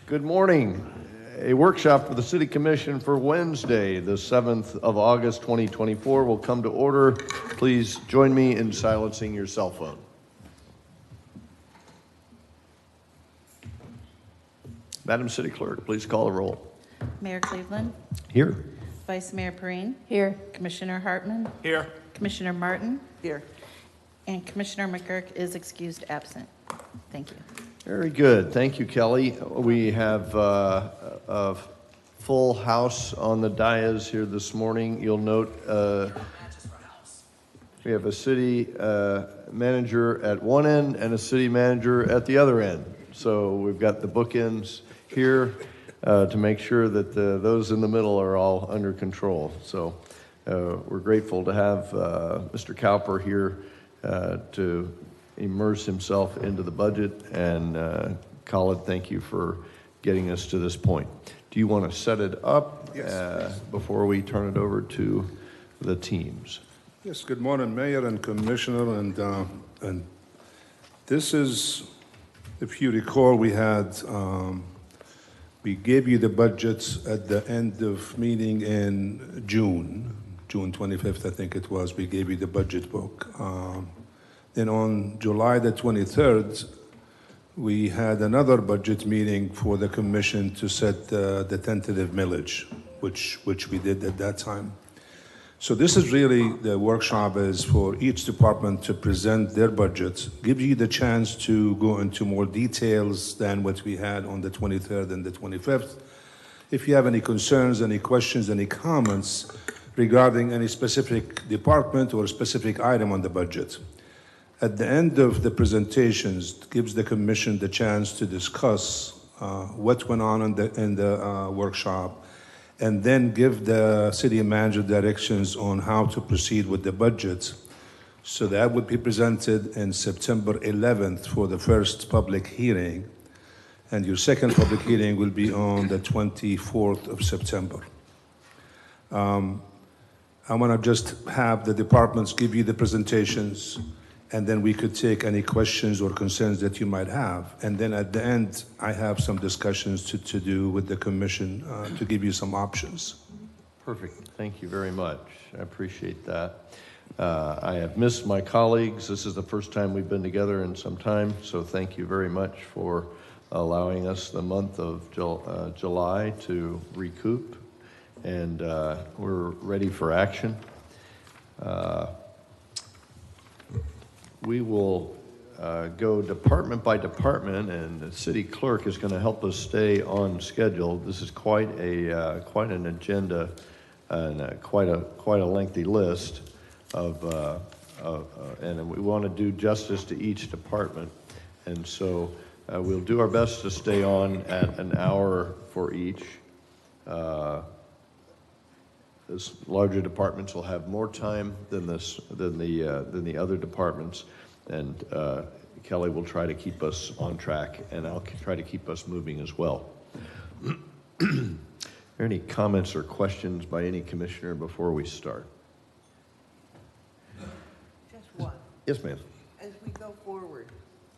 Good morning. A workshop for the City Commission for Wednesday, the 7th of August, 2024 will come to order. Please join me in silencing your cell phone. Madam City Clerk, please call the roll. Mayor Cleveland. Here. Vice Mayor Perrine. Here. Commissioner Hartman. Here. Commissioner Martin. Here. And Commissioner McGurk is excused absent. Thank you. Very good. Thank you, Kelly. We have a full house on the dais here this morning. You'll note we have a city manager at one end and a city manager at the other end. So we've got the bookends here to make sure that those in the middle are all under control. So we're grateful to have Mr. Cowper here to immerse himself into the budget. And Khalid, thank you for getting us to this point. Do you want to set it up before we turn it over to the teams? Yes, good morning, Mayor and Commissioner. And this is, if you recall, we gave you the budgets at the end of meeting in June 25th, I think it was. We gave you the budget book. Then on July the 23rd, we had another budget meeting for the commission to set the tentative millage, which we did at that time. So this is really, the workshop is for each department to present their budgets, give you the chance to go into more details than what we had on the 23rd and the 25th. If you have any concerns, any questions, any comments regarding any specific department or specific item on the budget. At the end of the presentations, it gives the commission the chance to discuss what went on in the workshop, and then give the city manager directions on how to proceed with the budget. So that would be presented in September 11th for the first public hearing, and your second public hearing will be on the 24th of September. I want to just have the departments give you the presentations, and then we could take any questions or concerns that you might have. And then at the end, I have some discussions to do with the commission to give you some options. Perfect. Thank you very much. I appreciate that. I have missed my colleagues. This is the first time we've been together in some time, so thank you very much for allowing us the month of July to recoup, and we're ready for action. We will go department by department, and the city clerk is going to help us stay on schedule. This is quite an agenda and quite a lengthy list of and we want to do justice to each department, and so we'll do our best to stay on at an hour for each. This larger departments will have more time than the other departments, and Kelly will try to keep us on track, and I'll try to keep us moving as well. Are there any comments or questions by any commissioner before we start? Just one. Yes, ma'am. As we go forward,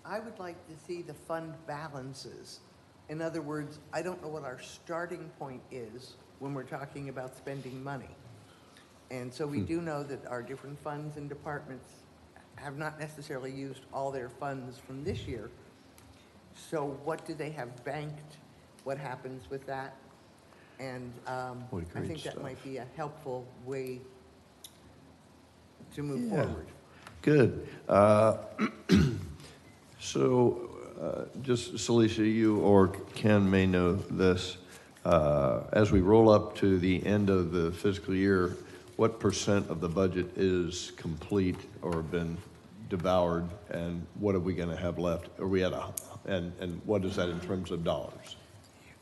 I would like to see the fund balances. In other words, I don't know what our starting point is when we're talking about spending money. And so we do know that our different funds and departments have not necessarily used all their funds from this year. So what do they have banked? What happens with that? And I think that might be a helpful way to move forward. Good. So just Celicia, you or Ken may know this. As we roll up to the end of the fiscal year, what % of the budget is complete or been devoured, and what are we going to have left? Are we at and what is that in terms of dollars?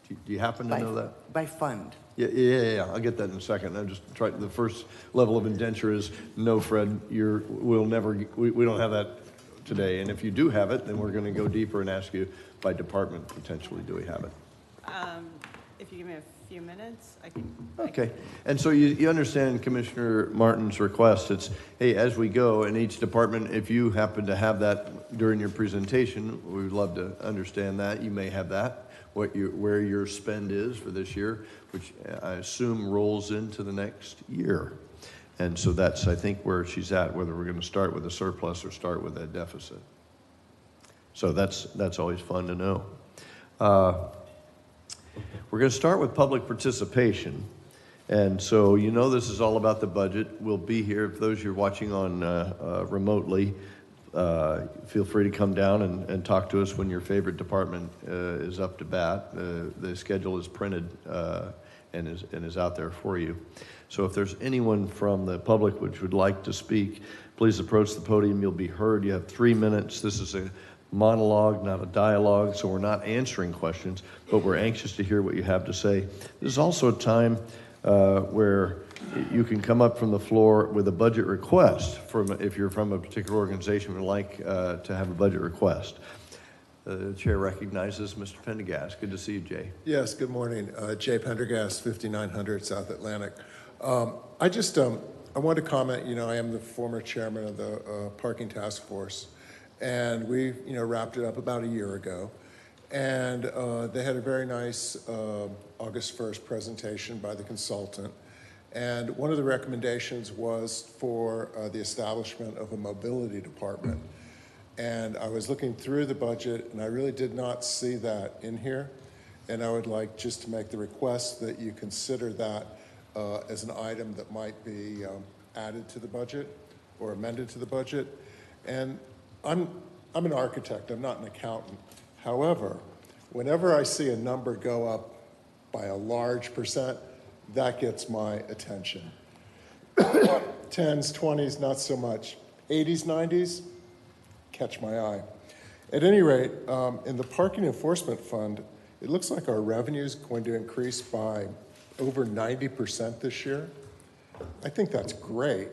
Do you happen to know that? By fund. Yeah. I'll get that in a second. I'm just trying. The first level of indenture is no, Fred. We don't have that today, and if you do have it, then we're going to go deeper and ask you by department potentially. Do we have it? if you give me a few minutes, I can. Okay, and so you understand Commissioner Martin's request. It's, hey, as we go in each department, if you happen to have that during your presentation, we would love to understand that. You may have that, where your spend is for this year, which I assume rolls into the next year. And so that's, I think, where she's at, whether we're going to start with a surplus or start with a deficit. So that's always fun to know. We're going to start with public participation. And so you know this is all about the budget. We'll be here. If those you're watching on remotely, feel free to come down and talk to us when your favorite department is up to bat. The schedule is printed and is out there for you. So if there's anyone from the public which would like to speak, please approach the podium. You'll be heard. You have 3 minutes. This is a monologue, not a dialogue, so we're not answering questions, but we're anxious to hear what you have to say. This is also a time where you can come up from the floor with a budget request if you're from a particular organization and would like to have a budget request. The chair recognizes Mr. Pendergast. Good to see you, Jay. Yes, good morning. Jay Pendergast, 5900 South Atlantic. I want to comment, I am the former chairman of the parking task force, and we, wrapped it up about a year ago. And they had a very nice August 1st presentation by the consultant. And one of the recommendations was for the establishment of a mobility department. And I was looking through the budget, and I really did not see that in here. And I would like just to make the request that you consider that as an item that might be added to the budget or amended to the budget. And I'm an architect, I'm not an accountant. However, whenever I see a number go up by a large percent, that gets my attention. 10s, 20s, not so much. 80s, 90s, catch my eye. At any rate, in the Parking Enforcement Fund, it looks like our revenue is going to increase by over 90% this year. I think that's great.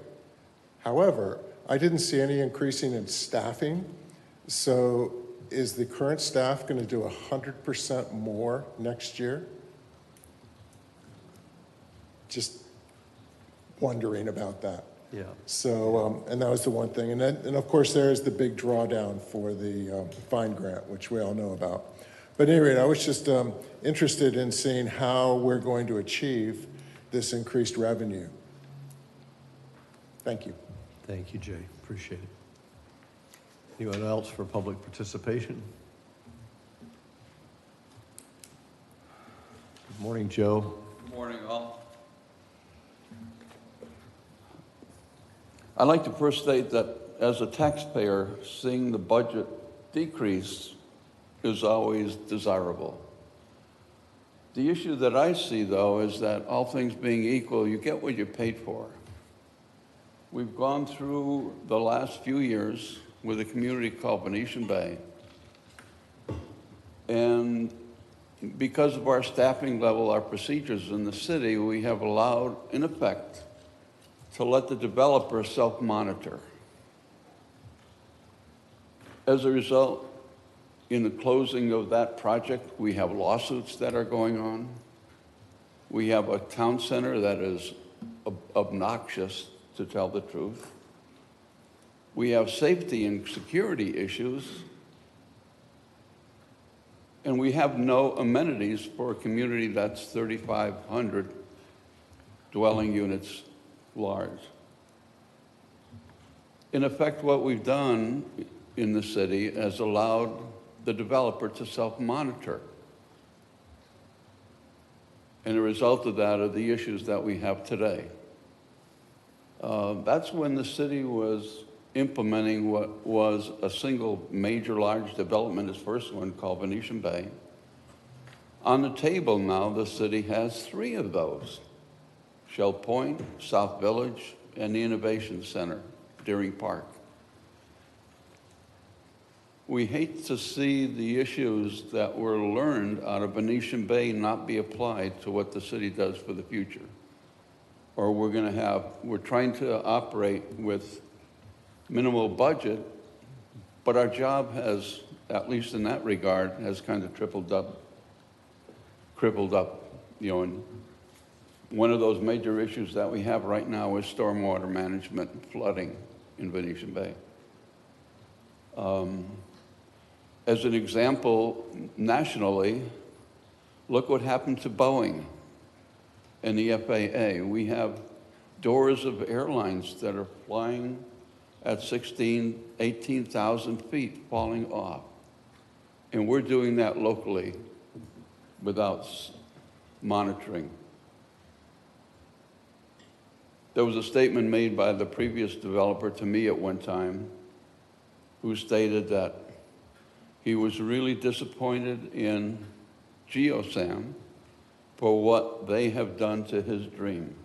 However, I didn't see any increasing in staffing. So is the current staff going to do 100% more next year? Just wondering about that. Yeah. So, and that was the one thing. And of course, there is the big drawdown for the fine grant, which we all know about. But at any rate, I was just interested in seeing how we're going to achieve this increased revenue. Thank you. Thank you, Jay. Appreciate it. Anyone else for public participation? Good morning, Joe. Good morning, all. I'd like to first state that as a taxpayer, seeing the budget decrease is always desirable. The issue that I see, though, is that all things being equal, you get what you paid for. We've gone through the last few years with a community called Venetian Bay, and because of our staffing level, our procedures in the city, we have allowed, in effect, to let the developer self-monitor. As a result, in the closing of that project, we have lawsuits that are going on. We have a town center that is obnoxious, to tell the truth. We have safety and security issues. And we have no amenities for a community that's 3,500 dwelling units large. In effect, what we've done in the city has allowed the developer to self-monitor. And the result of that are the issues that we have today. That's when the city was implementing what was a single major large development, its first one called Venetian Bay. On the table now, the city has 3 of those: Shell Point, South Village, and the Innovation Center, Deering Park. We hate to see the issues that were learned out of Venetian Bay not be applied to what the city does for the future. Or we're trying to operate with minimal budget, but our job has, at least in that regard, has kind of tripled up. crippled up, and one of those major issues that we have right now is stormwater management and flooding in Venetian Bay. As an example, nationally, look what happened to Boeing and the FAA. We have doors of airlines that are flying at 18,000 feet falling off. And we're doing that locally without monitoring. There was a statement made by the previous developer to me at one time who stated that he was really disappointed in GeoSam for what they have done to his dream.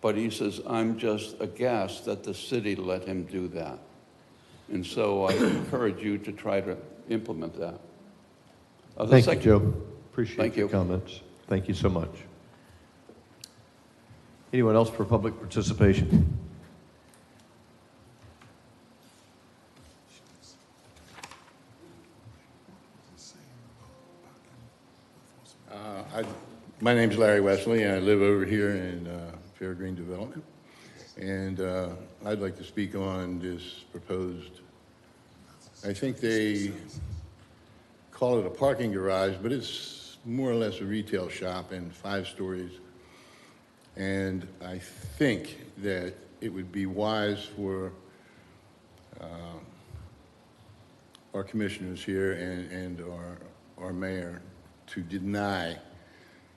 But he says, I'm just aghast that the city let him do that. And so I encourage you to try to implement that. Thank you, Joe. Appreciate Thank your you. comments. Thank you so much. Anyone else for public participation? My name's Larry Wesley, and I live over here in Fairgreen Development. And I'd like to speak on this proposed, I think they call it a parking garage, but it's more or less a retail shop and 5 stories. And I think that it would be wise for our commissioners here and our mayor to deny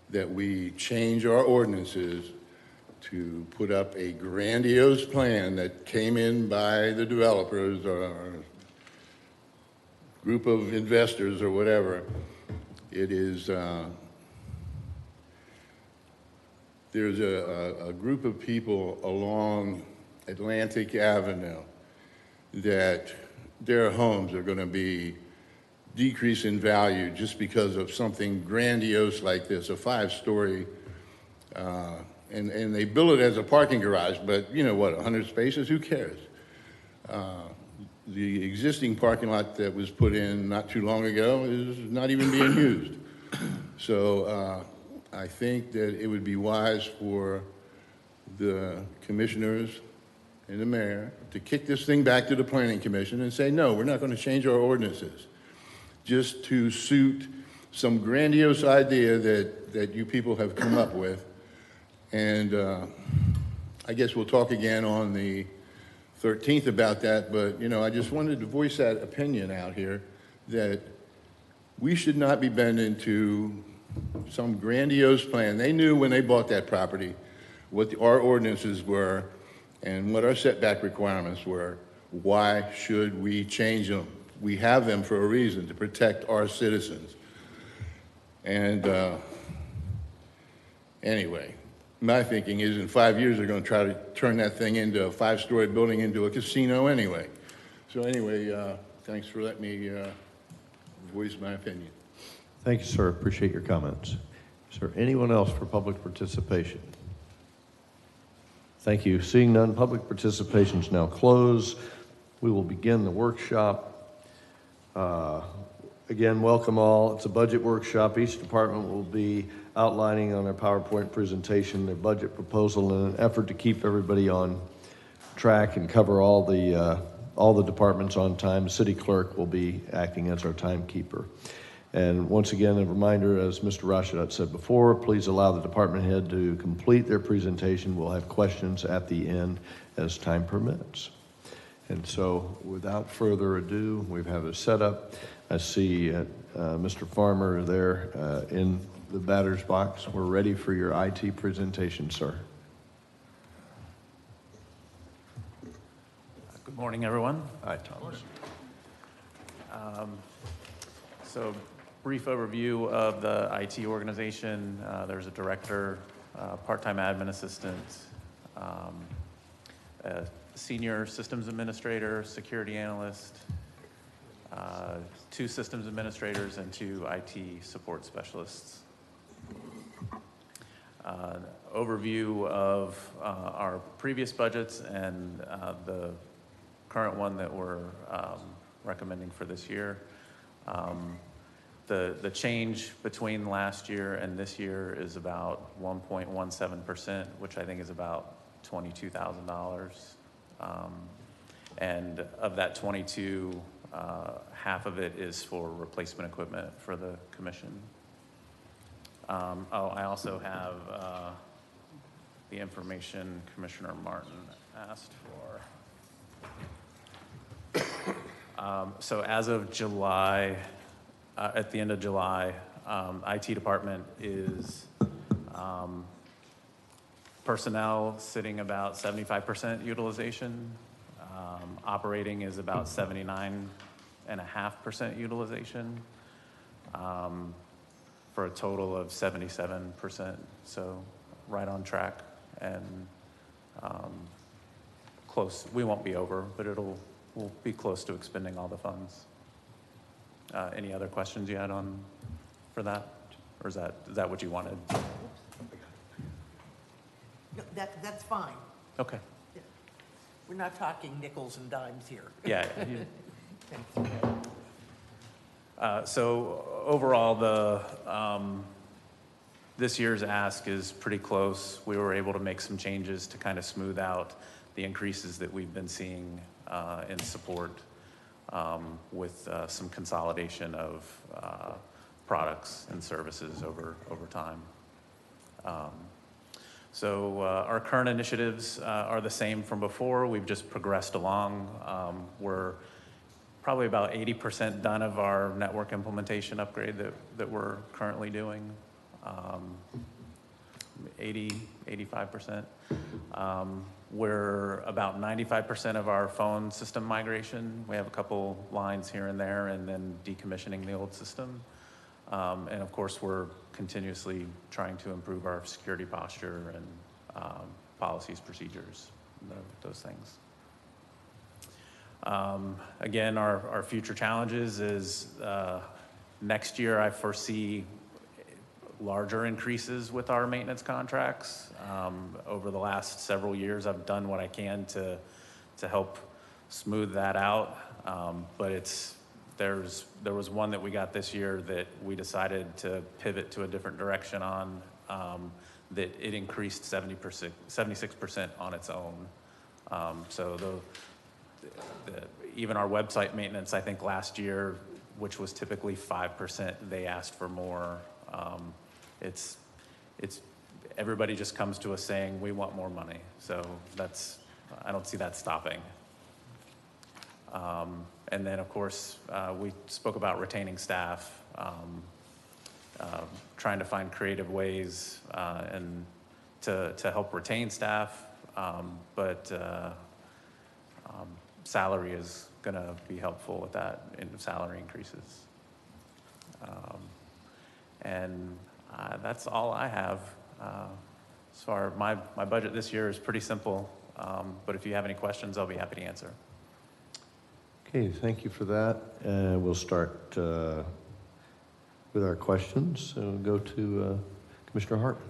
that we change our ordinances to put up a grandiose plan that came in by the developers or group of investors or whatever. It is, there's a group of people along Atlantic Avenue that their homes are going to be decrease in value just because of something grandiose like this, a 5-story, and they bill it as a parking garage, but you know what, 100 spaces, who cares? The existing parking lot that was put in not too long ago is not even being used. So I think that it would be wise for the commissioners and the mayor to kick this thing back to the planning commission and say, no, we're not going to change our ordinances just to suit some grandiose idea that you people have come up with. And I guess we'll talk again on the 13th about that, but you know, I just wanted to voice that opinion out here that we should not be bending to some grandiose plan. They knew when they bought that property what our ordinances were and what our setback requirements were. Why should we change them? We have them for a reason, to protect our citizens. And anyway, my thinking is in 5 years, they're going to try to turn that thing into a 5-story building into a casino anyway. So anyway, thanks for letting me voice my opinion. Thank you, sir. Appreciate your comments. Is there anyone else for public participation? Thank you. Seeing none, public participation is now closed. We will begin the workshop. Again, welcome all. It's a budget workshop. Each department will be outlining on their PowerPoint presentation their budget proposal in an effort to keep everybody on track and cover all the departments on time. The city clerk will be acting as our timekeeper. And once again, a reminder, as Mr. Rashadat said before, please allow the department head to complete their presentation. We'll have questions at the end as time permits. And so without further ado, we have a setup. I see Mr. Farmer there in the batter's box. We're ready for your IT presentation, sir. Good morning, everyone. Hi, Thomas. So, brief overview of the IT organization. There's a director, part-time admin assistant, a senior systems administrator, security analyst, 2 systems administrators, and 2 IT support specialists. Overview of our previous budgets and the current one that we're recommending for this year. The change between last year and this year is about 1.17%, which I think is about $22,000. And of that 22, half of it is for replacement equipment for the commission. I also have the information Commissioner Martin asked for. So as of July, at the end of July, IT department is personnel sitting about 75% utilization. Operating is about 79.5% utilization, for a total of 77%. So right on track and close. We won't be over, but we'll be close to expending all the funds. Any other questions you had for that? Or is that what you wanted? No, that's fine. Okay. We're not talking nickels and dimes here. Yeah. Thanks. So overall, this year's ask is pretty close. We were able to make some changes to kind of smooth out the increases that we've been seeing in support, with some consolidation of products and services over time. So our current initiatives are the same from before. We've just progressed along. We're probably about 80% done of our network implementation upgrade that we're currently doing. 85%. We're about 95% of our phone system migration. We have a couple lines here and there, and then decommissioning the old system. And of course, we're continuously trying to improve our security posture and policies, procedures, those things. Again, our future challenges is next year I foresee larger increases with our maintenance contracts. Over the last several years, I've done what I can to help smooth that out. But there was one that we got this year that we decided to pivot to a different direction on, that it increased 76% on its own. So even our website maintenance, I think last year, which was typically 5%, they asked for more. It's everybody just comes to us saying we want more money. So I don't see that stopping. And then of course, we spoke about retaining staff, trying to find creative ways and to help retain staff, but salary is going to be helpful with that in salary increases. And that's all I have. As far my budget this year is pretty simple, but if you have any questions, I'll be happy to answer. Okay, thank you for that. We'll start with our questions. So we'll go to Commissioner Hartman.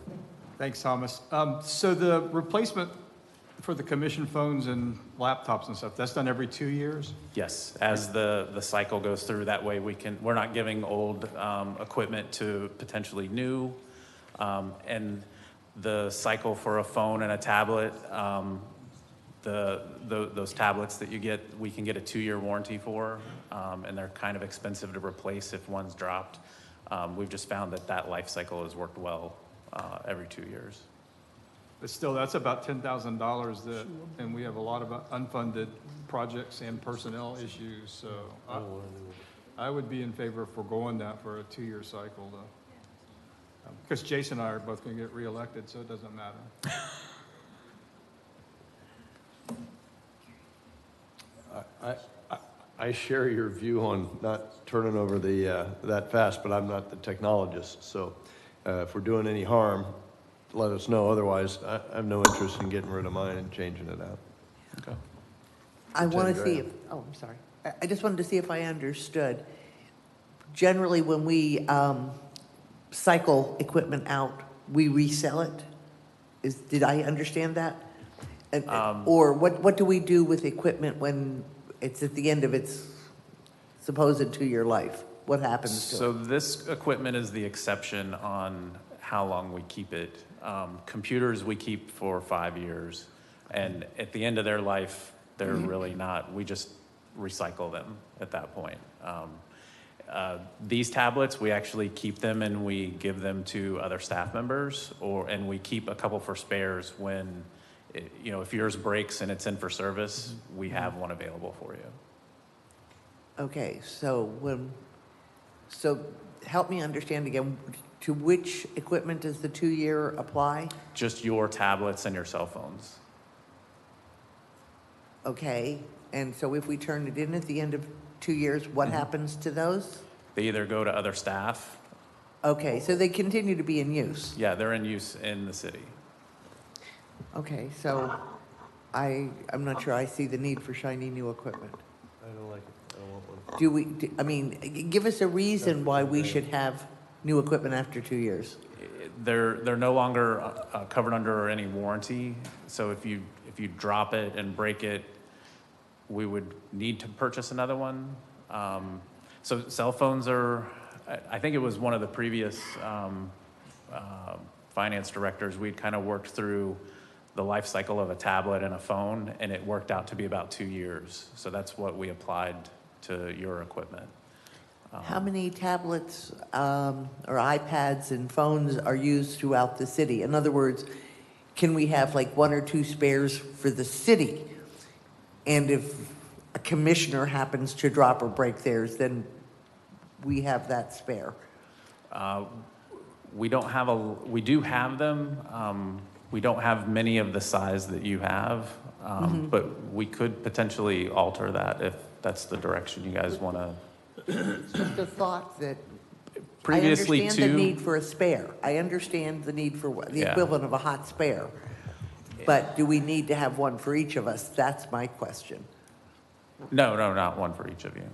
Thanks, Thomas. So the replacement for the commission phones and laptops and stuff, that's done every 2 years? Yes, as the cycle goes through, that way we're not giving old equipment to potentially new. And the cycle for a phone and a tablet, those tablets that you get, we can get a 2-year warranty for, and they're kind of expensive to replace if one's dropped. We've just found that life cycle has worked well every 2 years. But still, that's about $10,000 and we have a lot of unfunded projects and personnel issues, so I would be in favor of foregoing that for a 2-year cycle, though. Because Jason and I are both going to get reelected, so it doesn't matter. I share your view on not turning over that fast, but I'm not the technologist. So if we're doing any harm, let us know. Otherwise, I have no interest in getting rid of mine and changing it out. Okay. I want to see I'm sorry. I just wanted to see if I understood. Generally, when we cycle equipment out, we resell it? Did I understand that? Or what do we do with equipment when it's at the end of its supposed 2-year life? what happens to So it? this equipment is the exception on how long we keep it. Computers we keep for 5 years, and at the end of their life, they're really not, we just recycle them at that point. These tablets, we actually keep them and we give them to other staff members, and we keep a couple for spares when, if yours breaks and it's in for service, we have one available for you. Okay, so help me understand again, to which equipment does the 2-year apply? Just your tablets and your cell phones. Okay, and so if we turn it in at the end of 2 years, what happens to those? They either go to other staff. Okay, so they continue to be in use. Yeah, they're in use in the city. Okay, so I'm not sure I see the need for shiny new equipment. I don't like it. I don't want one. I mean, give us a reason why we should have new equipment after 2 years. They're no longer covered under any warranty. So if you drop it and break it, we would need to purchase another one. So cell phones are, I think it was one of the previous finance directors, we'd kind of worked through the life cycle of a tablet and a phone, and it worked out to be about 2 years. So that's what we applied to your equipment. How many tablets or iPads and phones are used throughout the city? In other words, can we have like 1 or 2 spares for the city? And if a commissioner happens to drop or break theirs, then we have that spare. We do have them. We don't have many of the size that you have, but we could potentially alter that if that's the direction you guys want to. Just a thought that Previously, I understand the need for a spare. I understand the need for the equivalent of a hot spare. But do we need to have one for each of us? That's my question. No, not one for each of you.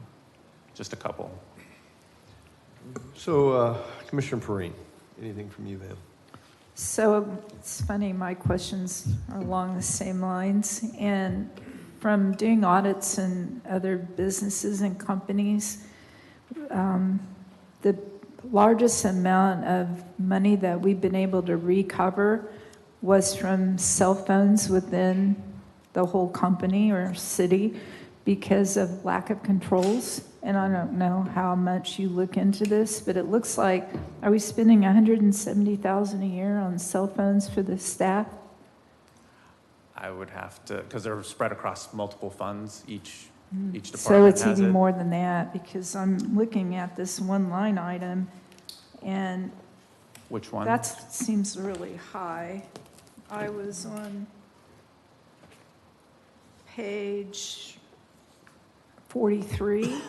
Just a couple. So, Commissioner Perrine, anything from you, ma'am? So it's funny, my questions are along the same lines. And from doing audits in other businesses and companies, the largest amount of money that we've been able to recover was from cell phones within the whole company or city because of lack of controls. And I don't know how much you look into this, but it looks like, are we spending $170,000 a year on cell phones for the staff? I would have to, because they're spread across multiple funds. Each department So it's has even it. more than that, because I'm looking at this one line item, and Which one? that seems really high. I was on page 43,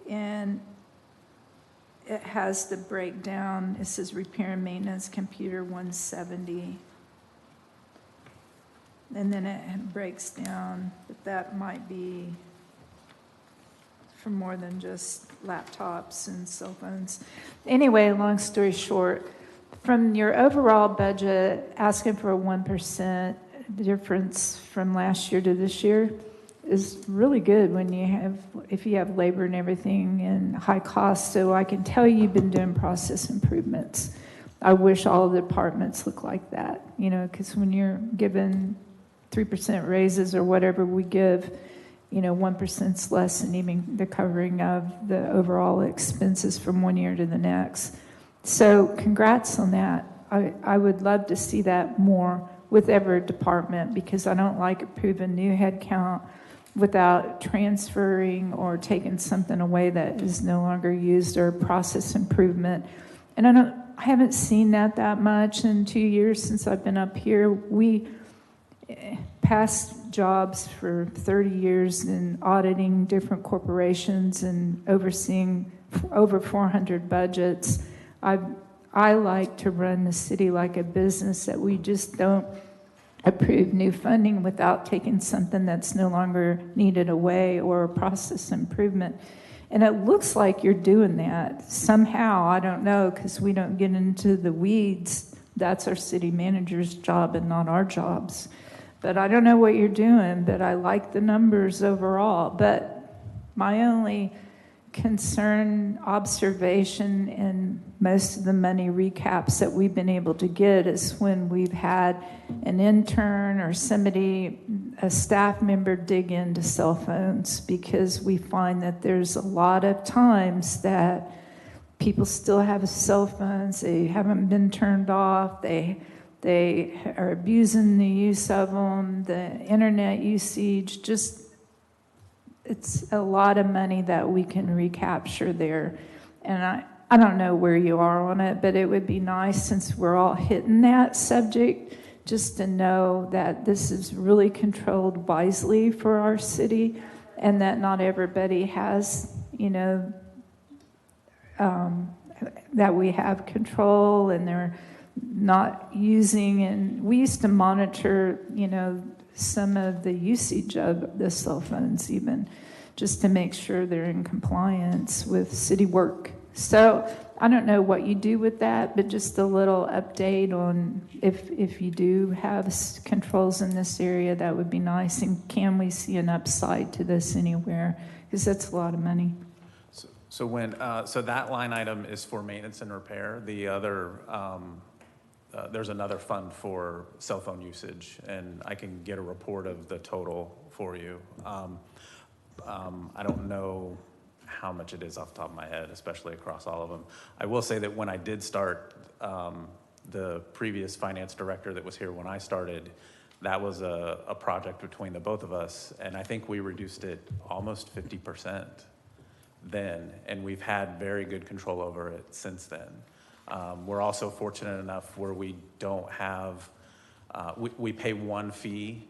and it has the breakdown. It says repair and maintenance, computer 170. And then it breaks down, but that might be for more than just laptops and cell phones. Anyway, long story short, from your overall budget, asking for a 1% difference from last year to this year is really good when if you have labor and everything and high costs. So I can tell you've been doing process improvements. I wish all the departments look like that, because when you're given 3% raises or whatever we give, 1%'s less than even the covering of the overall expenses from one year to the next. So congrats on that. I would love to see that more with every department, because I don't like approving new headcount without transferring or taking something away that is no longer used, or process improvement. And I haven't seen that much in 2 years since I've been up here. We past jobs for 30 years in auditing different corporations and overseeing over 400 budgets. I like to run the city like a business, that we just don't approve new funding without taking something that's no longer needed away, or a process improvement. And it looks like you're doing that somehow. I don't know, because we don't get into the weeds. That's our city manager's job and not our jobs. But I don't know what you're doing, but I like the numbers overall. But my only concern, observation, and most of the money recaps that we've been able to get is when we've had an intern or somebody, a staff member, dig into cell phones, because we find that there's a lot of times that people still have cell phones, they haven't been turned off, they are abusing the use of them, the internet usage, just it's a lot of money that we can recapture there. And I don't know where you are on it, but it would be nice, since we're all hitting that subject, just to know that this is really controlled wisely for our city, and that not everybody has, that we have control and they're not using. And we used to monitor, some of the usage of the cell phones even, just to make sure they're in compliance with city work. So I don't know what you do with that, but just a little update on if you do have controls in this area, that would be nice. And can we see an upside to this anywhere? Because that's a lot of money. So that line item is for maintenance and repair. The other, there's another fund for cell phone usage, and I can get a report of the total for you. I don't know how much it is off the top of my head, especially across all of them. I will say that when I did start, the previous finance director that was here when I started, that was a project between the both of us, and I think we reduced it almost 50% then, and we've had very good control over it since then. We're also fortunate enough where we don't have, we pay one fee,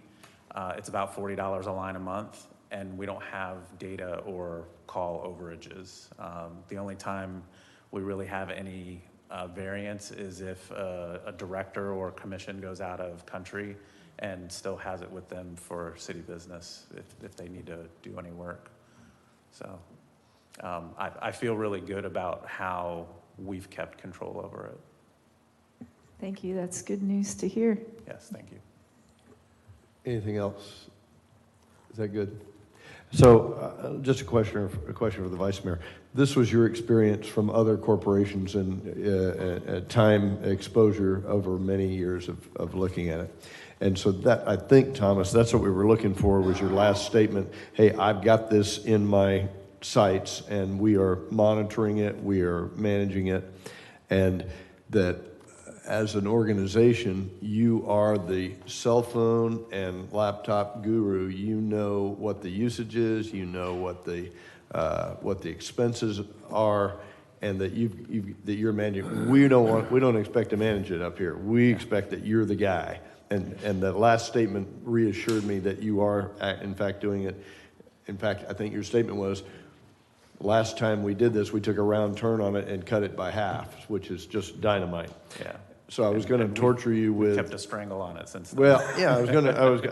it's about $40 a line a month, and we don't have data or call overages. The only time we really have any variance is if a director or commission goes out of country and still has it with them for city business if they need to do any work. So I feel really good about how we've kept control over it. Thank you. That's good news to hear. Yes, thank you. Anything else? Is that good? So, just a question for the Vice Mayor. This was your experience from other corporations and time exposure over many years of looking at it. And so that, I think, Thomas, that's what we were looking for, was your last statement. Hey, I've got this in my sites, and we are monitoring it, we are managing it, and that as an organization, you are the cell phone and laptop guru. You know what the usage is, you know what the expenses are, and that that you're managing. We don't expect to manage it up here. We expect that you're the guy. And the last statement reassured me that you are, in fact, doing it. In fact, I think your statement was, last time we did this, we took a round turn on it and cut it by half, which is just dynamite. Yeah. So I was going to torture you with. Kept a strangle on it since then. Well, yeah, I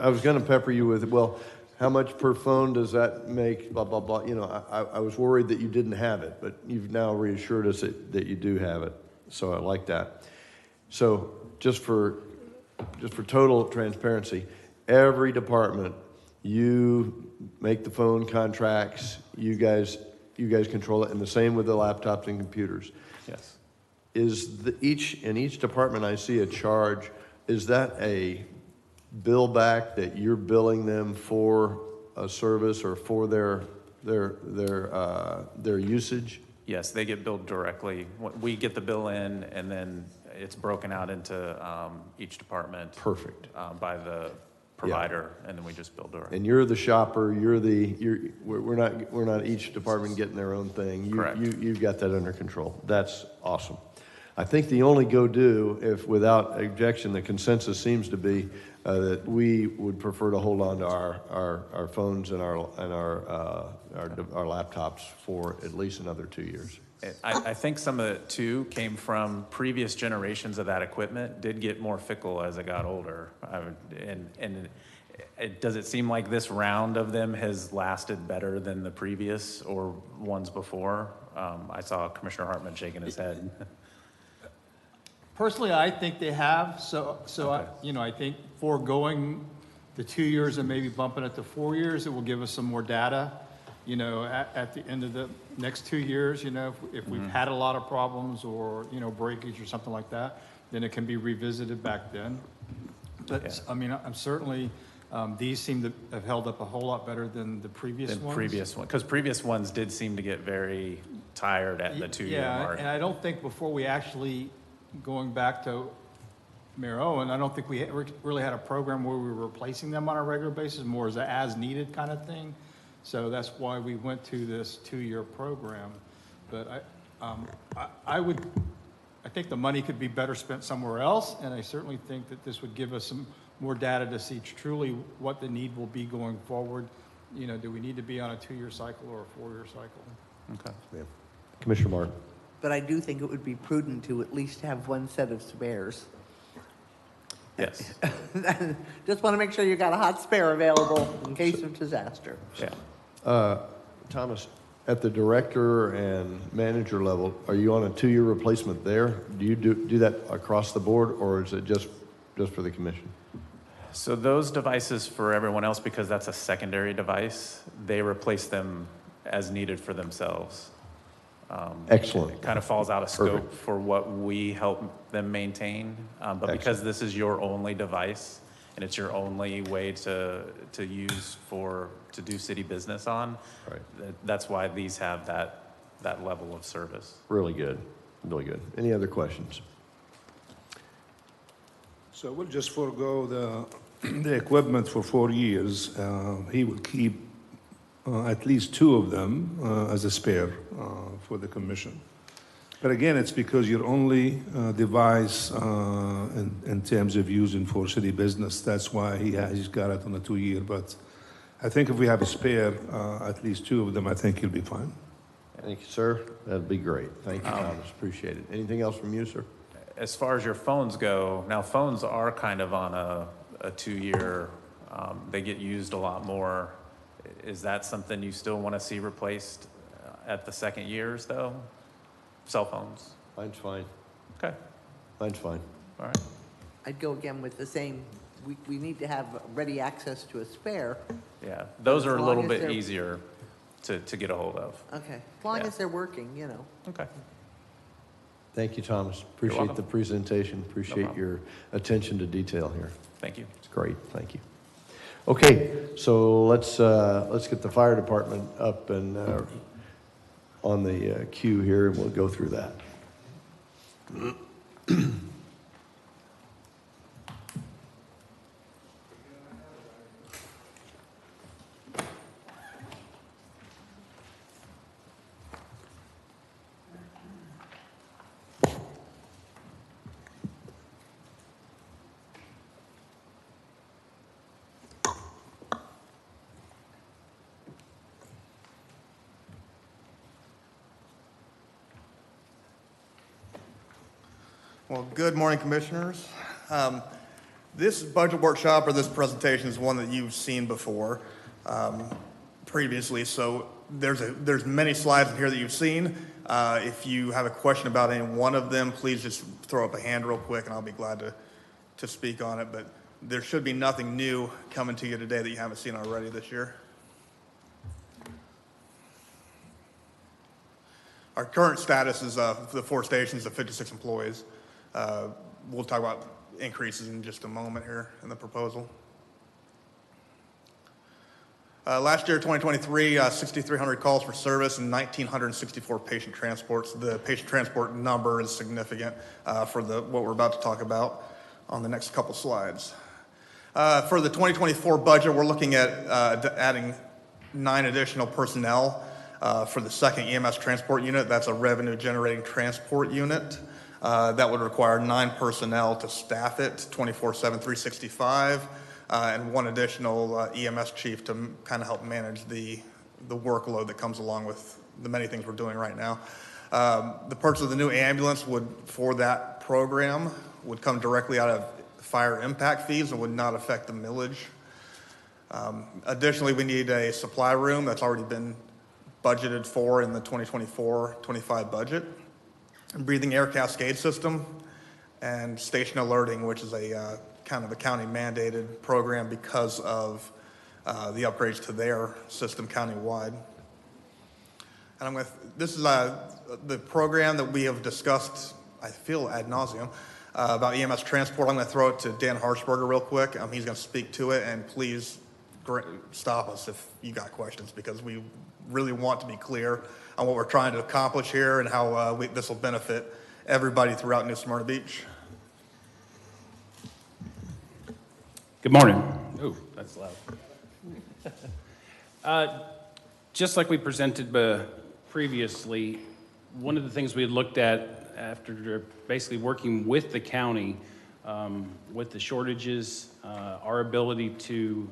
was going to pepper you with, well, how much per phone does that make? Blah blah blah. I was worried that you didn't have it, but you've now reassured us that you do have it. So I like that. So just for total transparency, every department, you make the phone contracts. You guys control it, and the same with the laptops and computers. Yes. In each department I see a charge, is that a bill back that you're billing them for a service or for their usage? Yes, they get billed directly. We get the bill in, and then it's broken out into each department. Perfect. By the provider, and then we just bill directly. And you're the shopper. We're not each department getting their own thing. Correct. You've got that under control. That's awesome. I think the only go-do, if without objection, the consensus seems to be that we would prefer to hold on to our phones and our laptops for at least another 2 years. I think some of it too came from previous generations of that equipment did get more fickle as it got older. Does it seem like this round of them has lasted better than the previous or ones before? I saw Commissioner Hartman shaking his head. Personally, I think they have, so Okay. I think foregoing the 2 years and maybe bumping it to 4 years, it will give us some more data. you know, at the end of the next 2 years, you know, if we've had a lot of problems or, you know, breakage or something like that, then it can be revisited back then. But, I mean, I'm certainly, these seem to have held up a whole lot better than the previous ones. Previous one, because previous ones did seem to get very tired at the 2-year mark. And I don't think before we actually, going back to Mayor Owen, I don't think we really had a program where we were replacing them on a regular basis, more as a as-needed kind of thing. So that's why we went to this 2-year program. But I think the money could be better spent somewhere else, and I certainly think that this would give us some more data to see truly what the need will be going forward. You know, do we need to be on a 2-year cycle or a 4-year cycle? Okay. Yeah. Commissioner Martin. But I do think it would be prudent to at least have one set of spares. Yes. Just want to make sure you got a hot spare available in case of disaster. Yeah. Thomas, at the director and manager level, are you on a 2-year replacement there? Do you do that across the board, or is it just for the commission? So those devices for everyone else, because that's a secondary device, they replace them as needed for themselves. Excellent. It kind of falls out of scope Perfect. for what we help them maintain. But because this is your only device and it's your only way to use to do city business on, Right. that's why these have that level of service. Really good. Really good. Any other questions? So we'll just forego the equipment for 4 years. He will keep at least 2 of them as a spare for the commission. But again, it's because your only device in terms of using for city business. That's why he's got it on a 2-year. But I think if we have a spare, at least 2 of them, I think he'll be fine. Thank you, sir. That'd be great. Thank you, Thomas. Appreciate it. Anything else from you, sir? As far as your phones go, now phones are kind of on a 2-year, they get used a lot more. Is that something you still want to see replaced at the second years, though? Cell phones? Mine's fine. Okay, Mine's fine. all right. I'd go again with the same, we need to have ready access to a spare. Yeah, those As are a long little as bit they're- easier to get a hold of. Okay, as long Yeah. as they're working, you know. Okay. Thank you, Thomas. Appreciate welcome. the presentation. Appreciate problem. your attention to detail here. Thank you. It's great. Thank you. Okay, so let's get the fire department up and on the queue here, and we'll go through that. Well, good morning, Commissioners. This budget workshop or this presentation is one that you've seen before previously, so there's many slides in here that you've seen. If you have a question about any one of them, please just throw up a hand real quick and I'll be glad to speak on it, but there should be nothing new coming to you today that you haven't seen already this year. Our current status is for the 4 stations of 56 employees. We'll talk about increases in just a moment here in the proposal. Last year, 2023, 6,300 calls for service and 1,964 patient transports. The patient transport number is significant for what we're about to talk about on the next couple slides. For the 2024 budget, we're looking at adding 9 additional personnel for the second EMS transport unit. That's a revenue generating transport unit. That would require 9 personnel to staff it 24/7, 365, and 1 additional EMS chief to kind of help manage the workload that comes along with the many things we're doing right now. The purchase of the new ambulance for that program would come directly out of fire impact fees and would not affect the millage. Additionally, we need a supply room that's already been budgeted for in the 2024-25 budget. Breathing air cascade system, and station alerting, which is a kind of a county mandated program because of the upgrades to their system countywide. And this is the program that we have discussed, I feel, ad nauseum, about EMS transport. I'm going to throw it to Dan Harshberger real quick. He's going to speak to it, and please stop us if you got questions, because we really want to be clear on what we're trying to accomplish here and how this will benefit everybody throughout New Smyrna Beach. Good morning. Oh, that's loud. Just like we presented previously, one of the things we had looked at after basically working with the county with the shortages, our ability to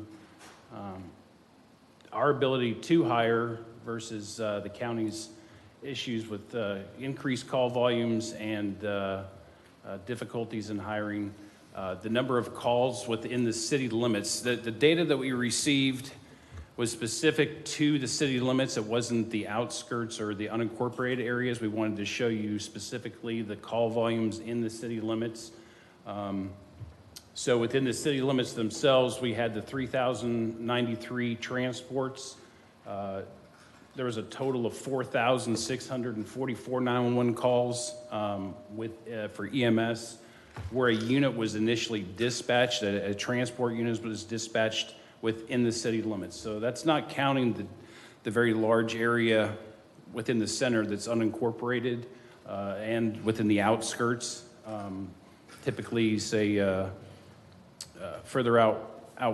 hire versus the county's issues with increased call volumes and difficulties in hiring, the number of calls within the city limits. The data that we received was specific to the city limits. It wasn't the outskirts or the unincorporated areas. We wanted to show you specifically the call volumes in the city limits. So within the city limits themselves, we had the 3,093 transports. There was a total of 4,644 911 calls for EMS, where a unit was initially dispatched, a transport unit was dispatched within the city limits. So that's not counting the very large area within the center that's unincorporated and within the outskirts. Typically, say, further out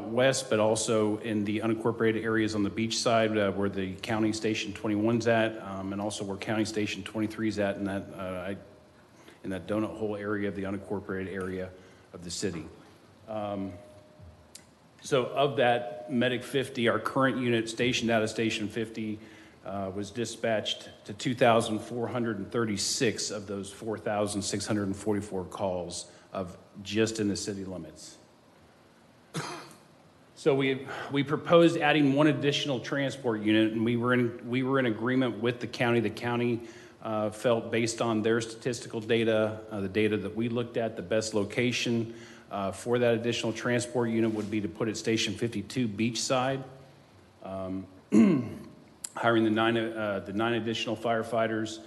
west, but also in the unincorporated areas on the beach side where the County Station 21's at, and also where County Station 23's at in that donut hole area of the unincorporated area of the city. So of that Medic 50, our current unit stationed out of Station 50 was dispatched to 2,436 of those 4,644 calls of just in the city limits. So we proposed adding one additional transport unit, and we were in agreement with the county. The county felt, based on their statistical data, the data that we looked at, the best location for that additional transport unit would be to put at Station 52 beachside, hiring the nine additional firefighters.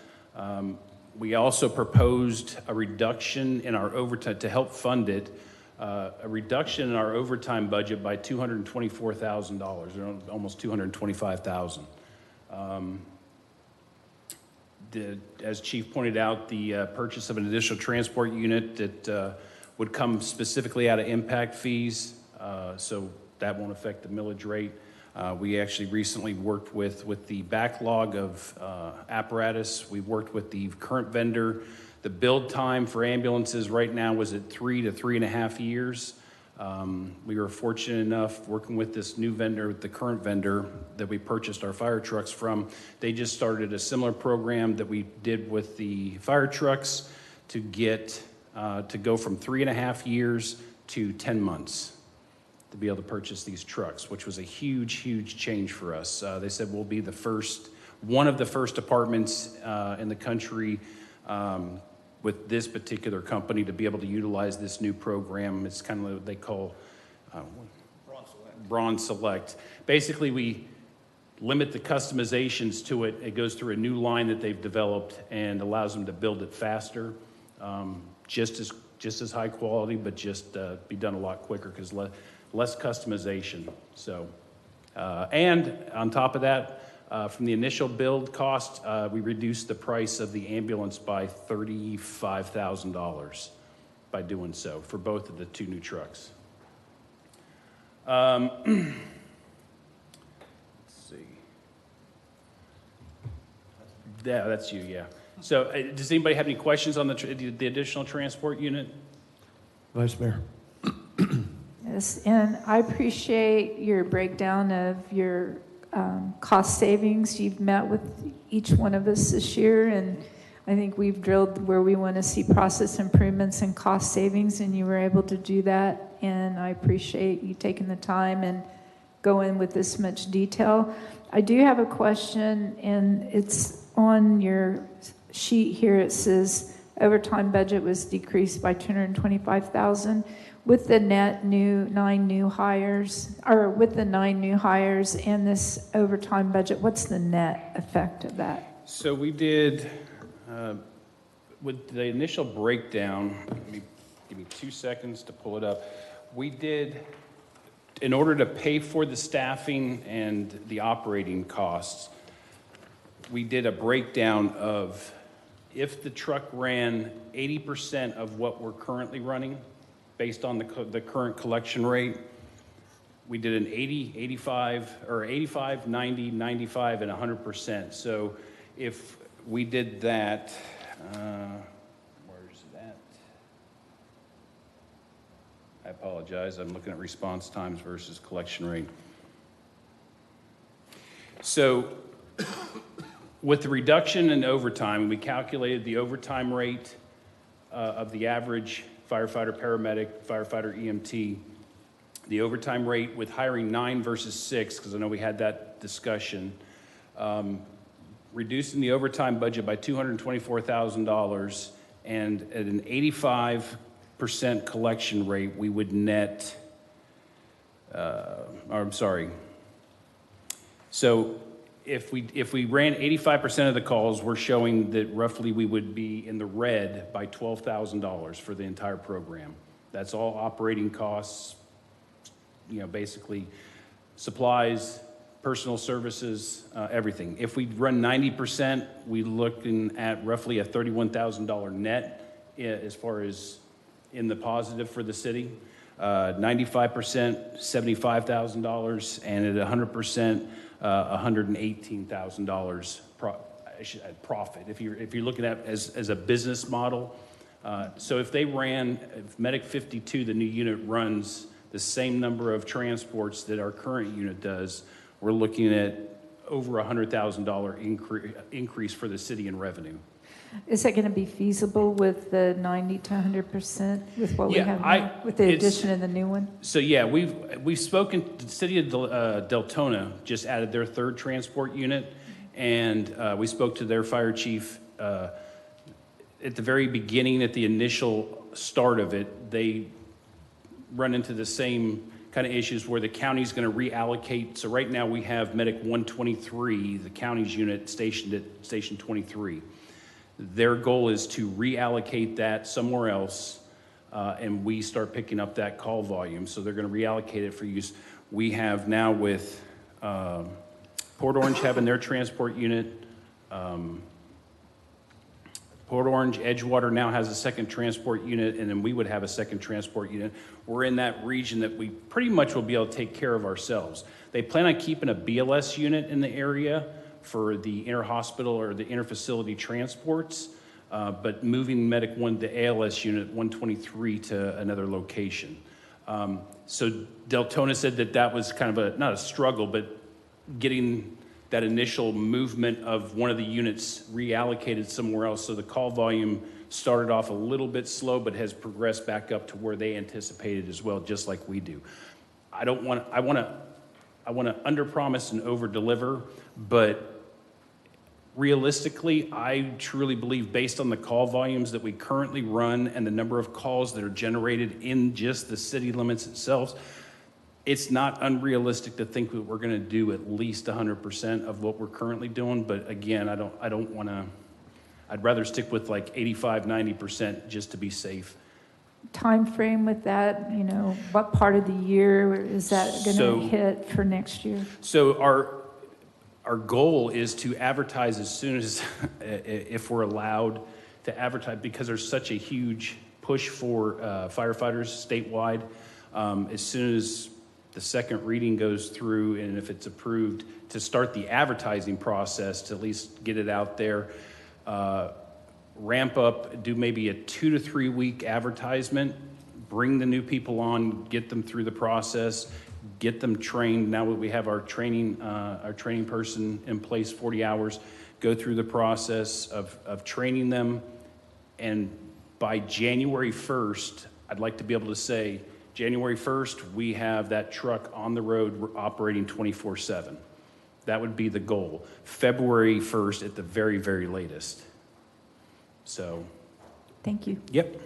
We also proposed a reduction in our overtime to help fund it. A reduction in our overtime budget by $224,000, or almost $225,000. As Chief pointed out, the purchase of an additional transport unit that would come specifically out of impact fees, so that won't affect the millage rate. We actually recently worked with the backlog of apparatus. We worked with the current vendor. The build time for ambulances right now was at 3 to 3.5 years. We were fortunate enough working with this new vendor, the current vendor that we purchased our fire trucks from. They just started a similar program that we did with the fire trucks to get to go from 3.5 years to 10 months to be able to purchase these trucks, which was a huge change for us. They said we'll be one of the first departments in the country with this particular company to be able to utilize this new program. It's kind of what they call Bronze Select. Basically, we limit the customizations to it. It goes through a new line that they've developed and allows them to build it faster, just as high quality, but just be done a lot quicker because less customization. So, and on top of that, from the initial build cost, we reduced the price of the ambulance by $35,000 by doing so for both of the two new trucks. Let's see. Yeah, that's you, yeah. So does anybody have any questions on the additional transport unit? Vice Mayor. Yes, and I appreciate your breakdown of your cost savings. You've met with each one of us this year, and I think we've drilled where we want to see process improvements and cost savings, and you were able to do that, and I appreciate you taking the time and going with this much detail. I do have a question, and it's on your sheet here. It says overtime budget was decreased by $225,000. With the net 9 new hires, or with the 9 new hires and this overtime budget, what's the net effect of that? So we did, with the initial breakdown, give me 2 seconds to pull it up. We did, in order to pay for the staffing and the operating costs, we did a breakdown of if the truck ran 80% of what we're currently running, based on the current collection rate, we did an 80, 85, or 85, 90, 95, and 100%. So if we did that, where's that? I apologize, I'm looking at response times versus collection rate. So with the reduction in overtime, we calculated the overtime rate of the average firefighter, paramedic, firefighter, EMT. The overtime rate with hiring 9 versus 6, because I know we had that discussion, reducing the overtime budget by $224,000, and at an 85% collection rate, we would net, so if we ran 85% of the calls, we're showing that roughly we would be in the red by $12,000 for the entire program. That's all operating costs, basically supplies, personal services, everything. If we run 90%, we're looking at roughly a $31,000 net as far as in the positive for the city. 95%, $75,000, and at 100%, $118,000 profit. If you're looking at as a business model, so if Medic 52, the new unit, runs the same number of transports that our current unit does, we're looking at over $100,000 increase for the city in revenue. Is that going to be feasible with the 90 to 100% with what we have now, with the addition of the new one? So yeah, we've spoken. The city of Deltona just added their 3rd transport unit, and we spoke to their fire chief at the very beginning. At the initial start of it, they run into the same kind of issues where the county's going to reallocate. So right now we have Medic 123, the county's unit, stationed at Station 23. Their goal is to reallocate that somewhere else, and we start picking up that call volume. So they're going to reallocate it for use. We have now with Port Orange having their transport unit, Port Orange, Edgewater now has a 2nd transport unit, and then we would have a 2nd transport unit. We're in that region that we pretty much will be able to take care of ourselves. They plan on keeping a BLS unit in the area for the inter-hospital or the inter-facility transports, but moving Medic 1, the ALS unit 123 to another location. So Deltona said that was kind of not a struggle, but getting that initial movement of one of the units reallocated somewhere else. So the call volume started off a little bit slow, but has progressed back up to where they anticipated as well, just like we do. I want to underpromise and overdeliver, but realistically, I truly believe, based on the call volumes that we currently run and the number of calls that are generated in just the city limits itself, it's not unrealistic to think that we're going to do at least 100% of what we're currently doing. But again, I don't want to. I'd rather stick with like 85, 90% just to be safe. Time frame with that, what part of the year is that going to hit for next year? So our goal is to advertise as soon as, if we're allowed to advertise, because there's such a huge push for firefighters statewide. As soon as the 2nd reading goes through, and if it's approved, to start the advertising process, to at least get it out there, ramp up, do maybe a 2 to 3 week advertisement, bring the new people on, get them through the process, get them trained. Now that we have our training person in place, 40 hours, go through the process of training them. And by January 1st, I'd like to be able to say, January 1st, we have that truck on the road operating 24/7. That would be the goal. February 1st at the very, very latest. So. Thank you. Yep.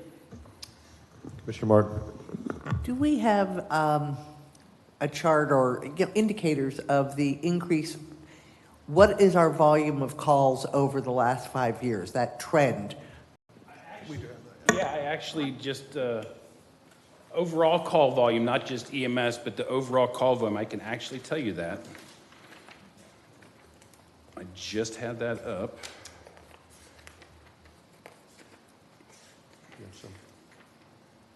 Commissioner Martin. Do we have a chart or indicators of the increase What is our volume of calls over the last 5 years, that trend? Yeah, I actually just, overall call volume, not just EMS, but the overall call volume, I can actually tell you that. I just had that up.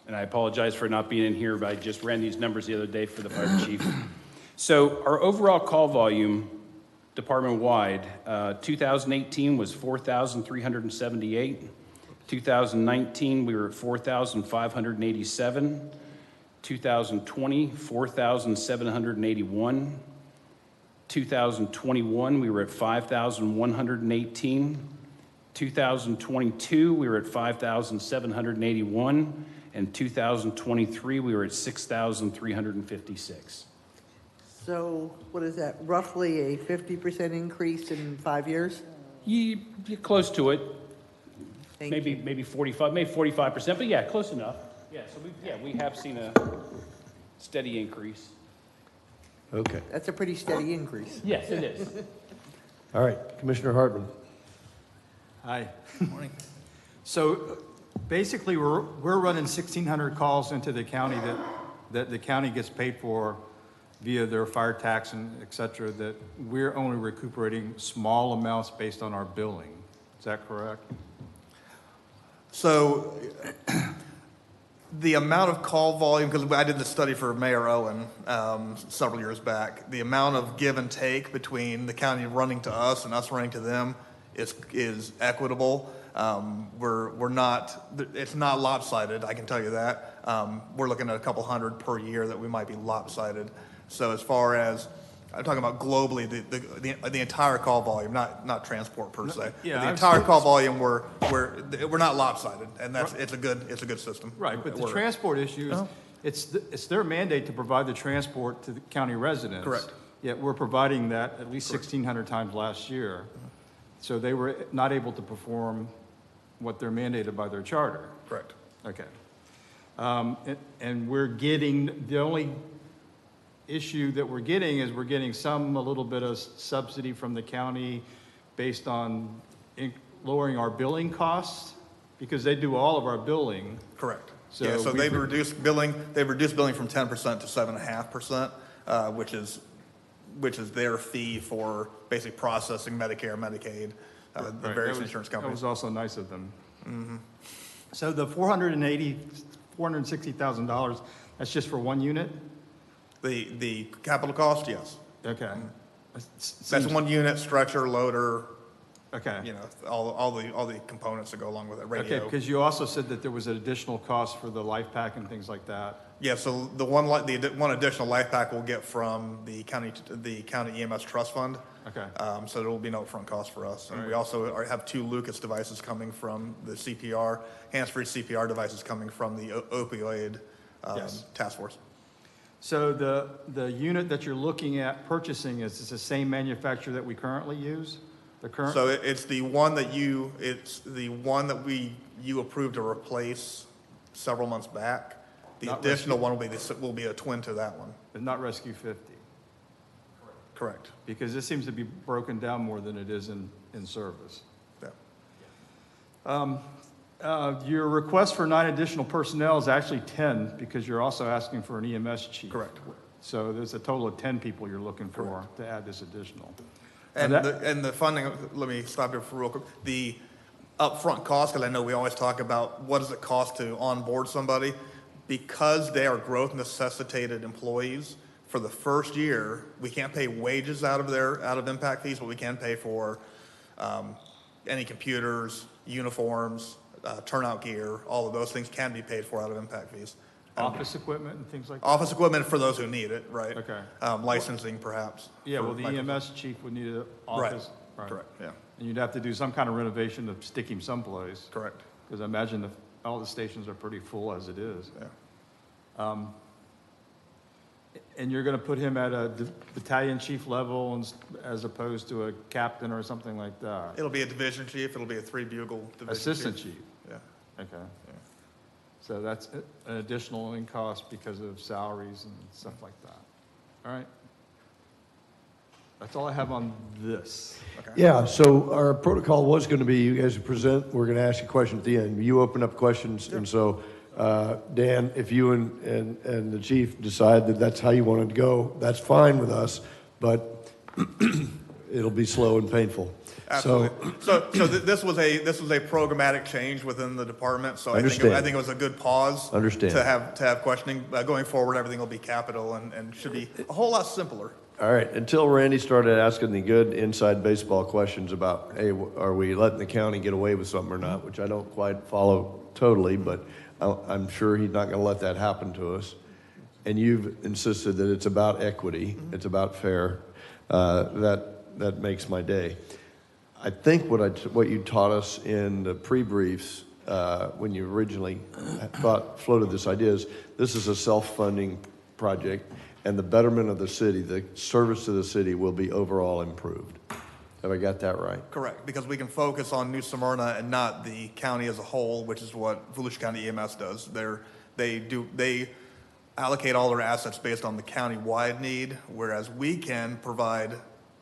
And I apologize for not being in here, but I just ran these numbers the other day for the fire chief. So our overall call volume, department-wide, 2018 was 4,378. 2019, we were at 4,587. 2020, 4,781. 2021, we were at 5,118. 2022, we were at 5,781. And 2023, we were at 6,356. So what is that, roughly a 50% increase in 5 years? You're close to it. Thank Maybe you. maybe 45, maybe 45%, but yeah, close enough. Yeah, so we have seen a steady increase. Okay. That's a pretty steady increase. Yes, it is. All right, Commissioner Hartman. Hi. Morning. So basically, we're running 1,600 calls into the county that the county gets paid for via their fire tax and et cetera, that we're only recuperating small amounts based on our billing. Is that correct? So the amount of call volume, because I did the study for Mayor Owen several years back, the amount of give and take between the county running to us and us running to them is equitable. We're not, it's not lopsided, I can tell you that. We're looking at a couple hundred per year that we might be lopsided. So as far as, I'm talking about globally, the entire call volume, not transport per se. Yeah, the entire call volume, we're not lopsided, and it's a good system. Right, but the transport issue is, it's their mandate to provide the transport to the county residents. Correct. Yet we're providing that at least 1,600 times last year. So they were not able to perform what they're mandated by their charter. Correct. Okay. And we're getting, the only issue that we're getting is we're getting a little bit of subsidy from the county based on lowering our billing costs, because they do all of our billing. Correct. So yeah, so we've they've reduced billing from 10% to 7.5%, which is their fee for basically processing Medicare, Medicaid, the various insurance That companies. was also nice of them. Mm-hmm. So the $460,000, that's just for one unit? The capital cost, yes. Okay. That's one unit, structure, loader, Okay. you know, all the components that go along with it, radio. Okay, because you also said that there was an additional cost for the life pack and things like that. Yeah, so the one additional life pack we'll get from the county EMS trust fund. Okay. So there will be no upfront cost for us. And All we right. also have 2 Lucas devices coming from the CPR, hands-free CPR devices coming from the opioid Yes. task force. So the unit that you're looking at purchasing is the same manufacturer that we currently use? The current? So it's the one that you approved to replace several months back. The Not additional one will be a twin to that one. But not Rescue 50? Correct. Because this seems to be broken down more than it is in service. Yeah. Your request for 9 additional personnel is actually 10, because you're also asking for an EMS chief. Correct. So there's a total of 10 people you're looking for to add this additional. And Now the funding, let me stop here for real quick. The upfront cost, because I know we always talk about what does it cost to onboard somebody, because they are growth necessitated employees. For the first year, we can't pay wages out of impact fees, but we can pay for any computers, uniforms, turnout gear. All of those things can be paid for out of impact fees. Office equipment and things like that? Office equipment for those who need it, right? Okay. Licensing perhaps. Yeah, for well, the Microsoft. EMS chief would need an office. Right. Correct, yeah, And you'd have to do some kind of renovation to stick him someplace. correct, Because I imagine all the stations are pretty full as it is. yeah. And you're going to put him at a battalion chief level as opposed to a captain or something like that? It'll be a division chief, it'll be a 3 bugle division Assistant chief? Yeah. Okay. So that's an additional in cost because of salaries and stuff like that. All right. That's all I have on this. Yeah, so our protocol was going to be, you guys present, we're going to ask you questions at the end. You open up questions, and so, Dan, if you and the chief decide that that's how you wanted to go, that's fine with us, but it'll be slow and painful. Absolutely. This was a programmatic change within the department. So I think it was a good pause. Understand. To have questioning. Going forward, everything will be capital and should be a whole lot simpler. All right, until Randy started asking the good inside baseball questions about, hey, are we letting the county get away with something or not, which I don't quite follow totally, but I'm sure he's not going to let that happen to us. And you've insisted that it's about equity, it's about fair. That makes my day. I think what you taught us in the pre-briefs when you originally floated this idea is this is a self-funding project, and the betterment of the city, the service to the city will be overall improved. Have I got that right? Correct, because we can focus on New Smyrna and not the county as a whole, which is what Volusia County EMS does. They allocate all their assets based on the county-wide need, whereas we can provide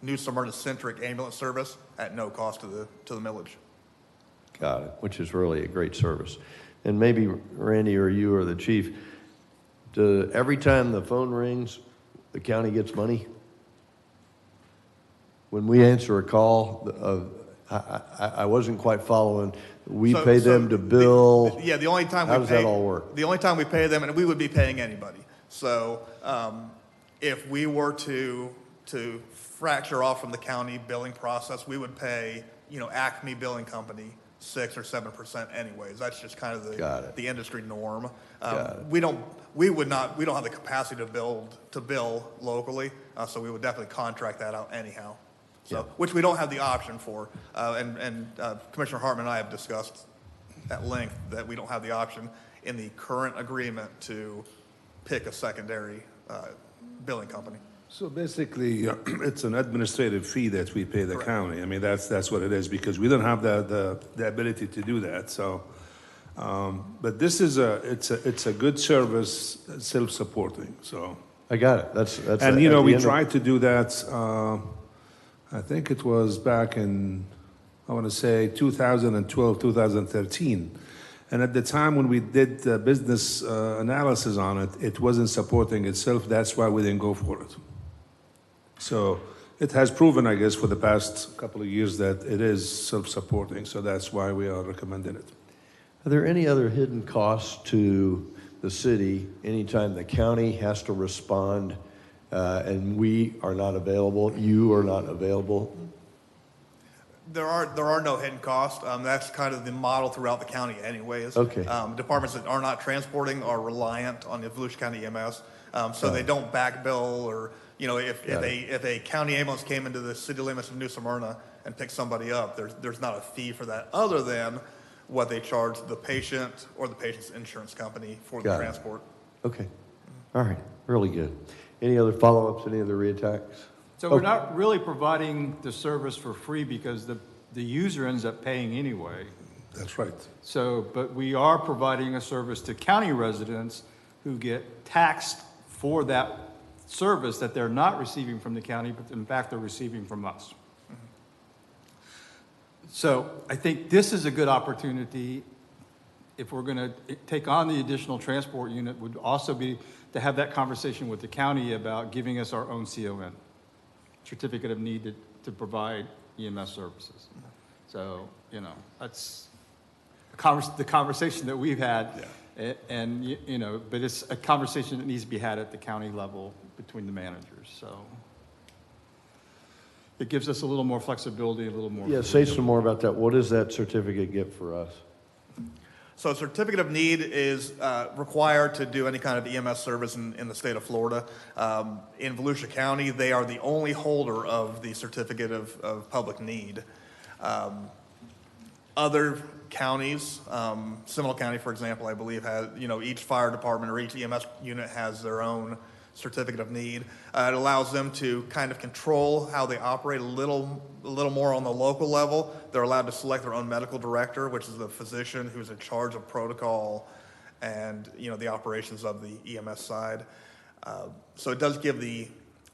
New Smyrna-centric ambulance service at no cost to the millage. Got it, which is really a great service. And maybe Randy or you or the chief, every time the phone rings, the county gets money? When we answer a call, I wasn't quite following. We pay them to bill. The only time how does that all work? The only time we pay them, and we would be paying anybody. So if we were to fracture off from the county billing process, we would pay, Acme Billing Company 6 or 7% anyways. That's just kind of the industry norm. We don't have the capacity to bill locally, so we would definitely contract that out anyhow. So, which we don't have the option for, and Commissioner Hartman and I have discussed at length that we don't have the option in the current agreement to pick a secondary billing company. So basically, it's an administrative fee that we pay the county. I mean, that's what it is, because we don't have the ability to do that. So, but this is it's a good service, self-supporting. So I got it. That's and we tried to do that. I think it was back in, I want to say 2012, 2013. And at the time when we did the business analysis on it, it wasn't supporting itself. That's why we didn't go for it. So it has proven, I guess, for the past couple of years that it is self-supporting. So that's why we are recommending it. Are there any other hidden costs to the city anytime the county has to respond and we are not available, you are not available? There are no hidden costs. That's kind of the model throughout the county anyways. Okay. Departments that are not transporting are reliant on the Volusia County EMS, so they don't back bill or, if a county ambulance came into the city limits of New Smyrna and picked somebody up, there's not a fee for that other than what they charge the patient or the patient's insurance company for the transport. Okay. All right. Really good. Any other follow-ups, any other reattacks? So we're not really providing the service for free because the user ends up paying anyway. That's right. So, but we are providing a service to county residents who get taxed for that service that they're not receiving from the county, but in fact they're receiving from us. So I think this is a good opportunity. If we're going to take on the additional transport unit, would also be to have that conversation with the county about giving us our own CON, certificate of need to provide EMS services. So, that's the conversation that we've had. Yeah. And, but it's a conversation that needs to be had at the county level between the managers. So it gives us a little more flexibility, a little more. Yeah, say some more about that. What does that certificate get for us? So a certificate of need is required to do any kind of EMS service in the state of Florida. In Volusia County, they are the only holder of the certificate of public need. Other counties, Seminole County, for example, I believe has, each fire department or each EMS unit has their own certificate of need. It allows them to kind of control how they operate a little more on the local level. They're allowed to select their own medical director, which is the physician who's in charge of protocol and the operations of the EMS side. So it does give the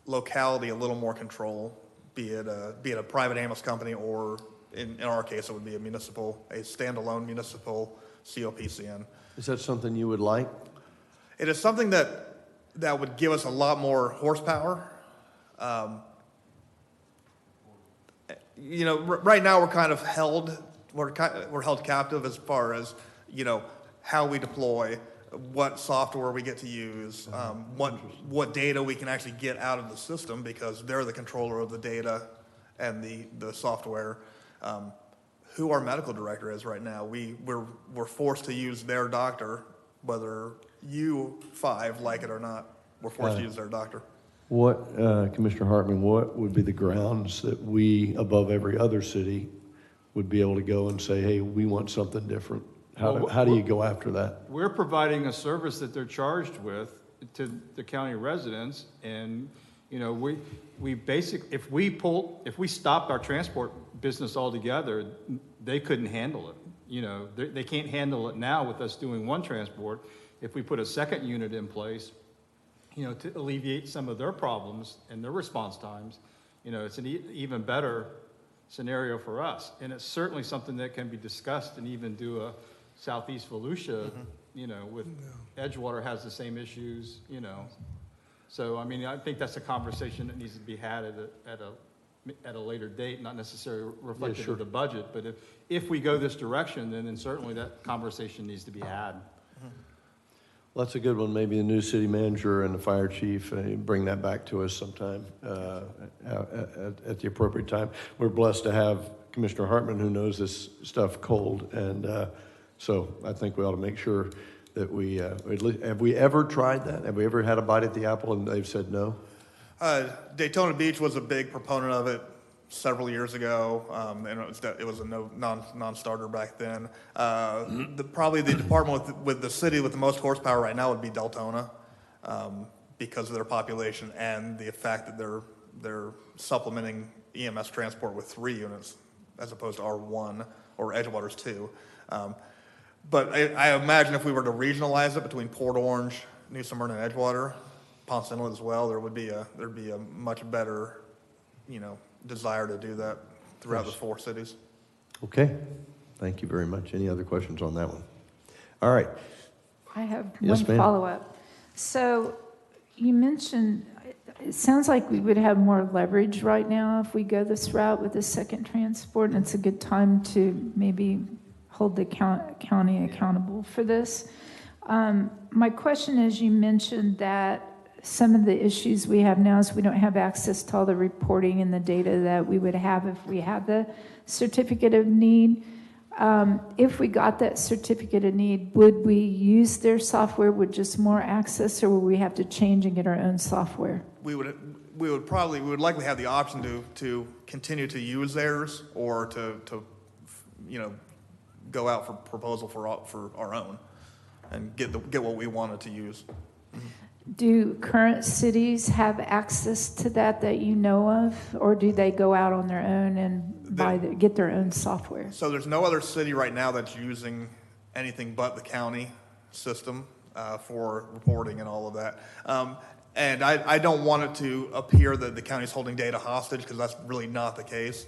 locality a little more control be it a private ambulance company, or in our case, it would be a standalone municipal COPCN. Is that something you would like? It is something that would give us a lot more horsepower. Right now we're kind of held captive as far as, how we deploy, what software we get to use, what data we can actually get out of the system, because they're the controller of the data and the software. Who our medical director is right now, we're forced to use their doctor, whether you five like it or not. We're forced to use their doctor. What, Commissioner Hartman, what would be the grounds that we, above every other city, would be able to go and say, hey, we want something different? How do you go after that? We're providing a service that they're charged with to the county residents, and, we if we stopped our transport business altogether, they couldn't handle it. They can't handle it now with us doing one transport. If we put a second unit in place, to alleviate some of their problems and their response times, it's an even better scenario for us. And it's certainly something that can be discussed, and even do a Southeast Volusia, with Edgewater has the same issues, So, I think that's a conversation that needs to be had at a later date, not necessarily reflective of the budget. But if we go this direction, then certainly that conversation needs to be had. Well, that's a good one. Maybe the new city manager and the fire chief bring that back to us sometime at the appropriate time. We're blessed to have Commissioner Hartman, who knows this stuff cold, and so I think we ought to make sure that have we ever tried that? Have we ever had a bite at the apple and they've said no? Daytona Beach was a big proponent of it several years ago, and it was a non-starter back then. Probably the department with the city with the most horsepower right now would be Deltona, because of their population and the fact that they're supplementing EMS transport with 3 units as opposed to our 1 or Edgewater's 2. But I imagine if we were to regionalize it between Port Orange, New Smyrna, and Edgewater, Ponce Inlet as well, there'd be a much better, desire to do that throughout the 4 cities. Okay, thank you very much. Any other questions on that one? All right. I have Yes, one ma'am. follow-up. So you mentioned, it sounds like we would have more leverage right now if we go this route with the second transport, and it's a good time to maybe hold the county accountable for this. My question is, you mentioned that some of the issues we have now is we don't have access to all the reporting and the data that we would have if we had the certificate of need. If we got that certificate of need, would we use their software with just more access, or would we have to change and get our own software? We would likely have the option to continue to use theirs, or to go out for proposal for our own and get what we wanted to use. Do current cities have access to that you know of, or do they go out on their own and get their own software? So there's no other city right now that's using anything but the county system for reporting and all of that. And I don't want it to appear that the county's holding data hostage, because that's really not the case.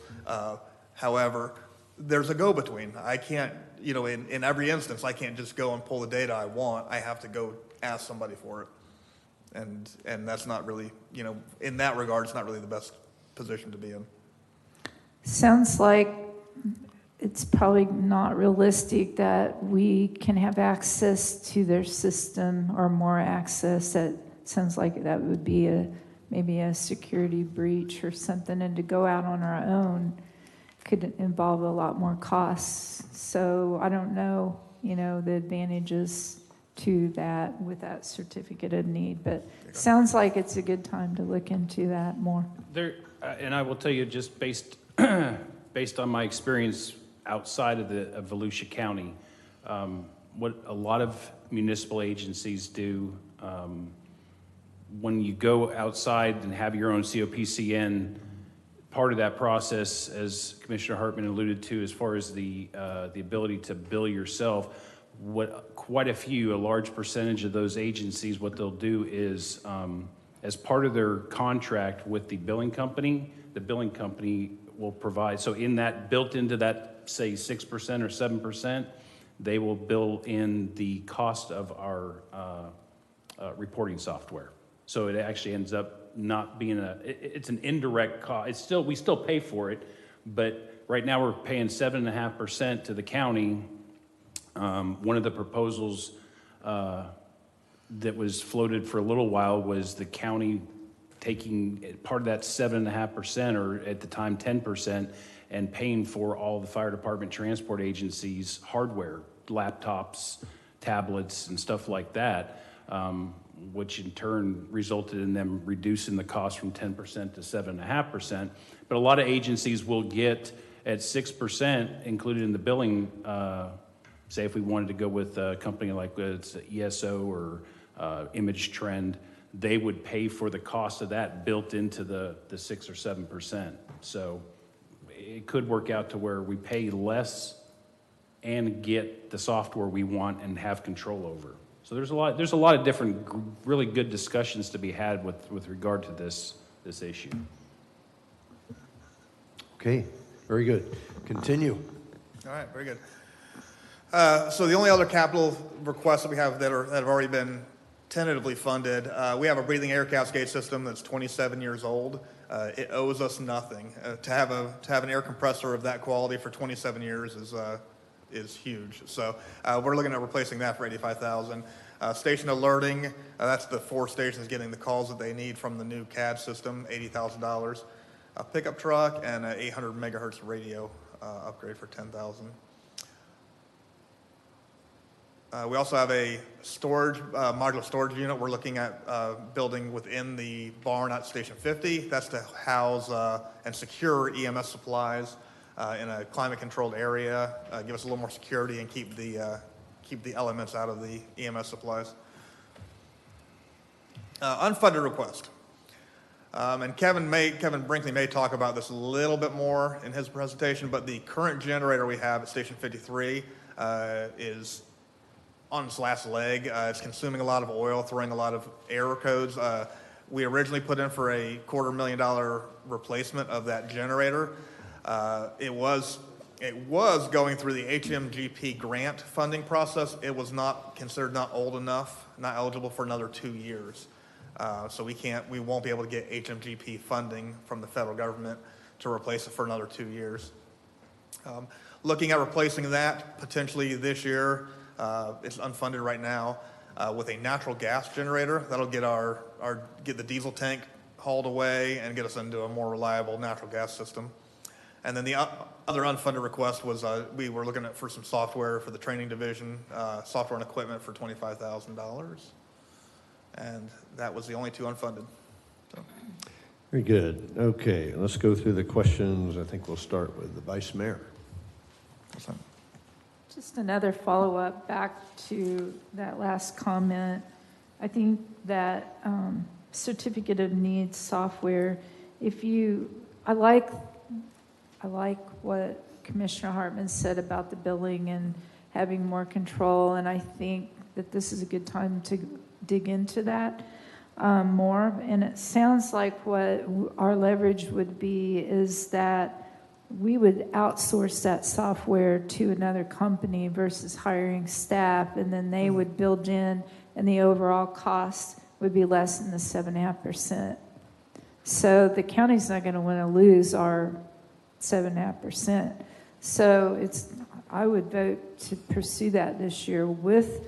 However, there's a go-between. I can't, in every instance, I can't just go and pull the data I want. I have to go ask somebody for it. And that's not really, in that regard, it's not really the best position to be in. Sounds like it's probably not realistic that we can have access to their system or more access. That sounds like that would be maybe a security breach or something, and to go out on our own could involve a lot more costs. So I don't know, the advantages to that with that certificate of need, but sounds like it's a good time to look into that more. And I will tell you, just based on my experience outside of Volusia County, what a lot of municipal agencies do, when you go outside and have your own COPCN, part of that process, as Commissioner Hartman alluded to, as far as the ability to bill yourself, a large percentage of those agencies, what they'll do is, as part of their contract with the billing company will provide, so in that, built into that, say 6% or 7%, they will bill in the cost of our reporting software. So it actually ends up not being it's an indirect cost. We still pay for it, but right now we're paying 7.5% to the county. One of the proposals that was floated for a little while was the county taking part of that 7.5%, or at the time 10%, and paying for all the fire department transport agencies' hardware, laptops, tablets, and stuff like that, which in turn resulted in them reducing the cost from 10% to 7.5%. But a lot of agencies will get at 6% included in the billing. Say if we wanted to go with a company like it's ESO or Image Trend, they would pay for the cost of that built into the 6 or 7%. So it could work out to where we pay less and get the software we want and have control over. So there's a lot of different really good discussions to be had with regard to this issue. Okay, very good. Continue. All right, very good. So the only other capital requests that we have that have already been tentatively funded, we have a breathing air cascade system that's 27 years old. It owes us nothing. To have an air compressor of that quality for 27 years is huge. So we're looking at replacing that for $85,000. Station alerting, that's the 4 stations getting the calls that they need from the new CAD system, $80,000. A pickup truck and an 800 megahertz radio upgrade for $10,000. We also have a modular storage unit we're looking at building within the barn at Station 50. That's to house and secure EMS supplies in a climate-controlled area, give us a little more security, and keep the elements out of the EMS supplies. Unfunded request. And Kevin Brinkley may talk about this a little bit more in his presentation, but the current generator we have at Station 53 is on its last leg. It's consuming a lot of oil, throwing a lot of error codes. We originally put in for a $250,000 replacement of that generator. It was going through the HMGP grant funding process. It was not considered not old enough, not eligible for another 2 years. So we won't be able to get HMGP funding from the federal government to replace it for another 2 years. Looking at replacing that potentially this year. It's unfunded right now with a natural gas generator. That'll get the diesel tank hauled away and get us into a more reliable natural gas system. And then the other unfunded request was we were looking for some software for the training division, software and equipment for $25,000. And that was the only 2 unfunded. So. Very good. Okay, let's go through the questions. I think we'll start with the Vice Mayor. Just another follow-up back to that last comment. I think that certificate of needs software, I like what Commissioner Hartman said about the billing and having more control, and I think that this is a good time to dig into that more. And it sounds like what our leverage would be is that we would outsource that software to another company versus hiring staff, and then they would build in, and the overall cost would be less than the 7.5%. So the county's not going to want to lose our 7.5%. So I would vote to pursue that this year with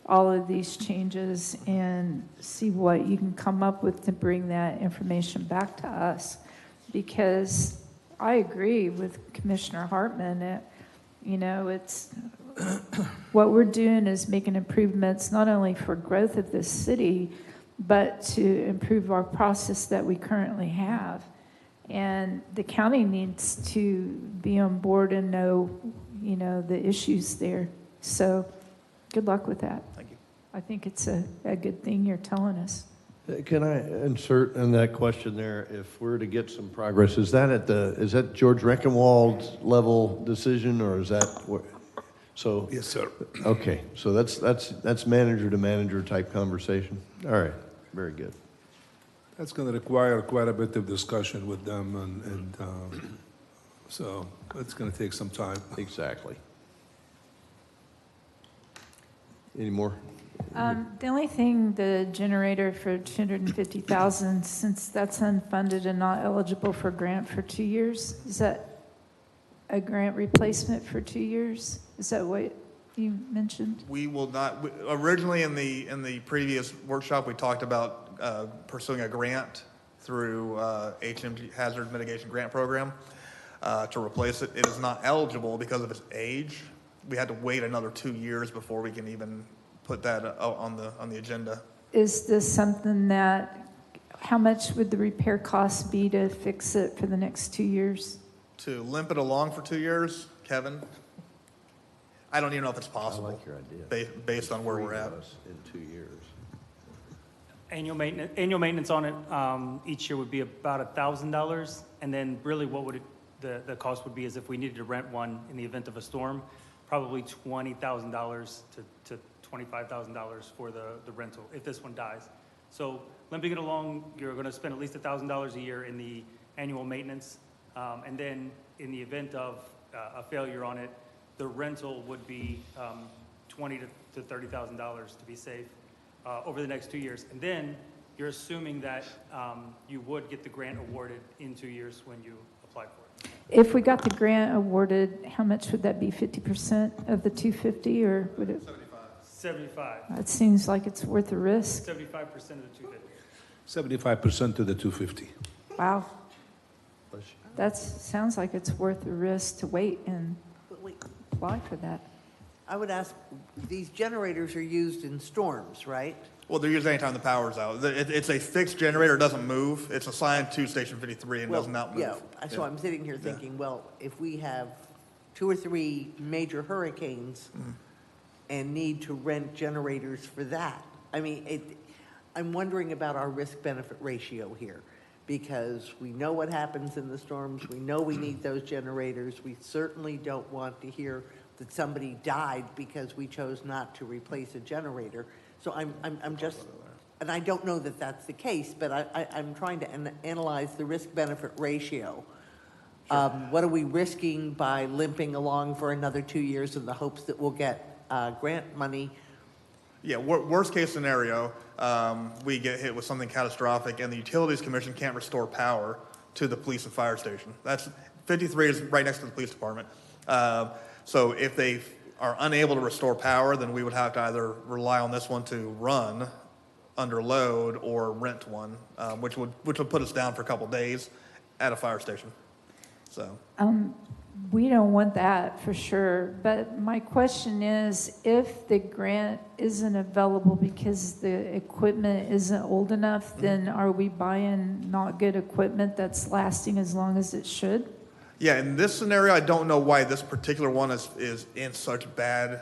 all of these changes and see what you can come up with to bring that information back to us, because I agree with Commissioner Hartman. It's what we're doing is making improvements not only for growth of this city, but to improve our process that we currently have. And the county needs to be on board and know, the issues there. So good luck with that. Thank you. I think it's a good thing you're telling us. Can I insert in that question there, if we're to get some progress, is that George Reckenwald's level decision, or is that so? Yes, sir. Okay, so that's manager to manager type conversation. All right, very good. That's going to require quite a bit of discussion with them, and so it's going to take some time. Exactly. Any more? The only thing, the generator for 250,000, since that's unfunded and not eligible for grant for 2 years, is that a grant replacement for 2 years? Is that what you mentioned? We will not, originally in the previous workshop, we talked about pursuing a grant through HMG Hazard Mitigation Grant Program to replace it. It is not eligible because of its age. We had to wait another 2 years before we can even put that on the agenda. Is this something that, how much would the repair cost be to fix it for the next 2 years? To limp it along for 2 years, Kevin, I don't even know if it's I possible. like your idea. Based on where we're at. In 2 years. Annual maintenance on it each year would be about $1,000, and then really what would the cost would be is if we needed to rent one in the event of a storm, probably $20,000 to $25,000 for the rental if this one dies. So limping it along, you're going to spend at least $1,000 a year in the annual maintenance, and then in the event of a failure on it, the rental would be $20,000 to $30,000 to be safe over the next 2 years. And then you're assuming that you would get the grant awarded in 2 years when you apply for it. If we got the grant awarded, how much would that be, 50% of the 250, or would it? 75. It seems like it's worth the risk. 75% of the 250. 75% to the 250. Wow. That sounds like it's worth the risk to wait and But wait, apply for that. I would ask, these generators are used in storms, right? Well, they're used anytime the power's out. It's a fixed generator, it doesn't move. It's assigned to Station 53 and doesn't outmove. Yeah, so I'm sitting here thinking, well, if we have 2 or 3 major hurricanes and need to rent generators for that, I mean, I'm wondering about our risk-benefit ratio here, because we know what happens in the storms, we know we need those generators, we certainly don't want to hear that somebody died because we chose not to replace a generator. So I'm just, and I don't know that that's the case, but I'm trying to analyze the risk-benefit ratio. What are we risking by limping along for another 2 years in the hopes that we'll get grant money? Yeah, worst case scenario, we get hit with something catastrophic and the Utilities Commission can't restore power to the police and fire station. 53 is right next to the police department. So if they are unable to restore power, then we would have to either rely on this one to run under load or rent one, which would put us down for a couple days at a fire station. So. We don't want that for sure, but my question is, if the grant isn't available because the equipment isn't old enough, then are we buying not good equipment that's lasting as long as it should? Yeah, in this scenario, I don't know why this particular one is in such bad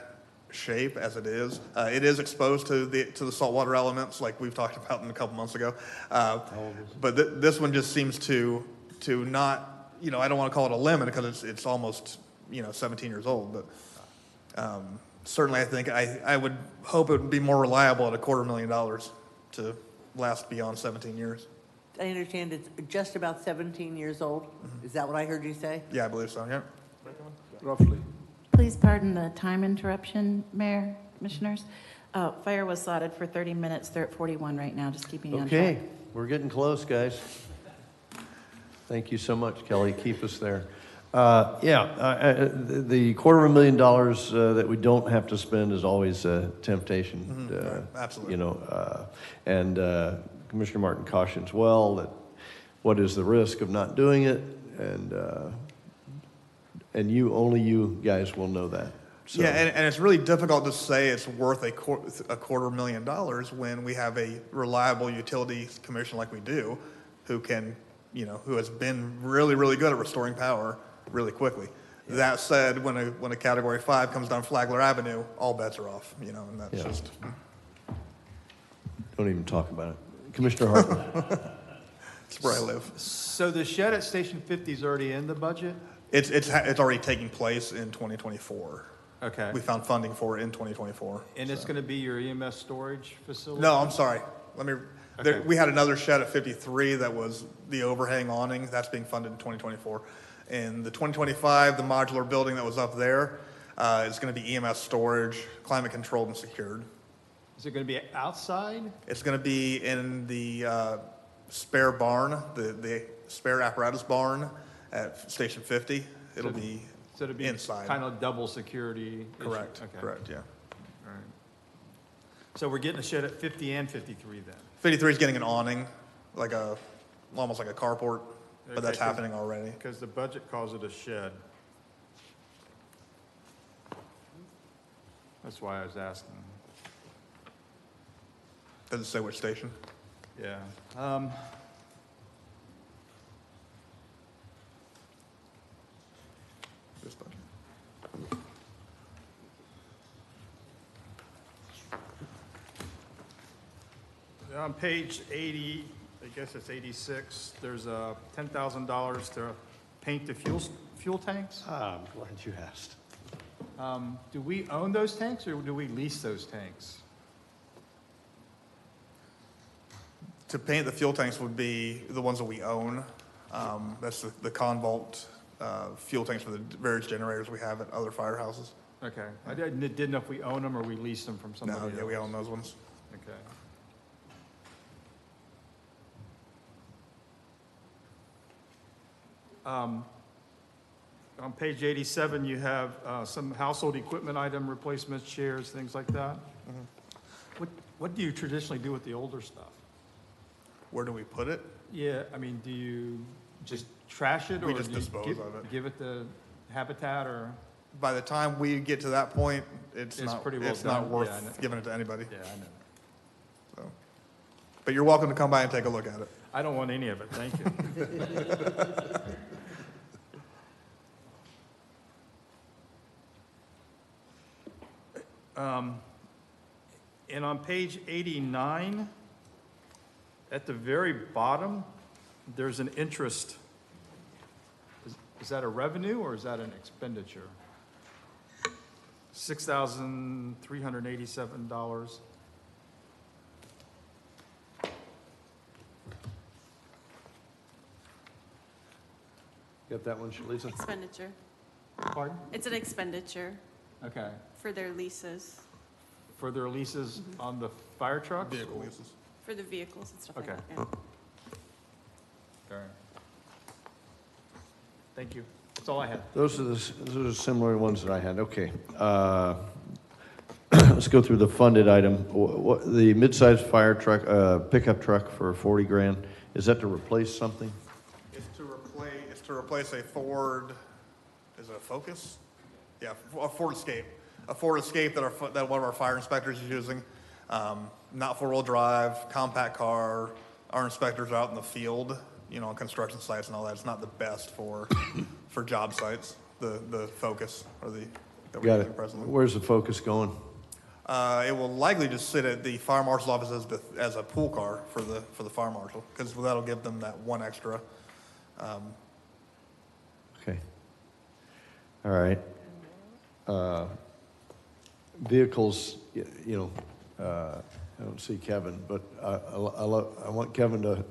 shape as it is. It is exposed to the saltwater elements, like we've talked about a couple months ago. But this one just seems to not. I don't want to call it a lemon because it's almost 17 years old. But certainly, I think I would hope it would be more reliable at $250,000 to last beyond 17 years. I understand it's just about 17 years old. Is that what I heard you say? Yeah, I believe so. Yeah. Roughly. Please pardon the time interruption, Mayor, Commissioners. Fire was slotted for 30 minutes. They're at 41 right now, just keeping you on track. Okay, we're getting close, guys. Thank you so much, Kelly. Keep us there. The $250,000 that we don't have to spend is always a temptation. Right. Absolutely. And Commissioner Martin cautions well that what is the risk of not doing it, and only you guys will know that. So. Yeah, and it's really difficult to say it's worth a $250,000 when we have a reliable utilities commission like we do, who has been really, really good at restoring power really quickly. Yeah. That said, when a Category 5 comes down Flagler Avenue, all bets are off, and that's just... Don't even talk about it. Commissioner Hartman. That's where I live. So the shed at Station 50 is already in the budget? It's already taking place in 2024. Okay. We found funding for it in 2024. And it's going to be your EMS storage facility? No, I'm sorry. Okay. We had another shed at 53 that was the overhang awning. That's being funded in 2024. In the 2025, the modular building that was up there is going to be EMS storage, climate controlled and secured. Is it going to be outside? It's going to be in the spare barn, the spare apparatus barn at Station 50. It'll be So it'll be inside. kind of double security? issue? Correct, Okay. correct, yeah. All right. So we're getting a shed at 50 and 53 then? 53 is getting an awning, almost like a carport, but that's Okay, happening already. Because the budget calls it a shed. That's why I was asking. Doesn't say which station. Yeah. This budget. On page 80, I guess it's 86, there's a $10,000 to paint the fuel tanks. I'm glad you asked. Do we own those tanks or do we lease those tanks? To paint the fuel tanks would be the ones that we own. That's the Convolt fuel tanks for the various generators we have at other firehouses. Okay. I didn't know if we own them or we lease them from somebody No, else. yeah, we own those ones. Okay. On page 87, you have some household equipment item replacements, chairs, things like that. What do you traditionally do with the older stuff? Where do we put it? Yeah, I mean, do you just trash it? We or just do you dispose of it. Give it to Habitat or? By the time we get to that point, it's not pretty well it's not done. worth Yeah, I know. giving it to anybody. Yeah, I know. So. But you're welcome to come by and take a look at it. I don't want any of it, thank you. And on page 89, at the very bottom, there's an interest. Is that a revenue or is that an expenditure? $6,387. Got that one, Lisa? Expenditure. Pardon? It's an expenditure Okay. for their leases, For their leases on the fire trucks? Vehicle leases. for the vehicles and stuff like Okay. that. Yeah. All right. Thank you. That's all I had. Those are similar ones that I had. Okay. Let's go through the funded item. The mid-sized fire truck, pickup truck for 40 grand, is that to replace something? It's to replace a Ford, is it a Focus? Yeah, a Ford Escape. A Ford Escape that one of our fire inspectors is using. Not four-wheel drive, compact car. Our inspectors are out in the field, on construction sites and all that. It's not the best for job sites, the Focus or that we're Got using it. presently. Where's the Focus going? It will likely just sit at the fire marshal's office as a pool car for the fire marshal, because that'll give them that one extra. Okay. All right. Vehicles, I don't see Kevin, but I want Kevin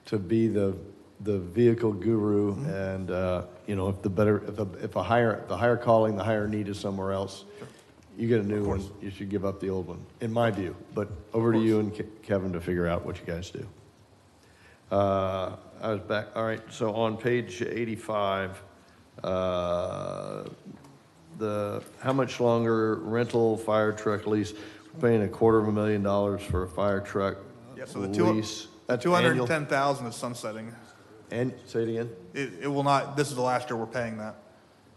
to be the vehicle guru, and if the higher calling, the higher need is somewhere else, you get a new one, you should give up the old one, in my view. But over to you and Kevin to figure out what you guys do. I was back. All right. So on page 85, how much longer rental fire truck lease? We're paying $250,000 for a fire truck Yeah, so the lease. That's annual? 210,000 is sunsetting. And say it again. It will not. This is the last year we're paying that.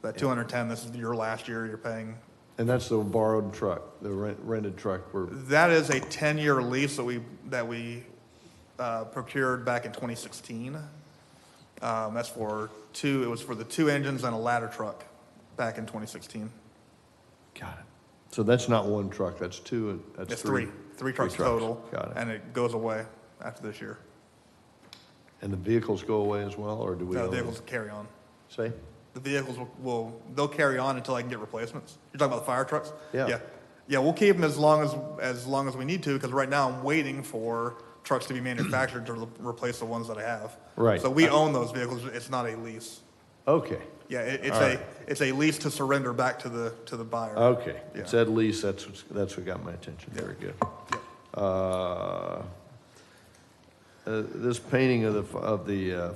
That 210. This is your last year. You're paying. And that's the borrowed truck, the rented truck. That is a 10-year lease that we procured back in 2016. That's for two. It was for the two engines and a ladder truck back in 2016. Got it. So that's not one truck. That's two. That's It's three trucks total. Got it. And it goes away after this year. And the vehicles go away as well, or do we? No, own the vehicles them? carry on. Say. The vehicles they'll carry on until I can get replacements. You're talking about the fire trucks? Yeah. Yeah. We'll keep them as long as we need to, because right now I'm waiting for trucks to be manufactured to replace the ones that I have. Right. So we own those vehicles. It's not a lease. Okay, Yeah, it's All right. it's a lease to surrender back to the buyer. okay. Yeah. It said lease, that's what got my attention. Very good. This painting of the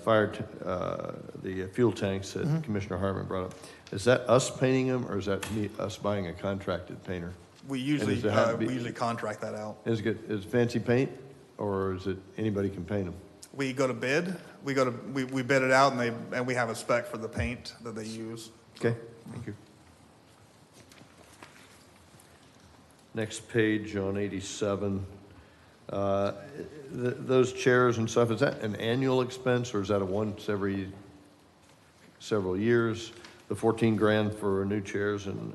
the fuel tanks that Commissioner Hartman brought up, is that us painting them, or is that us buying a contracted painter? We usually does it have to be- we usually contract that out. Is it fancy paint, or is it anybody can paint them? We go to bid. We bid it out, and we have a spec for the paint that they use. Okay, thank you. Next page on 87. Those chairs and stuff, is that an annual expense, or is that a once every several years? The 14 grand for new chairs and,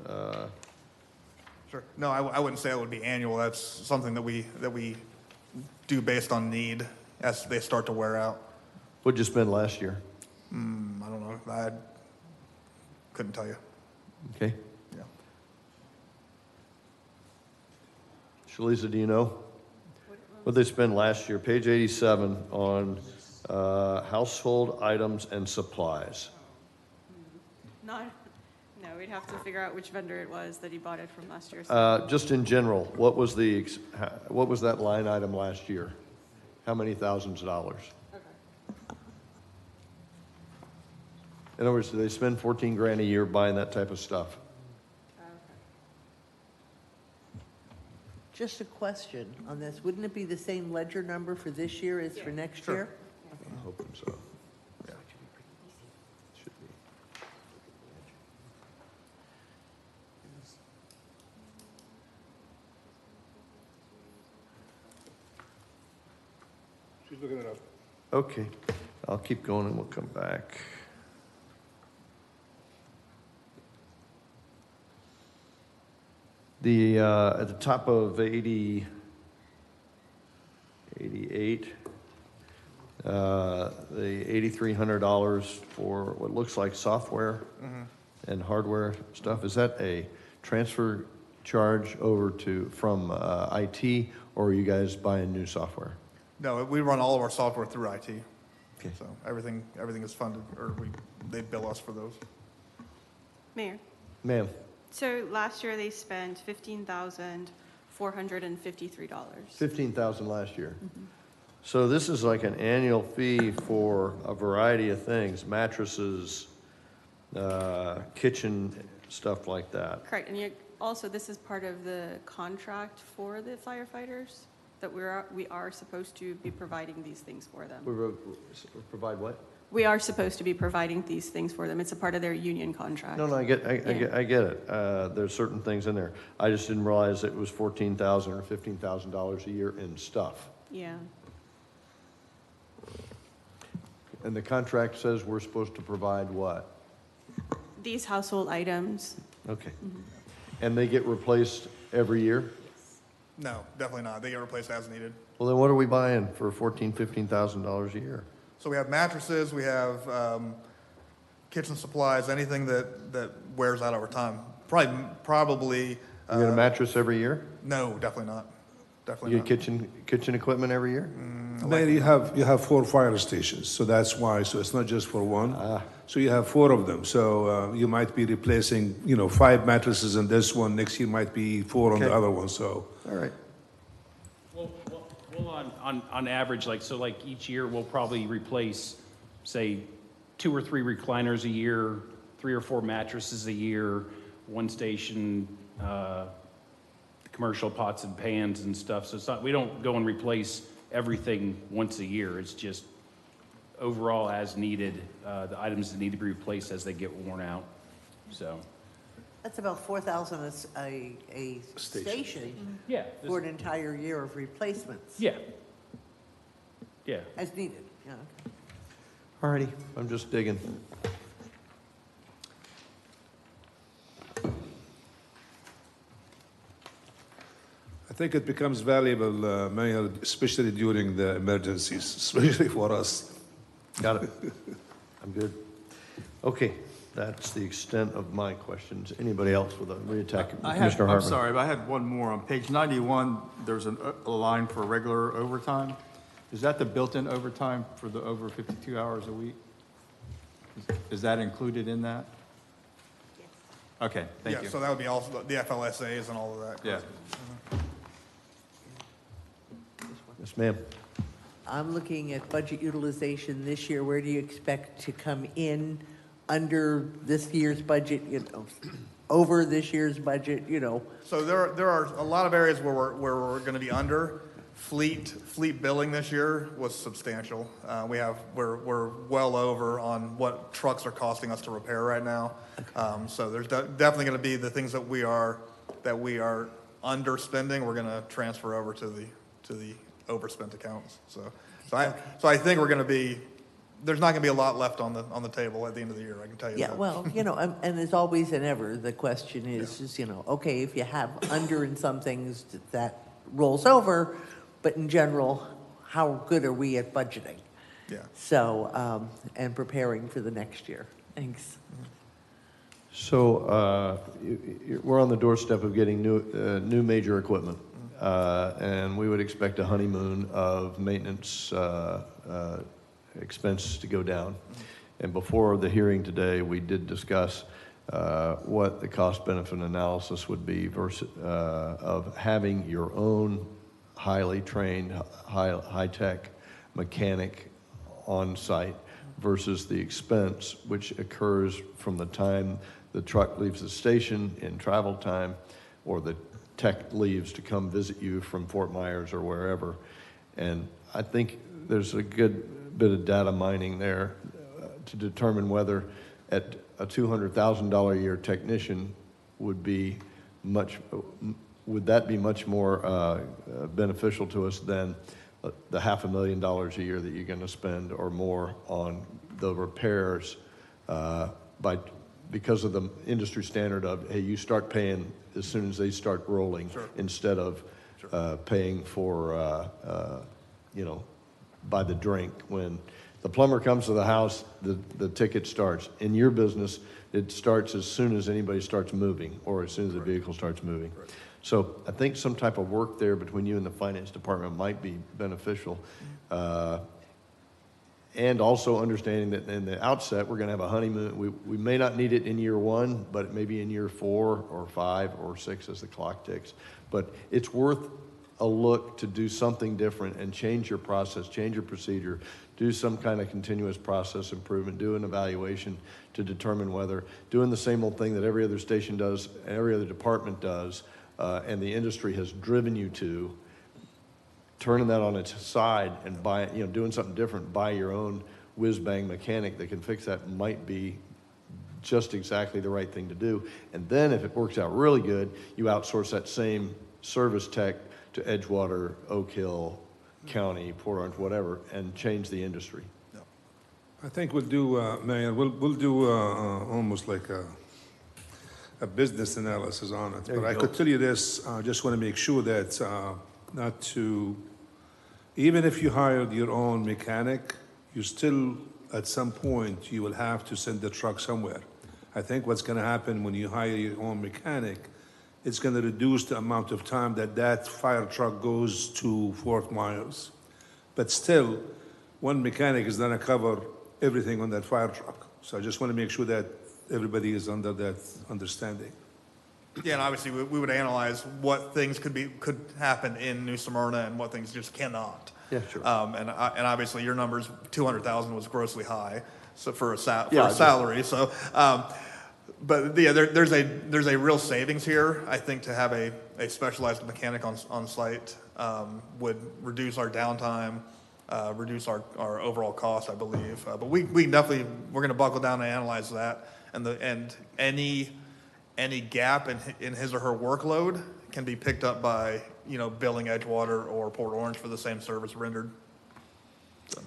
Sure. No, I wouldn't say it would be annual. That's something that we do based on need as they start to wear out. what'd you spend last year? I don't know. I couldn't tell you. Okay. Yeah. Shalisa, do you know? What'd they spend last year? Page 87 on household items and supplies. No, we'd have to figure out which vendor it was that he bought it from last year. Just in general, what was that line item last year? How many thousands of dollars? In other words, do they spend 14 grand a year buying that type of stuff? Just a question on this. Wouldn't it be the same ledger number for this year as for next year? I'm hoping so. Yeah. Should be. She's looking it up. Okay, I'll keep going and we'll come back. At the top of 88, the $8,300 for what looks like software and hardware stuff, is that a transfer charge over from IT, or are you guys buying new software? No, we run all of our software through IT. Okay. So everything is funded, or they bill us for those. Mayor, Ma'am, so last year they spent $15,453. 15,000 last year. So this is like an annual fee for a variety of things, mattresses, kitchen, stuff like that. Correct, and also this is part of the contract for the firefighters, that we are supposed to be providing these things for them. We provide what? We are supposed to be providing these things for them. It's a part of their union contract. No, I get it. There's certain things in there. I just didn't realize it was $14,000 or $15,000 a year in stuff. Yeah. And the contract says we're supposed to provide what? These household items. Okay. And they get replaced every year? No, definitely not. They get replaced as needed. Well, then what are we buying for $14,000, $15,000 a year? So we have mattresses, we have kitchen supplies, anything that wears out over time. Probably. You get a mattress every year? No, definitely not. Definitely You not. get kitchen equipment every year? Mayor, you have 4 fire stations, so that's why. So it's not just for one. So you have 4 of them. So you might be replacing, 5 mattresses in this one. Next year might be 4 on the Okay. other one. So All right. Well, on average, each year, we'll probably replace, say, 2 or 3 recliners a year, 3 or 4 mattresses a year, 1 station, commercial pots and pans and stuff. So it's not, we don't go and replace everything once a year. It's just overall as needed, the items that need to be replaced as they get worn out. So, That's about 4,000 a station yeah. for an entire year of replacements. Yeah. Yeah. As needed, yeah. All righty, I'm just digging. I think it becomes valuable, Mayor, especially during the emergencies, especially for us. Got it. I'm good. Okay, that's the extent of my questions. Anybody else with a reattack? Commissioner I'm Hartman. sorry, but I had one more. On page 91, there's a line for regular overtime. Is that the built-in overtime for the over 52 hours a week? Is that included in that? Okay, thank Yeah, you. so that would be also the FLSAs and all of that. Yeah. Yes, ma'am. I'm looking at budget utilization this year. Where do you expect to come in under this year's budget, over this year's budget, So there are a lot of areas where we're going to be under. Fleet billing this year was substantial. We're well over on what trucks are costing us to repair right now. So there's definitely going to be the things that we are underspending. We're going to transfer over to the overspent accounts. So I think we're going to be. There's not going to be a lot left on the table at the end of the year. I can tell you that. Yeah, well, and as always and ever, the question is, okay, if you have under in some things, that rolls over, but in general, how good are we at budgeting? Yeah. So, and preparing for the next year. Thanks. So we're on the doorstep of getting new major equipment, and we would expect a honeymoon of maintenance expense to go down. And before the hearing today, we did discuss what the cost-benefit analysis would be versus of having your own highly trained, high-tech mechanic on site versus the expense which occurs from the time the truck leaves the station in travel time or the tech leaves to come visit you from Fort Myers or wherever. And I think there's a good bit of data mining there to determine whether at a $200,000 a year technician would that be much more beneficial to us than the $500,000 a year that you're going to spend or more on the repairs because of the industry standard of, hey, you start paying as soon as they start rolling. Sure. Instead of paying for, by the drink. When the plumber comes to the house, the ticket starts. In your business, it starts as soon as anybody starts moving or as soon as the vehicle starts moving. Right. So I think some type of work there between you and the finance department might be beneficial. And also understanding that in the outset, we're going to have a honeymoon. We may not need it in year 1, but maybe in year 4 or 5 or 6 as the clock ticks. But it's worth a look to do something different and change your process, change your procedure, do some kind of continuous process improvement, do an evaluation to determine whether doing the same old thing that every other station does, every other department does, and the industry has driven you to, turning that on its side and doing something different, buy your own whiz-bang mechanic that can fix that might be just exactly the right thing to do. And then if it works out really good, you outsource that same service tech to Edgewater, Oak Hill County, Port Orange, whatever, and change the industry. Yeah. I think we'll do, Mayor, we'll do almost like a business analysis on it. But I could tell you this, I just want to make sure that even if you hired your own mechanic, you still, at some point, you will have to send the truck somewhere. I think what's going to happen when you hire your own mechanic, it's going to reduce the amount of time that fire truck goes to Fort Myers. But still, one mechanic is going to cover everything on that fire truck. So I just want to make sure that everybody is under that understanding. Yeah, and obviously we would analyze what things could happen in New Smyrna and what things just cannot. Yeah, sure. And obviously your numbers, 200,000 was grossly high, so for a salary. So, but yeah, there's a real savings here. I think to have a specialized mechanic on site would reduce our downtime, reduce our overall cost, I believe. But we're going to buckle down and analyze that, and any gap in his or her workload can be picked up by, billing Edgewater or Port Orange for the same service rendered. So.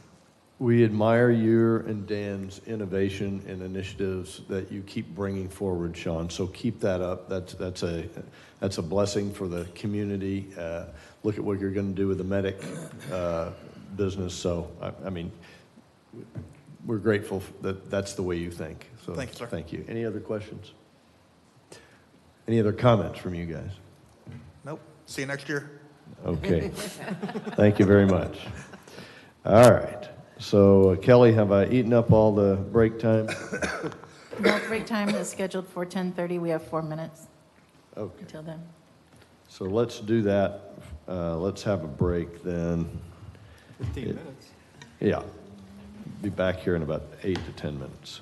We admire your and Dan's innovation and initiatives that you keep bringing forward, Sean. So keep that up. That's a blessing for the community. Look at what you're going to do with the medic business. So I mean, we're grateful that that's the way you think. So thank you, sir. Thank you. Any other questions? Any other comments from you guys? Nope. See you next year. Okay. Thank you very much. All right. So Kelly, have I eaten up all the break time? No, break time is scheduled for 10:30. We have 4 minutes Okay. until then. So let's do that. Let's have a break then. 15 minutes. Yeah. Be back here in about 8 to 10 minutes.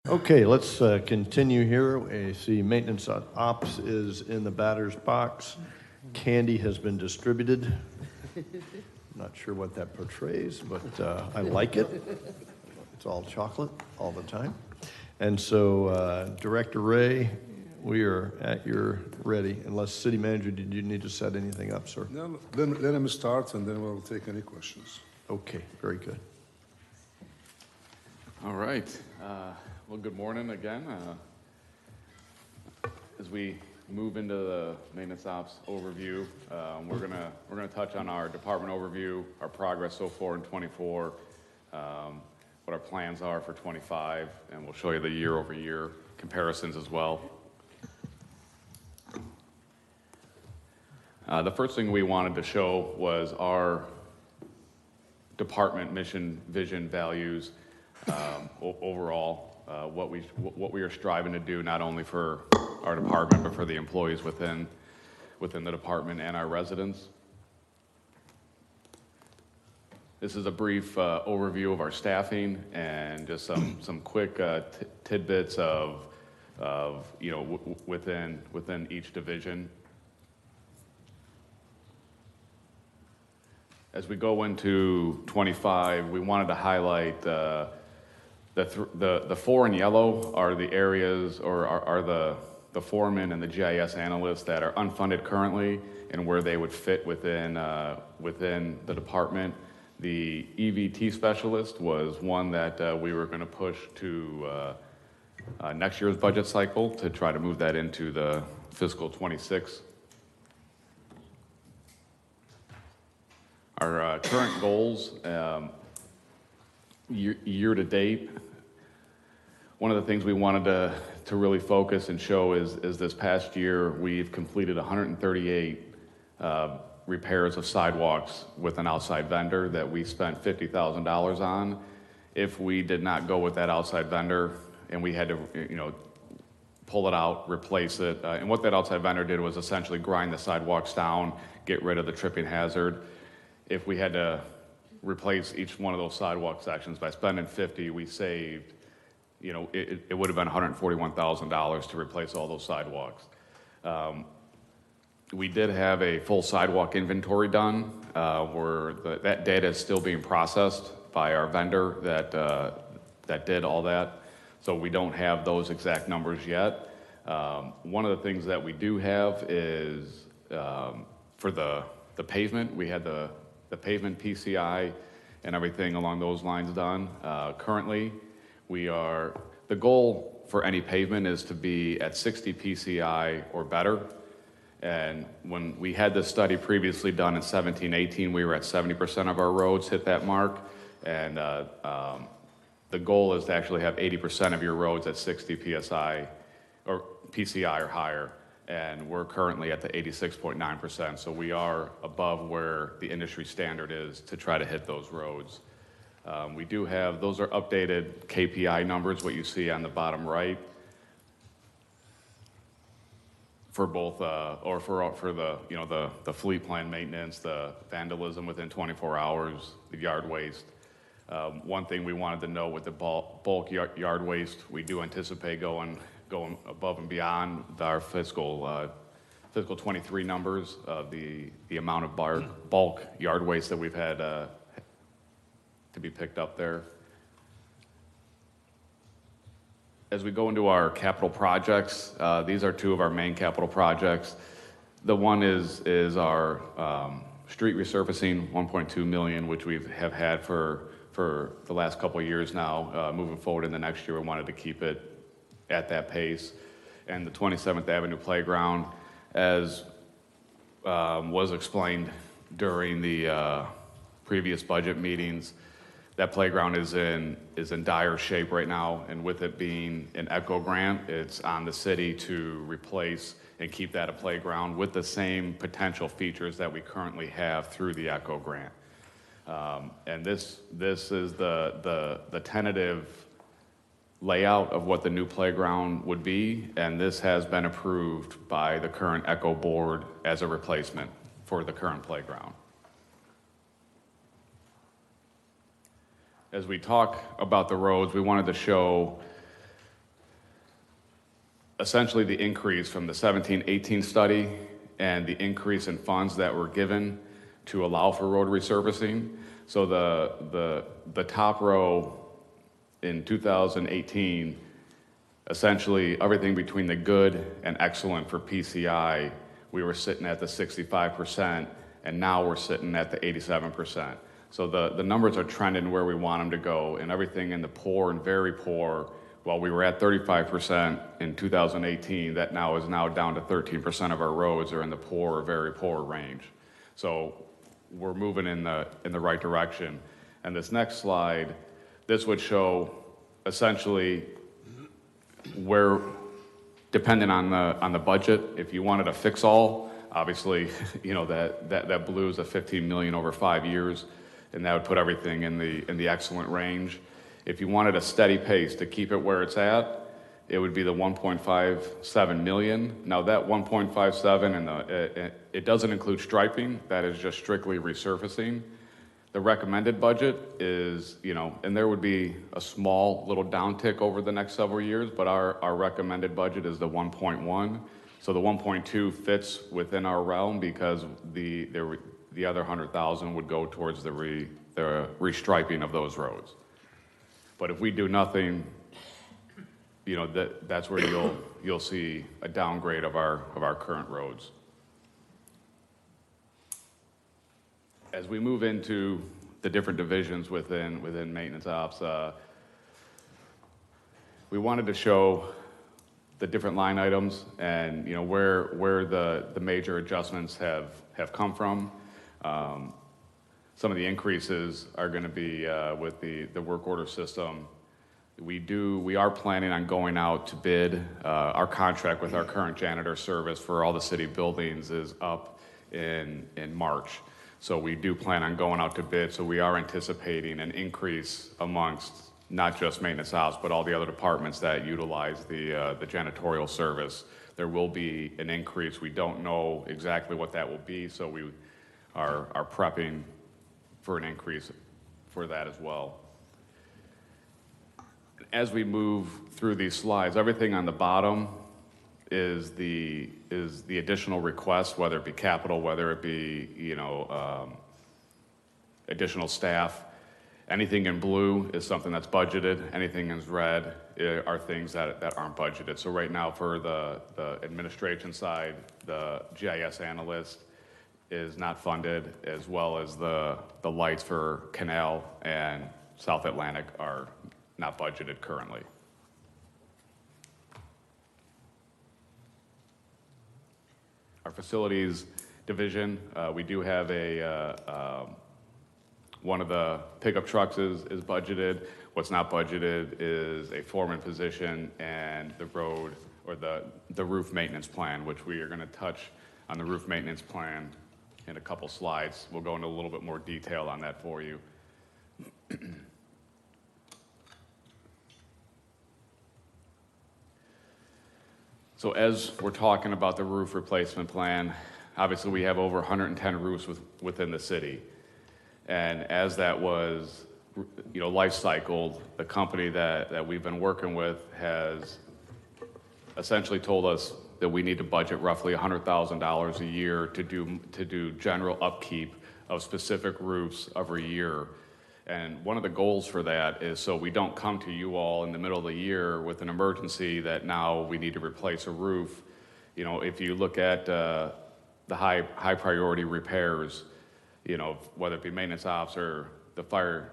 Okay, let's continue here. I see maintenance ops is in the batter's box. Candy has been distributed. Not sure what that portrays, but I like it. It's all chocolate all the time. And so, Director Ray, we are at your ready. Unless City Manager, did you need to set anything up, sir? No, let him start, and then we'll take any questions. Okay, very good. All right. Well, good morning again. As we move into the maintenance ops overview, we're gonna touch on our department overview, our progress so far in '24, what our plans are for '25, and we'll show you the year-over-year comparisons as well. The first thing we wanted to show was our department mission, vision, values, overall, what we are striving to do, not only for our department, but for the employees within the department and our residents. This is a brief overview of our staffing and just some quick tidbits of within each division. As we go into 25, we wanted to highlight the four in yellow are the areas, or are the foremen and the GIS analysts that are unfunded currently and where they would fit within the department. The EVT specialist was one that we were going to push to next year's budget cycle to try to move that into the fiscal 26. Our current goals, year to date, one of the things we wanted to really focus and show is this past year we've completed 138 repairs of sidewalks with an outside vendor that we spent $50,000 on. If we did not go with that outside vendor and we had to, pull it out, replace it, and what that outside vendor did was essentially grind the sidewalks down, get rid of the tripping hazard. If we had to replace each one of those sidewalk sections by spending $50,000, we saved, it would have been $141,000 to replace all those sidewalks. We did have a full sidewalk inventory done, where that data is still being processed by our vendor that did all that. So we don't have those exact numbers yet. One of the things that we do have is for the pavement, we had the pavement PCI and everything along those lines done. Currently, the goal for any pavement is to be at 60 PCI or better. And when we had this study previously done in 17-18, we were at 70% of our roads hit that mark. And the goal is to actually have 80% of your roads at 60 PSI or PCI or higher. And we're currently at the 86.9%, so we are above where the industry standard is to try to hit those roads. We do have, those are updated KPI numbers, what you see on the bottom right, for both, or for the fleet plan maintenance, the vandalism within 24 hours, the yard waste. One thing we wanted to know with the bulk yard waste, we do anticipate going above and beyond our fiscal 23 numbers of the amount of bulk yard waste that we've had to be picked up there. As we go into our capital projects, these are two of our main capital projects. The one is our street resurfacing, $1.2 million, which we have had for the last couple of years now. Moving forward in the next year, we wanted to keep it at that pace. And the 27th Avenue Playground, as was explained during the previous budget meetings, that playground is in dire shape right now, and with it being an ECHO grant, it's on the city to replace and keep that a playground with the same potential features that we currently have through the ECHO grant. And this is the tentative layout of what the new playground would be, and this has been approved by the current ECHO board as a replacement for the current playground. As we talk about the roads, we wanted to show essentially the increase from the 17-18 study and the increase in funds that were given to allow for road resurfacing. So the top row in 2018, essentially everything between the good and excellent for PCI, we were sitting at the 65%, and now we're sitting at the 87%. So the numbers are trending where we want them to go, and everything in the poor and very poor, while we were at 35% in 2018, that now is down to 13% of our roads are in the poor or very poor range. So we're moving in the right direction. And this next slide, this would show essentially where, depending on the budget, if you wanted to fix all, obviously, you know, that blue is a 15 million over 5 years, and that would put everything in the excellent range. If you wanted a steady pace to keep it where it's at, it would be the 1.57 million. Now that 1.57 and it doesn't include striping. That is just strictly resurfacing. The recommended budget is, you know, and there would be a small little downtick over the next several years, but our recommended budget is the 1.1. So the 1.2 fits within our realm because the other 100,000 would go towards the restriping of those roads. But if we do nothing, you know, that's where you'll see a downgrade of our current roads. As we move into the different divisions within maintenance ops, we wanted to show the different line items and, you know, where the major adjustments have come from. Some of the increases are going to be with the work order system. We are planning on going out to bid. Our contract with our current janitor service for all the city buildings is up in March. So we do plan on going out to bid. So we are anticipating an increase amongst not just maintenance ops, but all the other departments that utilize the janitorial service. There will be an increase. We don't know exactly what that will be, so we are prepping for an increase for that as well. As we move through these slides, everything on the bottom is the additional request, whether it be capital, whether it be, you know, additional staff. Anything in blue is something that's budgeted. Anything in red are things that aren't budgeted. So right now for the administration side, the GIS analyst is not funded, as well as the lights for Canal and South Atlantic are not budgeted currently. Our facilities division, we do have one of the pickup trucks is budgeted. What's not budgeted is a foreman position and the road or the roof maintenance plan, which we are going to touch on the roof maintenance plan in a couple slides. We'll go into a little bit more detail on that for you. So as we're talking about the roof replacement plan, obviously we have over 110 roofs within the city. And as that was, you know, life cycled, the company that we've been working with has essentially told us that we need to budget roughly $100,000 a year to do general upkeep of specific roofs every year. And one of the goals for that is so we don't come to you all in the middle of the year with an emergency that now we need to replace a roof. You know, if you look at the high priority repairs, you know, whether it be maintenance ops or the fire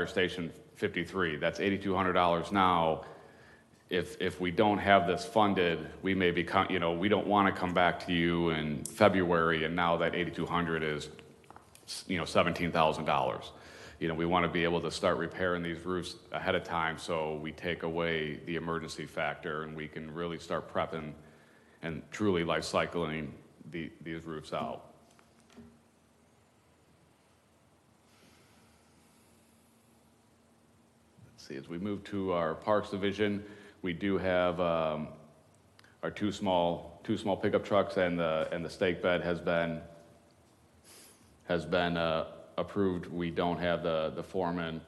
station 53, that's $8,200 now. If we don't have this funded, we may become, you know, we don't want to come back to you in February and now that $8,200 is, you know, $17,000. You know, we want to be able to start repairing these roofs ahead of time so we take away the emergency factor and we can really start prepping and truly life cycling these roofs out. Let's see, as we move to our parks division, we do have our two small pickup trucks and the stake bed has been approved. We don't have the foreman,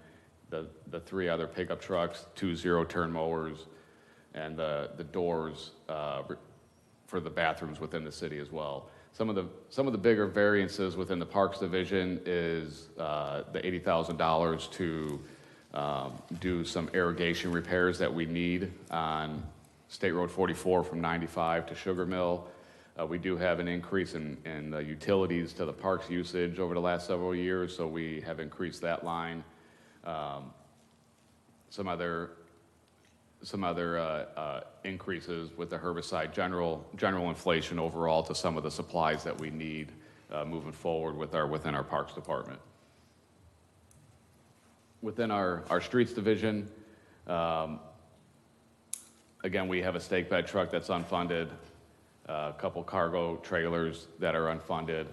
the three other pickup trucks, 2 zero-turn mowers, and the doors for the bathrooms within the city as well. Some of the bigger variances within the Parks Division is the $80,000 to do some irrigation repairs that we need on State Road 44 from 95 to Sugar Mill. We do have an increase in the utilities to the parks usage over the last several years, so we have increased that line. Some other increases with the herbicide, general inflation overall to some of the supplies that we need moving forward within our Parks Department. Within our Streets Division, again, we have a stake bed truck that's unfunded, a couple cargo trailers that are unfunded,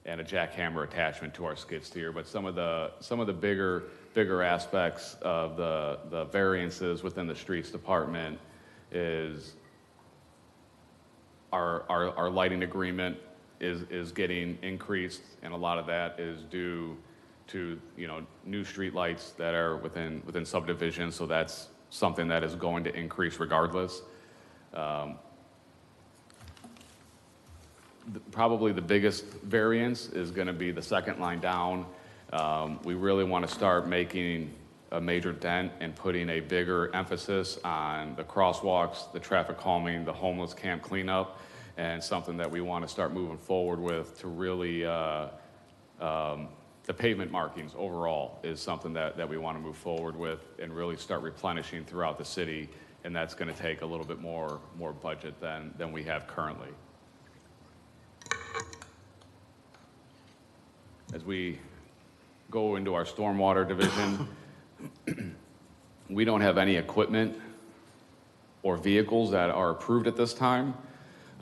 and a jackhammer attachment to our skid steer. But some of the bigger aspects of the variances within the Streets Department is our lighting agreement is getting increased, and a lot of that is due to new street lights that are within subdivisions. So that's something that is going to increase regardless. Probably the biggest variance is going to be the second line down. We really want to start making a major dent and putting a bigger emphasis on the crosswalks, the traffic calming, the homeless camp cleanup, and something that we want to start moving forward with to really, the pavement markings overall is something that we want to move forward with and really start replenishing throughout the city, and that's going to take a little bit more budget than we have currently. As we go into our stormwater division, we don't have any equipment or vehicles that are approved at this time.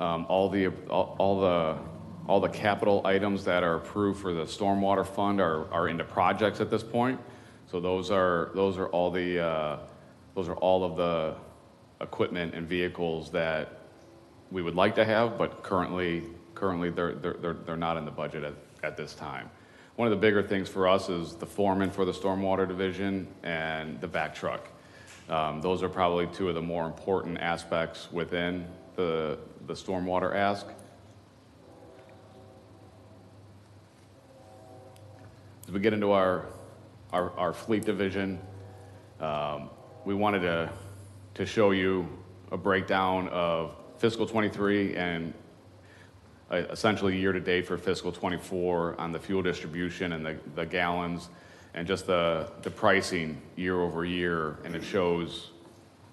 All the capital items that are approved for the stormwater fund are into projects at this point. So those are all of the equipment and vehicles that we would like to have, but currently they're not in the budget at this time. One of the bigger things for us is the foreman for the stormwater division and the vac truck. Those are probably two of the more important aspects within the stormwater ask. As we get into our fleet division, we wanted to show you a breakdown of fiscal 23 and essentially year to date for fiscal 24 on the fuel distribution and the gallons and just the pricing year over year, and it shows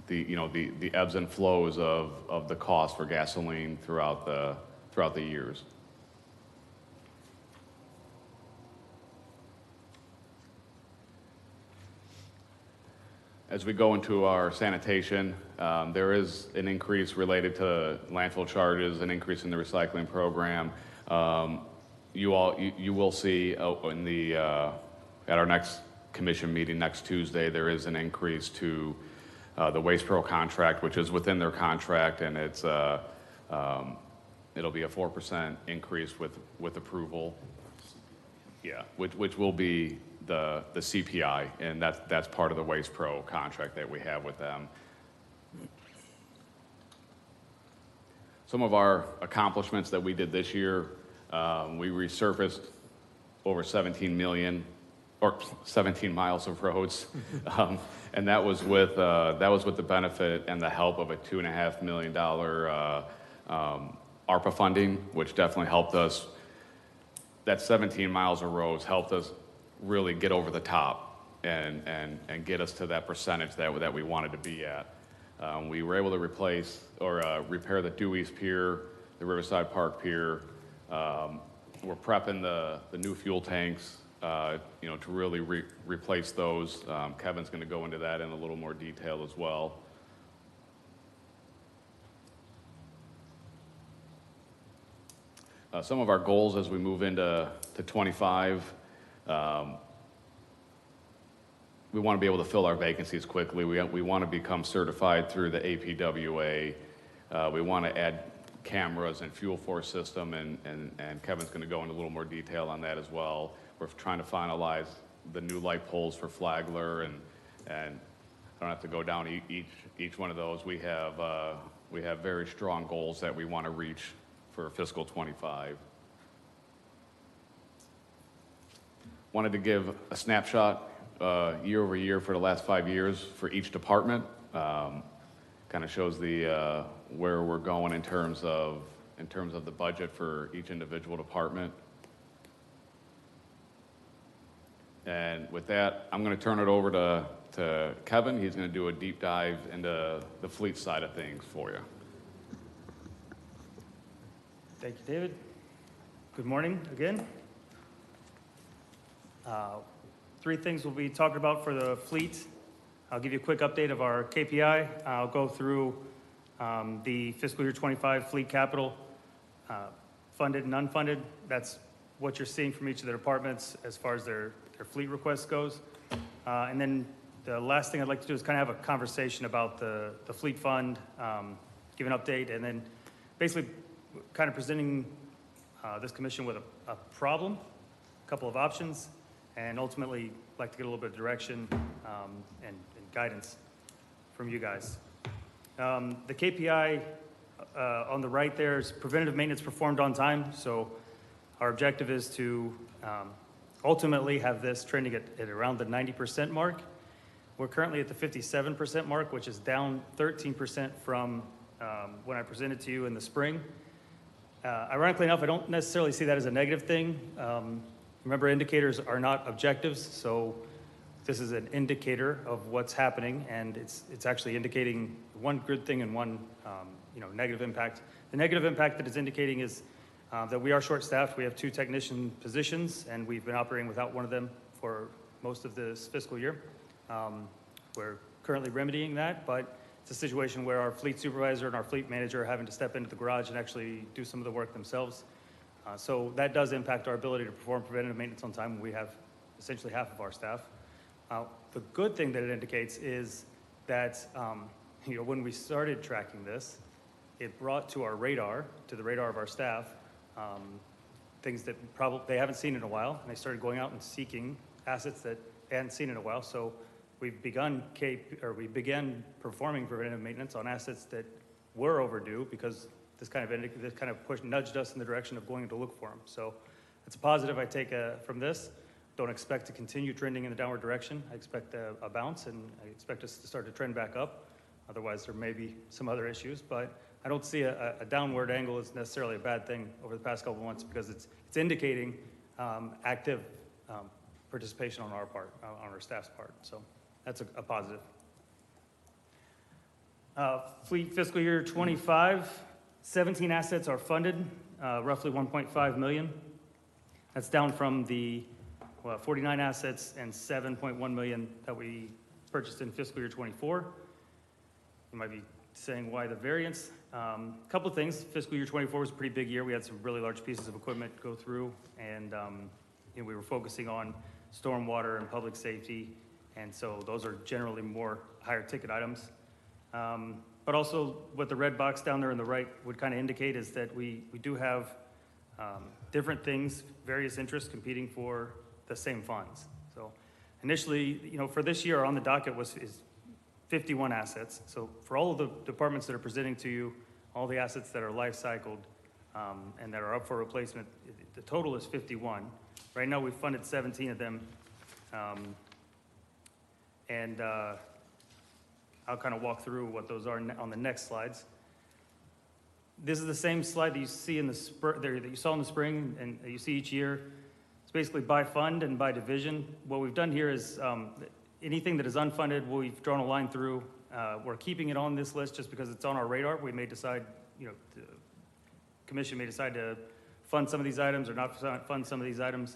the ebbs and flows of the cost for gasoline throughout the years. As we go into our sanitation, there is an increase related to landfill charges, an increase in the recycling program. You will see at our next commission meeting next Tuesday, there is an increase to the Waste Pro contract, which is within their contract, and it'll be a 4% increase with approval. Yeah, which will be the CPI, and that's part of the Waste Pro contract that we have with them. Some of our accomplishments that we did this year, we resurfaced over 17 miles of roads, and that was with the benefit and the help of a $2.5 million ARPA funding, which definitely helped us. That 17 miles of roads helped us really get over the top and get us to that percentage that we wanted to be at. We were able to replace or repair the Due East Pier, the Riverside Park Pier. We're prepping the new fuel tanks, to really replace those. Kevin's going to go into that in a little more detail as well. Some of our goals as we move into 25. We want to be able to fill our vacancies quickly. We want to become certified through the APWA. We want to add cameras and fuel force system, and Kevin's going to go into a little more detail on that as well. We're trying to finalize the new light poles for Flagler and don't have to go down each one of those. We have very strong goals that we want to reach for fiscal '25. Wanted to give a snapshot year over year for the last 5 years for each department. Kind of shows the where we're going in terms of the budget for each individual department. And with that, I'm going to turn it over to Kevin. He's going to do a deep dive into the fleet side of things for you. Thank you, David. Good morning again. Three things we'll be talking about for the fleet. I'll give you a quick update of our KPI. I'll go through the fiscal year 25 fleet capital, funded and unfunded. That's what you're seeing from each of the departments as far as their fleet request goes. And then the last thing I'd like to do is kind of have a conversation about the fleet fund, give an update, and then basically kind of presenting this commission with a problem, a couple of options, and ultimately like to get a little bit of direction and guidance from you guys. The KPI on the right there is preventative maintenance performed on time. So our objective is to ultimately have this trending at around the 90% mark. We're currently at the 57% mark, which is down 13% from when I presented to you in the spring. Ironically enough, I don't necessarily see that as a negative thing. Remember, indicators are not objectives, so this is an indicator of what's happening, and it's actually indicating one good thing and one negative impact. The negative impact that it's indicating is that we are short-staffed. We have 2 technician positions, and we've been operating without one of them for most of this fiscal year. We're currently remedying that, but it's a situation where our fleet supervisor and our fleet manager are having to step into the garage and actually do some of the work themselves. So that does impact our ability to perform preventative maintenance on time when we have essentially half of our staff. The good thing that it indicates is that when we started tracking this, it brought to our radar, to the radar of our staff, things that probably they haven't seen in a while, and they started going out and seeking assets that they hadn't seen in a while. So we began performing preventative maintenance on assets that were overdue because this kind of nudged us in the direction of going to look for them. So it's a positive I take from this. Don't expect to continue trending in the downward direction. I expect a bounce, and I expect us to start to trend back up. Otherwise, there may be some other issues, but I don't see a downward angle as necessarily a bad thing over the past couple of months because it's indicating active participation on our part, on our staff's part. So that's a positive. Fleet fiscal year 25, 17 assets are funded, roughly 1.5 million. That's down from the 49 assets and 7.1 million that we purchased in fiscal year 24. You might be saying why the variance. A couple of things. Fiscal year 24 was a pretty big year. We had some really large pieces of equipment go through, and we were focusing on stormwater and public safety, and so those are generally more higher ticket items. But also what the red box down there on the right would kind of indicate is that we do have different things, various interests competing for the same funds. So initially, for this year on the docket is 51 assets. So for all of the departments that are presenting to you, all the assets that are life cycled and that are up for replacement, the total is 51. Right now we've funded 17 of them. And I'll kind of walk through what those are on the next slides. This is the same slide that you see in the that you saw in the spring and that you see each year. It's basically by fund and by division. What we've done here is anything that is unfunded, we've drawn a line through. We're keeping it on this list just because it's on our radar. We may decide, the commission may decide to fund some of these items or not fund some of these items.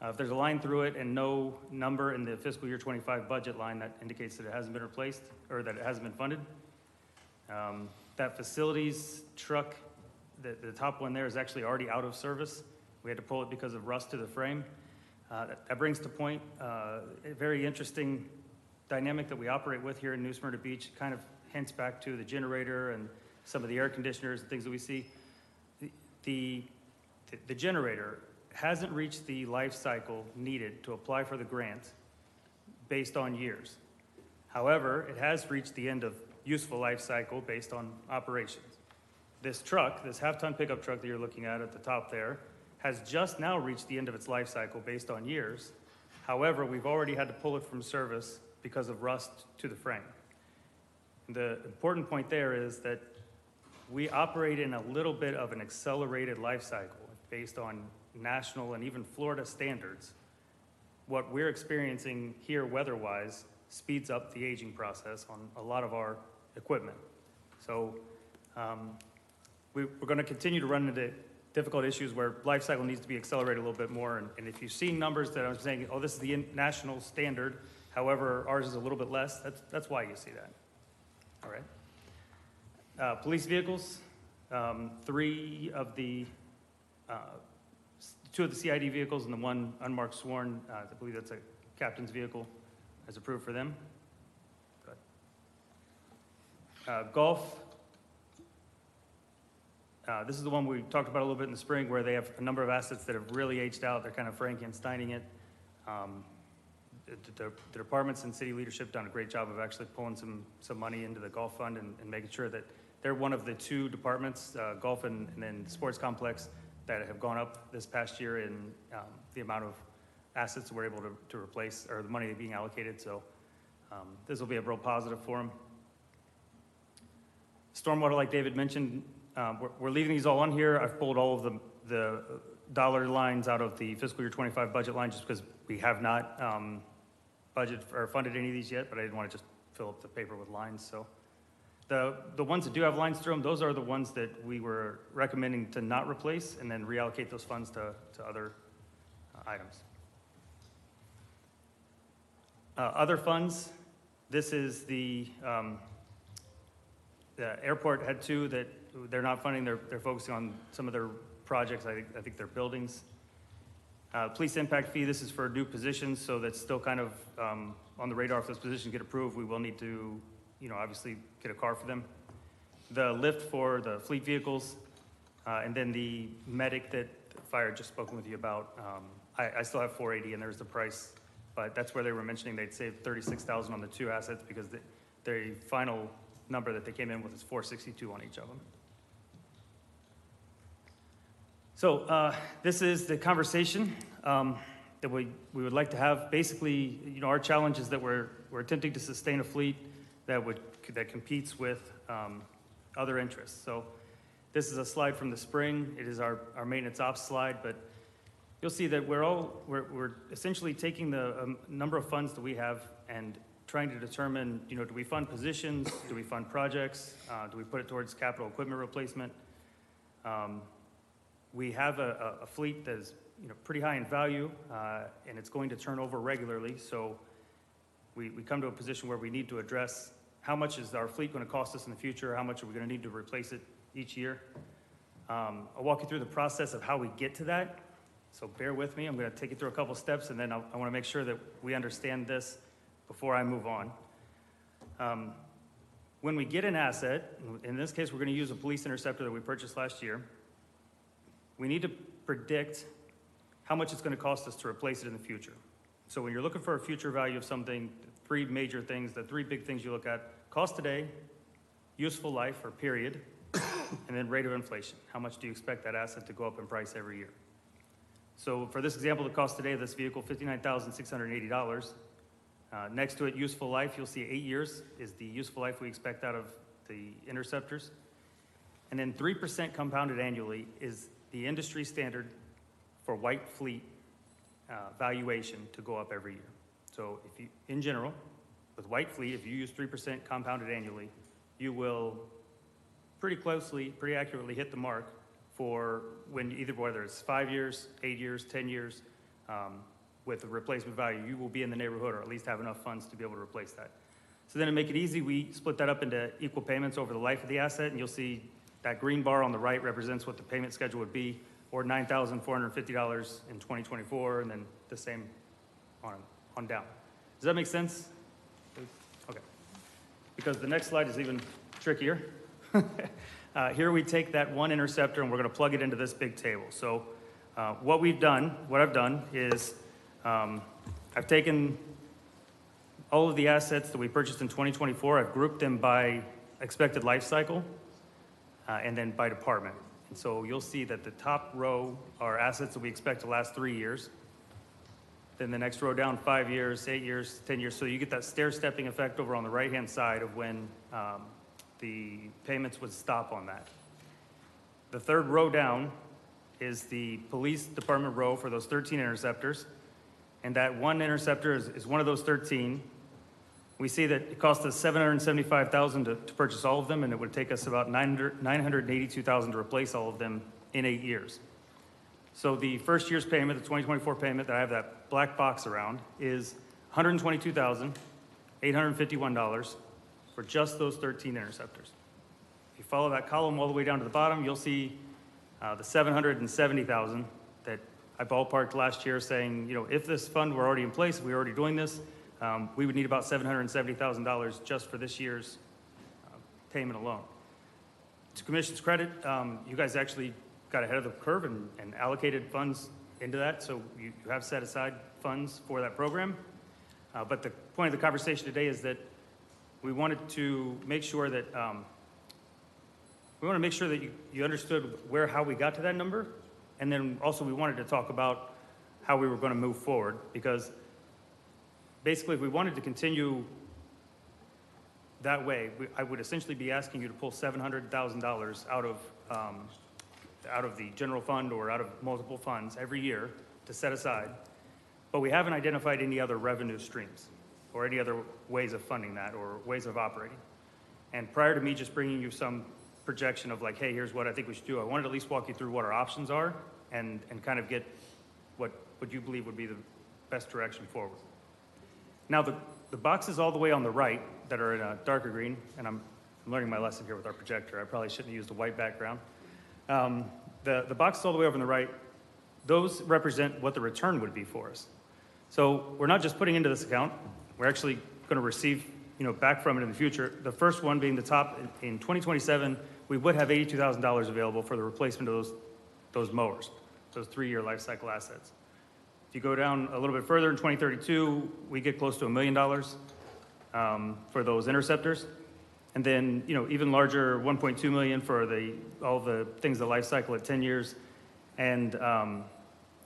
If there's a line through it and no number in the fiscal year 25 budget line, that indicates that it hasn't been replaced or that it hasn't been funded. That facilities truck, the top one there is actually already out of service. We had to pull it because of rust to the frame. That brings to point a very interesting dynamic that we operate with here in New Smyrna Beach. Kind of hints back to the generator and some of the air conditioners and things that we see. The generator hasn't reached the life cycle needed to apply for the grant based on years. However, it has reached the end of useful life cycle based on operations. This truck, this half-ton pickup truck that you're looking at the top there, has just now reached the end of its life cycle based on years. However, we've already had to pull it from service because of rust to the frame. The important point there is that we operate in a little bit of an accelerated life cycle based on national and even Florida standards. What we're experiencing here weather-wise speeds up the aging process on a lot of our equipment. So we're going to continue to run into difficult issues where life cycle needs to be accelerated a little bit more. And if you've seen numbers that I'm saying, oh, this is the national standard, however, ours is a little bit less, that's why you see that. All right. Police vehicles, two of the CID vehicles and the one unmarked sworn, I believe that's a captain's vehicle, is approved for them. Golf, this is the one we talked about a little bit in the spring where they have a number of assets that have really aged out. They're kind of Frankensteining it. The departments and city leadership done a great job of actually pulling some money into the golf fund and making sure that they're one of the two departments, golf and then sports complex, that have gone up this past year in the amount of assets that we're able to replace, or the money being allocated. So this will be a real positive for them. Stormwater, like David mentioned, we're leaving these all on here. I've pulled all of the dollar lines out of the fiscal year 25 budget line just because we have not budgeted or funded any of these yet, but I didn't want to just fill up the paper with lines. So the ones that do have lines through them, those are the ones that we were recommending to not replace and then reallocate those funds to other items. Other funds, this is the airport had two that they're not funding. They're focusing on some of their projects. I think they're buildings. Police impact fee, this is for new positions, so that's still kind of on the radar. If those positions get approved, we will need to, obviously get a car for them. The lift for the fleet vehicles, and then the medic that fire just spoken with you about. I still have 480 and there's the price, but that's where they were mentioning they'd saved 36,000 on the two assets because the final number that they came in with is 462 on each of them. So this is the conversation that we would like to have. Basically, our challenge is that we're attempting to sustain a fleet that competes with other interests. So this is a slide from the spring. It is our maintenance ops slide, but you'll see that we're essentially taking the number of funds that we have and trying to determine, do we fund positions? Do we fund projects? Do we put it towards capital equipment replacement? We have a fleet that is pretty high in value, and it's going to turn over regularly. So we come to a position where we need to address how much is our fleet going to cost us in the future? How much are we going to need to replace it each year? I'll walk you through the process of how we get to that. So bear with me. I'm going to take you through a couple steps, and then I want to make sure that we understand this before I move on. When we get an asset, in this case, we're going to use a police interceptor that we purchased last year. We need to predict how much it's going to cost us to replace it in the future. So when you're looking for a future value of something, three major things, the three big things you look at: cost today, useful life or period, and then rate of inflation. How much do you expect that asset to go up in price every year? So for this example, the cost today of this vehicle, $59,680. Next to it, useful life, you'll see 8 years is the useful life we expect out of the interceptors. And then 3% compounded annually is the industry standard for white fleet valuation to go up every year. So if you, in general, with white fleet, if you use 3% compounded annually, you will pretty accurately hit the mark for whether it's 5 years, 8 years, 10 years, with the replacement value, you will be in the neighborhood or at least have enough funds to be able to replace that. So then to make it easy, we split that up into equal payments over the life of the asset, and you'll see that green bar on the right represents what the payment schedule would be, or $9,450 in 2024, and then the same on down. Does that make sense? Okay. Because the next slide is even trickier. Here we take that one interceptor and we're going to plug it into this big table. So what I've done is I've taken all of the assets that we purchased in 2024, I've grouped them by expected life cycle and then by department. And so you'll see that the top row are assets that we expect to last 3 years. Then the next row down, 5 years, 8 years, 10 years. So you get that stair-stepping effect over on the right-hand side of when the payments would stop on that. The third row down is the police department row for those 13 interceptors. And that one interceptor is one of those 13. We see that it cost us $775,000 to purchase all of them, and it would take us about $982,000 to replace all of them in 8 years. So the first year's payment, the 2024 payment that I have that black box around, is $122,851 for just those 13 interceptors. If you follow that column all the way down to the bottom, you'll see the $770,000 that I ballparked last year saying, if this fund were already in place, if we were already doing this, we would need about $770,000 just for this year's payment alone. To Commission's credit, you guys actually got ahead of the curve and allocated funds into that, so you have set aside funds for that program. But the point of the conversation today is that we wanted to make sure that you understood how we got to that number, and then also we wanted to talk about how we were going to move forward, because basically if we wanted to continue that way, I would essentially be asking you to pull $700,000 out of the general fund or out of multiple funds every year to set aside, but we haven't identified any other revenue streams or any other ways of funding that or ways of operating. And prior to me just bringing you some projection of like, hey, here's what I think we should do, I wanted to at least walk you through what our options are and kind of get what you believe would be the best direction forward. Now, the boxes all the way on the right that are in a darker green, and I'm learning my lesson here with our projector. I probably shouldn't have used a white background. The boxes all the way over on the right, those represent what the return would be for us. So we're not just putting into this account, we're actually going to receive back from it in the future. The first one being the top, in 2027, we would have $82,000 available for the replacement of those mowers, those 3-year life cycle assets. If you go down a little bit further in 2032, we get close to $1 million for those interceptors. And then, even larger, $1.2 million for all the things that life cycle at 10 years. And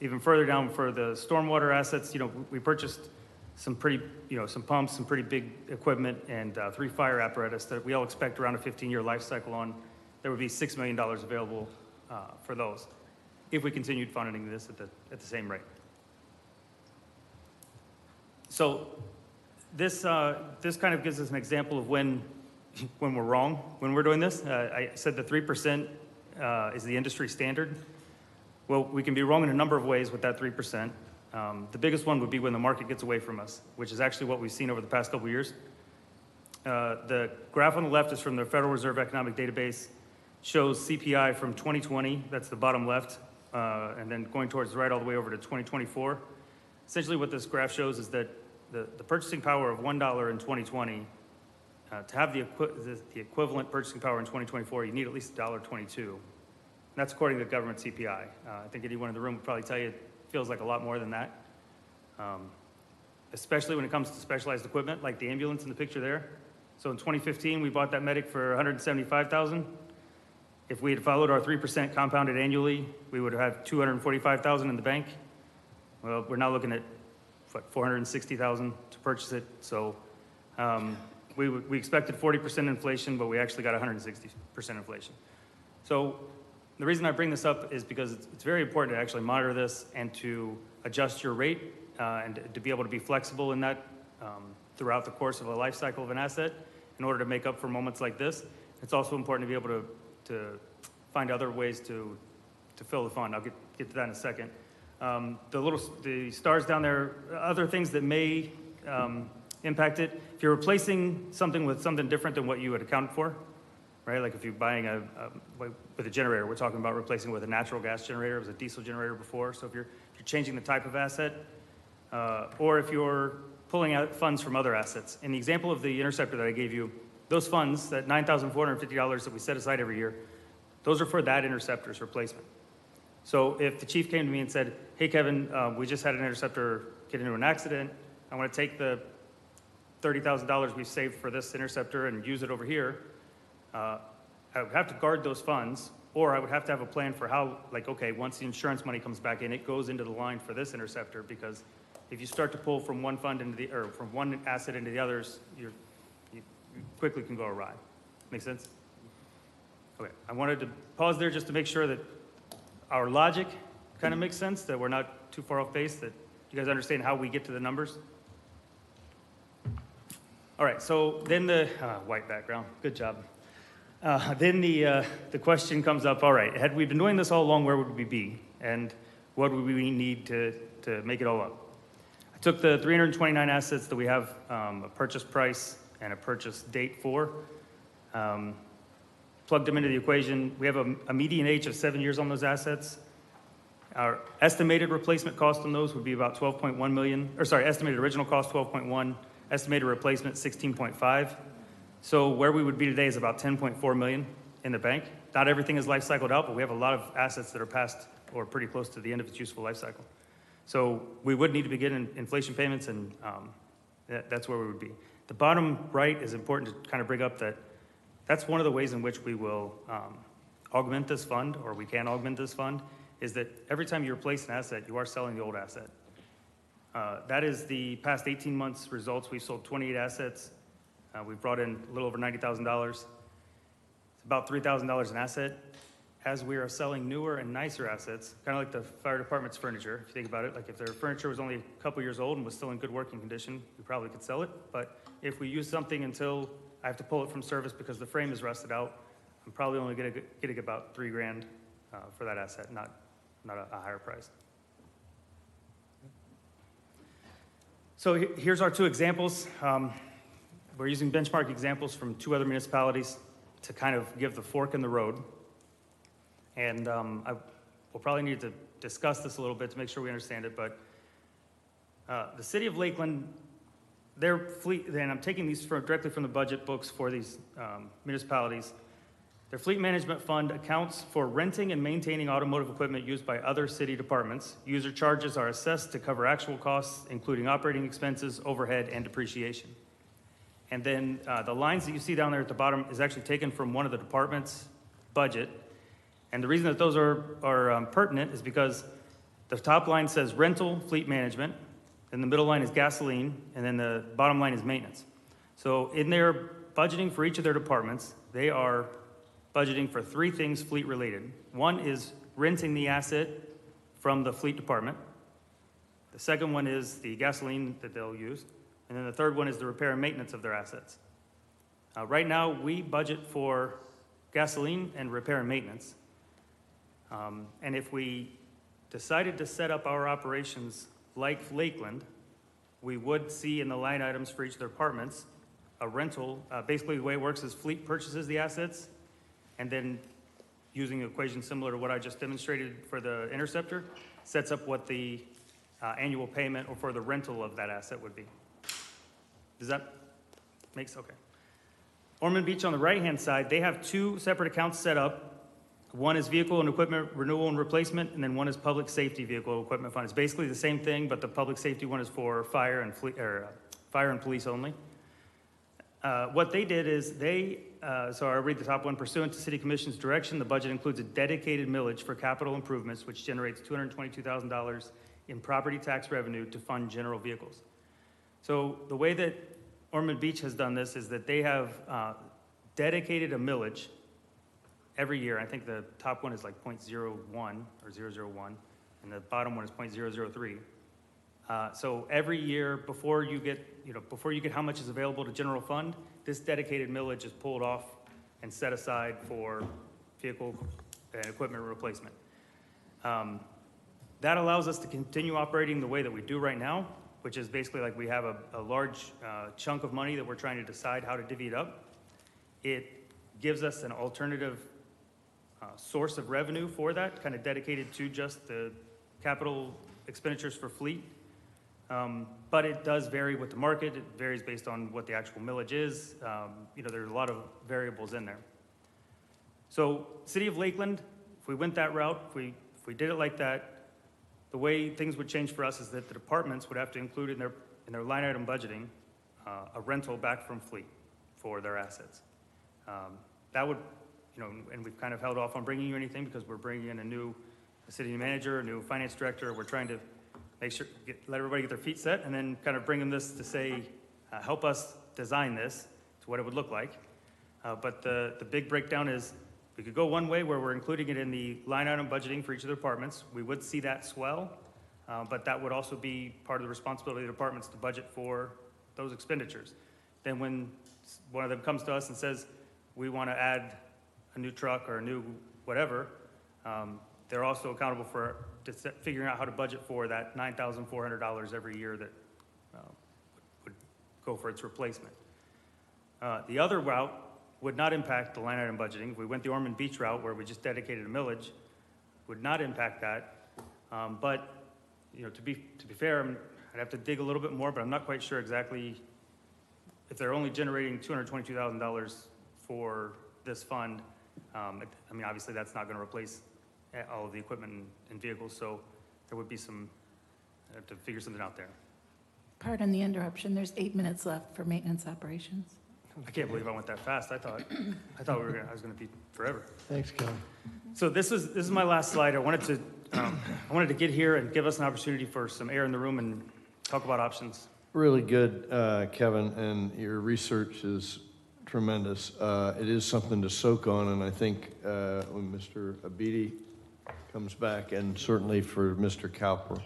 even further down for the stormwater assets, we purchased some pretty, some pumps, some pretty big equipment, and 3 fire apparatus that we all expect around a 15-year life cycle on. There would be $6 million available for those if we continued funding this at the same rate. So this kind of gives us an example of when we're wrong when we're doing this. I said the 3% is the industry standard. Well, we can be wrong in a number of ways with that 3%. The biggest one would be when the market gets away from us, which is actually what we've seen over the past couple of years. The graph on the left is from the Federal Reserve Economic Database, shows CPI from 2020, that's the bottom left, and then going towards the right all the way over to 2024. Essentially what this graph shows is that the purchasing power of $1 in 2020, to have the equivalent purchasing power in 2024, you need at least $1.22. And that's according to the government CPI. I think anyone in the room would probably tell you it feels like a lot more than that, especially when it comes to specialized equipment like the ambulance in the picture there. So in 2015, we bought that medic for $175,000. If we had followed our 3% compounded annually, we would have $245,000 in the bank. Well, we're now looking at $460,000 to purchase it. So we expected 40% inflation, but we actually got 160% inflation. So the reason I bring this up is because it's very important to actually monitor this and to adjust your rate and to be able to be flexible in that throughout the course of a life cycle of an asset in order to make up for moments like this. It's also important to be able to find other ways to fill the fund. I'll get to that in a second. The stars down there, other things that may impact it. If you're replacing something with something different than what you had accounted for, right? Like if you're buying with a generator, we're talking about replacing with a natural gas generator. It was a diesel generator before. So if you're changing the type of asset, or if you're pulling out funds from other assets. In the example of the interceptor that I gave you, those funds, that $9,450 that we set aside every year, those are for that interceptor's replacement. So if the chief came to me and said, hey, Kevin, we just had an interceptor get into an accident. I want to take the $30,000 we've saved for this interceptor and use it over here, I would have to guard those funds, or I would have to have a plan for how, like, okay, once the insurance money comes back in, it goes into the line for this interceptor, because if you start to pull from one fund into the, or from one asset into the others, you quickly can go awry. Make sense? Okay, I wanted to pause there just to make sure that our logic kind of makes sense, that we're not too far off base, that you guys understand how we get to the numbers. All right, so then the, white background, good job. Then the question comes up, all right, had we been doing this all along, where would we be? And what would we need to make it all up? I took the 329 assets that we have a purchase price and a purchase date for, plugged them into the equation. We have a median age of 7 years on those assets. Our estimated replacement cost on those would be about 12.1 million, or sorry, estimated original cost 12.1, estimated replacement 16.5. So where we would be today is about 10.4 million in the bank. Not everything is life cycled out, but we have a lot of assets that are past or pretty close to the end of its useful life cycle. So we would need to begin inflation payments, and that's where we would be. The bottom right is important to kind of bring up that that's one of the ways in which we will augment this fund, or we can augment this fund, is that every time you replace an asset, you are selling the old asset. That is the past 18 months results. We've sold 28 assets. We've brought in a little over $90,000. It's about $3,000 an asset. As we are selling newer and nicer assets, kind of like the fire department's furniture, if you think about it, like if their furniture was only a couple years old and was still in good working condition, we probably could sell it. But if we use something until I have to pull it from service because the frame is rusted out, I'm probably only getting about $3,000 for that asset, not a higher price. So here's our two examples. We're using benchmark examples from two other municipalities to kind of give the fork in the road. And we'll probably need to discuss this a little bit to make sure we understand it, but the city of Lakeland, their fleet, and I'm taking these directly from the budget books for these municipalities, their fleet management fund accounts for renting and maintaining automotive equipment used by other city departments. User charges are assessed to cover actual costs, including operating expenses, overhead, and depreciation. And then the lines that you see down there at the bottom is actually taken from one of the department's budget. And the reason that those are pertinent is because the top line says rental, fleet management, then the middle line is gasoline, and then the bottom line is maintenance. So in their budgeting for each of their departments, they are budgeting for three things fleet related. One is renting the asset from the fleet department. The second one is the gasoline that they'll use. And then the third one is the repair and maintenance of their assets. Right now, we budget for gasoline and repair and maintenance. And if we decided to set up our operations like Lakeland, we would see in the line items for each of their departments a rental. Basically, the way it works is fleet purchases the assets, and then using an equation similar to what I just demonstrated for the interceptor, sets up what the annual payment or for the rental of that asset would be. Does that make sense? Okay. Ormond Beach on the right-hand side, they have two separate accounts set up. One is vehicle and equipment renewal and replacement, and then one is public safety vehicle equipment fund. It's basically the same thing, but the public safety one is for fire and police only. What they did is so I'll read the top one. Pursuant to City Commission's direction, the budget includes a dedicated millage for capital improvements, which generates $222,000 in property tax revenue to fund general vehicles. So the way that Ormond Beach has done this is that they have dedicated a millage every year. I think the top one is like 0.01 or 001, and the bottom one is 0.003. So every year before you get how much is available to general fund, this dedicated millage is pulled off and set aside for vehicle and equipment replacement. That allows us to continue operating the way that we do right now, which is basically like we have a large chunk of money that we're trying to decide how to divvy it up. It gives us an alternative source of revenue for that, kind of dedicated to just the capital expenditures for fleet. But it does vary with the market. It varies based on what the actual millage is. There's a lot of variables in there. So City of Lakeland, if we went that route, if we did it like that, the way things would change for us is that the departments would have to include in their line item budgeting a rental back from fleet for their assets. That would, and we've kind of held off on bringing you anything because we're bringing in a city manager, a new finance director. We're trying to make sure, let everybody get their feet set and then kind of bring them this to say, help us design this to what it would look like. But the big breakdown is we could go one way where we're including it in the line item budgeting for each of the departments. We would see that swell, but that would also be part of the responsibility of the departments to budget for those expenditures. Then when one of them comes to us and says, we want to add a new truck or a new whatever, they're also accountable for figuring out how to budget for that $9,400 every year that would go for its replacement. The other route would not impact the line item budgeting. If we went the Ormond Beach route where we just dedicated a millage, would not impact that. But to be fair, I'd have to dig a little bit more, but I'm not quite sure exactly if they're only generating $222,000 for this fund. Obviously that's not going to replace all of the equipment and vehicles, so there would be I have to figure something out there. Pardon the interruption, there's 8 minutes left for maintenance operations. I can't believe I went that fast. I thought I was going to be forever. Thanks, Kevin. So this is my last slide. I wanted to get here and give us an opportunity for some air in the room and talk about options. Really good, Kevin, and your research is tremendous. It is something to soak on, and I think when Mr. Abidi comes back, and certainly for Mr. Cowper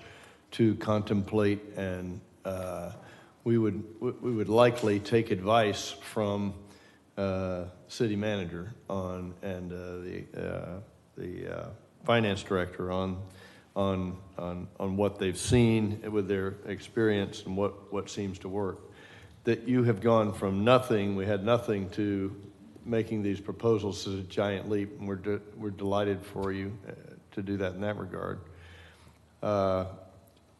to contemplate, and we would likely take advice from city manager on and the finance director on what they've seen with their experience and what seems to work. That you have gone from nothing, we had nothing, to making these proposals is a giant leap, and we're delighted for you to do that in that regard.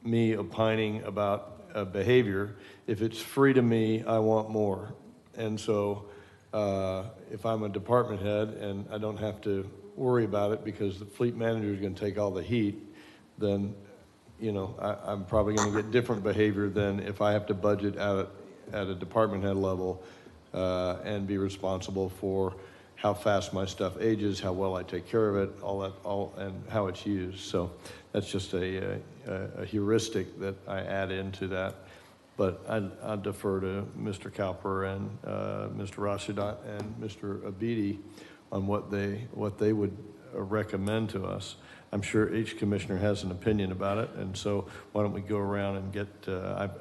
Me opining about behavior, if it's free to me, I want more. And so if I'm a department head and I don't have to worry about it because the fleet manager is going to take all the heat, then I'm probably going to get different behavior than if I have to budget at a department head level and be responsible for how fast my stuff ages, how well I take care of it, and how it's used. So that's just a heuristic that I add into that. But I defer to Mr. Cowper and Mr. Rashadat and Mr. Abidi on what they would recommend to us. I'm sure each commissioner has an opinion about it, and so why don't we go around and get,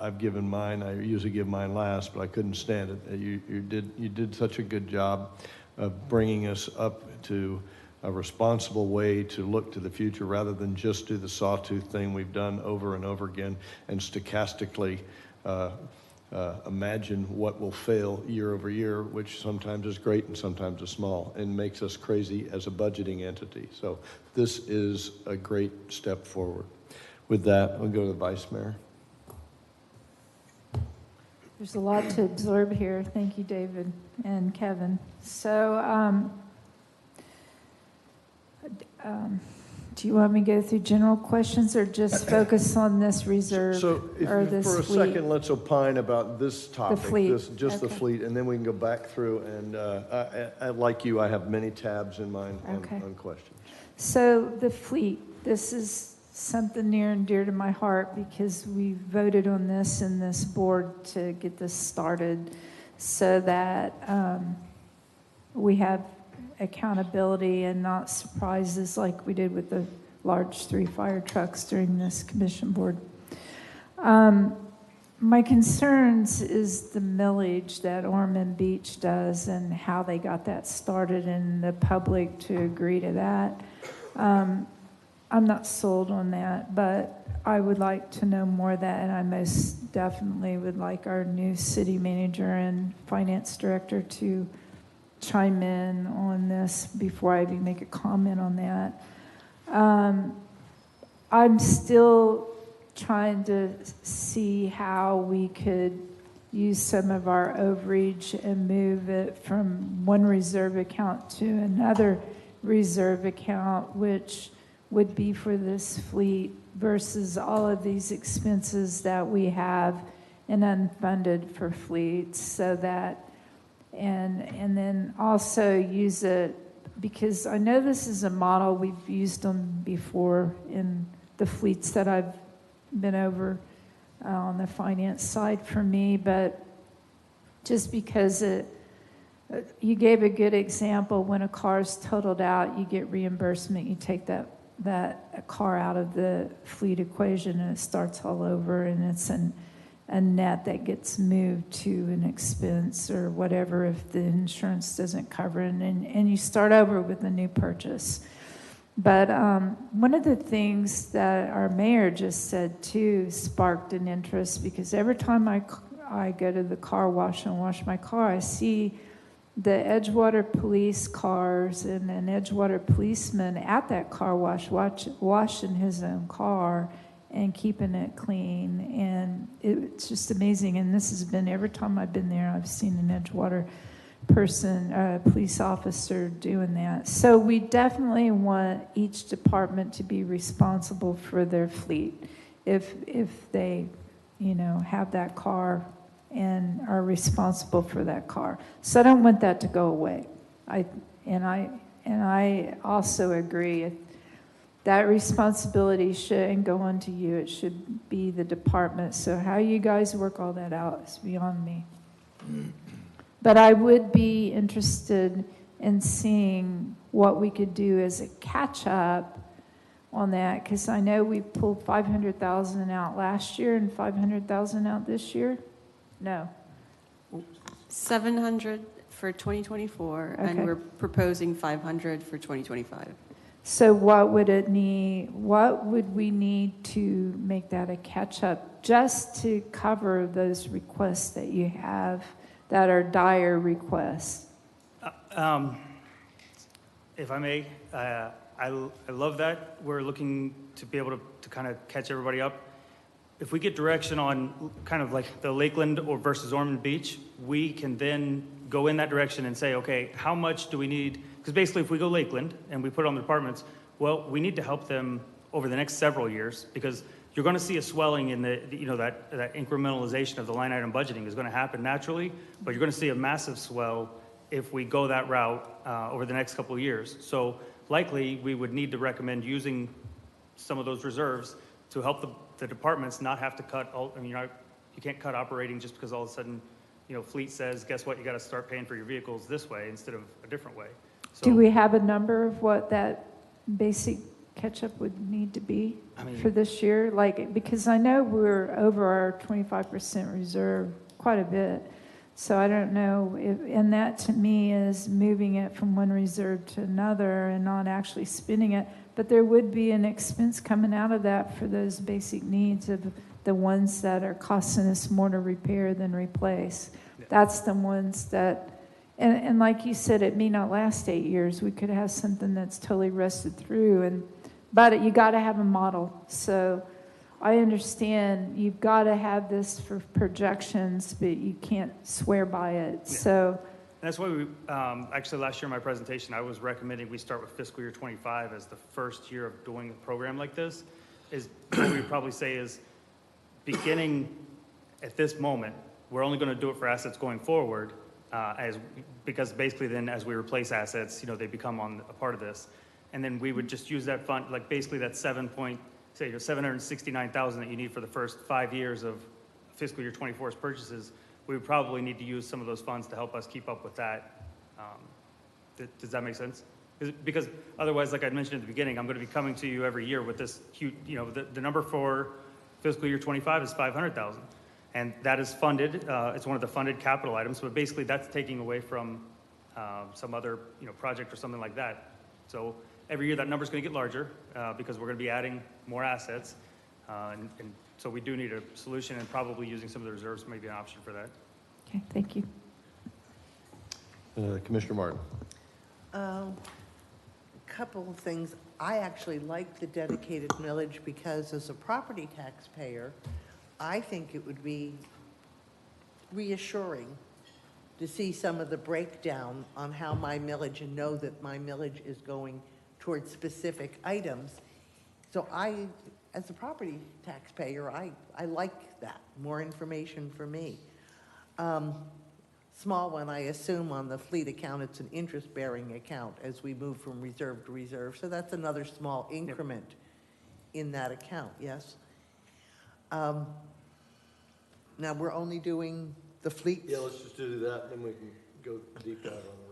I've given mine. I usually give mine last, but I couldn't stand it. You did such a good job of bringing us up to a responsible way to look to the future rather than just do the sawtooth thing we've done over and over again and stochastically imagine what will fail year over year, which sometimes is great and sometimes is small and makes us crazy as a budgeting entity. So this is a great step forward. With that, we'll go to the Vice Mayor. There's a lot to absorb here. Thank you, David and Kevin. So do you want me to go through general questions or just focus on this reserve So or this for a fleet? second, let's opine about this topic, fleet. the Okay. fleet, and then we can go back through. And I like you, I have many tabs in mine on questions. So the fleet, this is something near and dear to my heart because we voted on this in this board to get this started so that we have accountability and not surprises like we did with the large 3 fire trucks during this commission board. My concerns is the millage that Ormond Beach does and how they got that started and the public to agree to that. I'm not sold on that, but I would like to know more of that, and I most definitely would like our new city manager and finance director to chime in on this before I even make a comment on that. I'm still trying to see how we could use some of our overage and move it from one reserve account to another reserve account, which would be for this fleet versus all of these expenses that we have and unfunded for fleets, so that, and then also use it, because I know this is a model, we've used them before in the fleets that I've been over on the finance side for me, but just because you gave a good example, when a car's totaled out, you get reimbursement, you take that car out of the fleet equation and it starts all over, and it's a net that gets moved to an expense or whatever if the insurance doesn't cover it, and you start over with a new purchase. But one of the things that our mayor just said too sparked an interest, because every time I go to the car wash and wash my car, I see the Edgewater police cars and an Edgewater policeman at that car wash washing his own car and keeping it clean. And it's just amazing. And this has been, every time I've been there, I've seen an Edgewater police officer doing that. So we definitely want each department to be responsible for their fleet if they, have that car and are responsible for that car. So I don't want that to go away. I also agree that responsibility shouldn't go on to you. It should be the department. So how you guys work all that out is beyond me. But I would be interested in seeing what we could do as a catch-up on that, because I know we pulled $500,000 out last year and $500,000 out this year. No. 700 for 2024, Okay. and we're proposing 500 for 2025. So what would we need to make that a catch-up, just to cover those requests that you have that are dire requests? If I may, I love that. We're looking to be able to kind of catch everybody up. If we get direction on kind of like the Lakeland or versus Ormond Beach, we can then go in that direction and say, okay, how much do we need? Because basically if we go Lakeland and we put it on the departments, well, we need to help them over the next several years, because you're going to see a swelling in that incrementalization of the line item budgeting is going to happen naturally, but you're going to see a massive swell if we go that route over the next couple of years. So likely we would need to recommend using some of those reserves to help the departments not have to cut. You can't cut operating just because all of a sudden, fleet says, guess what, you got to start paying for your vehicles this way instead of a different way. So, do we have a number of what that basic catch-up would need to be for this year? Because I know we're over our 25% reserve quite a bit. So I don't know, and that to me is moving it from one reserve to another and not actually spending it. But there would be an expense coming out of that for those basic needs of the ones that are costing us more to repair than replace. Yeah. That's the ones that, and like you said, it may not last 8 years. We could have something that's totally rusted through, but you got to have a model. So I understand you've got to have this for projections, but you can't swear by it. Yeah. So that's why we, actually last year in my presentation, I was recommending we start with fiscal year 25 as the first year of doing a program like this. Is what we would probably say is, beginning at this moment, we're only going to do it for assets going forward, because basically then as we replace assets, they become a part of this. And then we would just use that fund, like basically that $769,000 that you need for the first 5 years of fiscal year 24's purchases. We would probably need to use some of those funds to help us keep up with that. Does that make sense? Because otherwise, like I mentioned at the beginning, I'm going to be coming to you every year with this huge, the number for fiscal year 25 is $500,000. And that is funded. It's one of the funded capital items, but basically that's taking away from some other project or something like that. So every year that number's going to get larger because we're going to be adding more assets. And so we do need a solution, and probably using some of the reserves may be an option for that. Okay, thank you. Commissioner Martin. Couple of things. I actually like the dedicated millage because as a property taxpayer, I think it would be reassuring to see some of the breakdown on how my millage, and know that my millage is going towards specific items. So I as a property taxpayer, I like that, more information for me. Small one, I assume on the fleet account, it's an interest-bearing account as we move from reserve to reserve, so that's another small increment in that account, yes? Now, we're only doing the fleet? Yeah, let's just do that, then we can go deep dive on the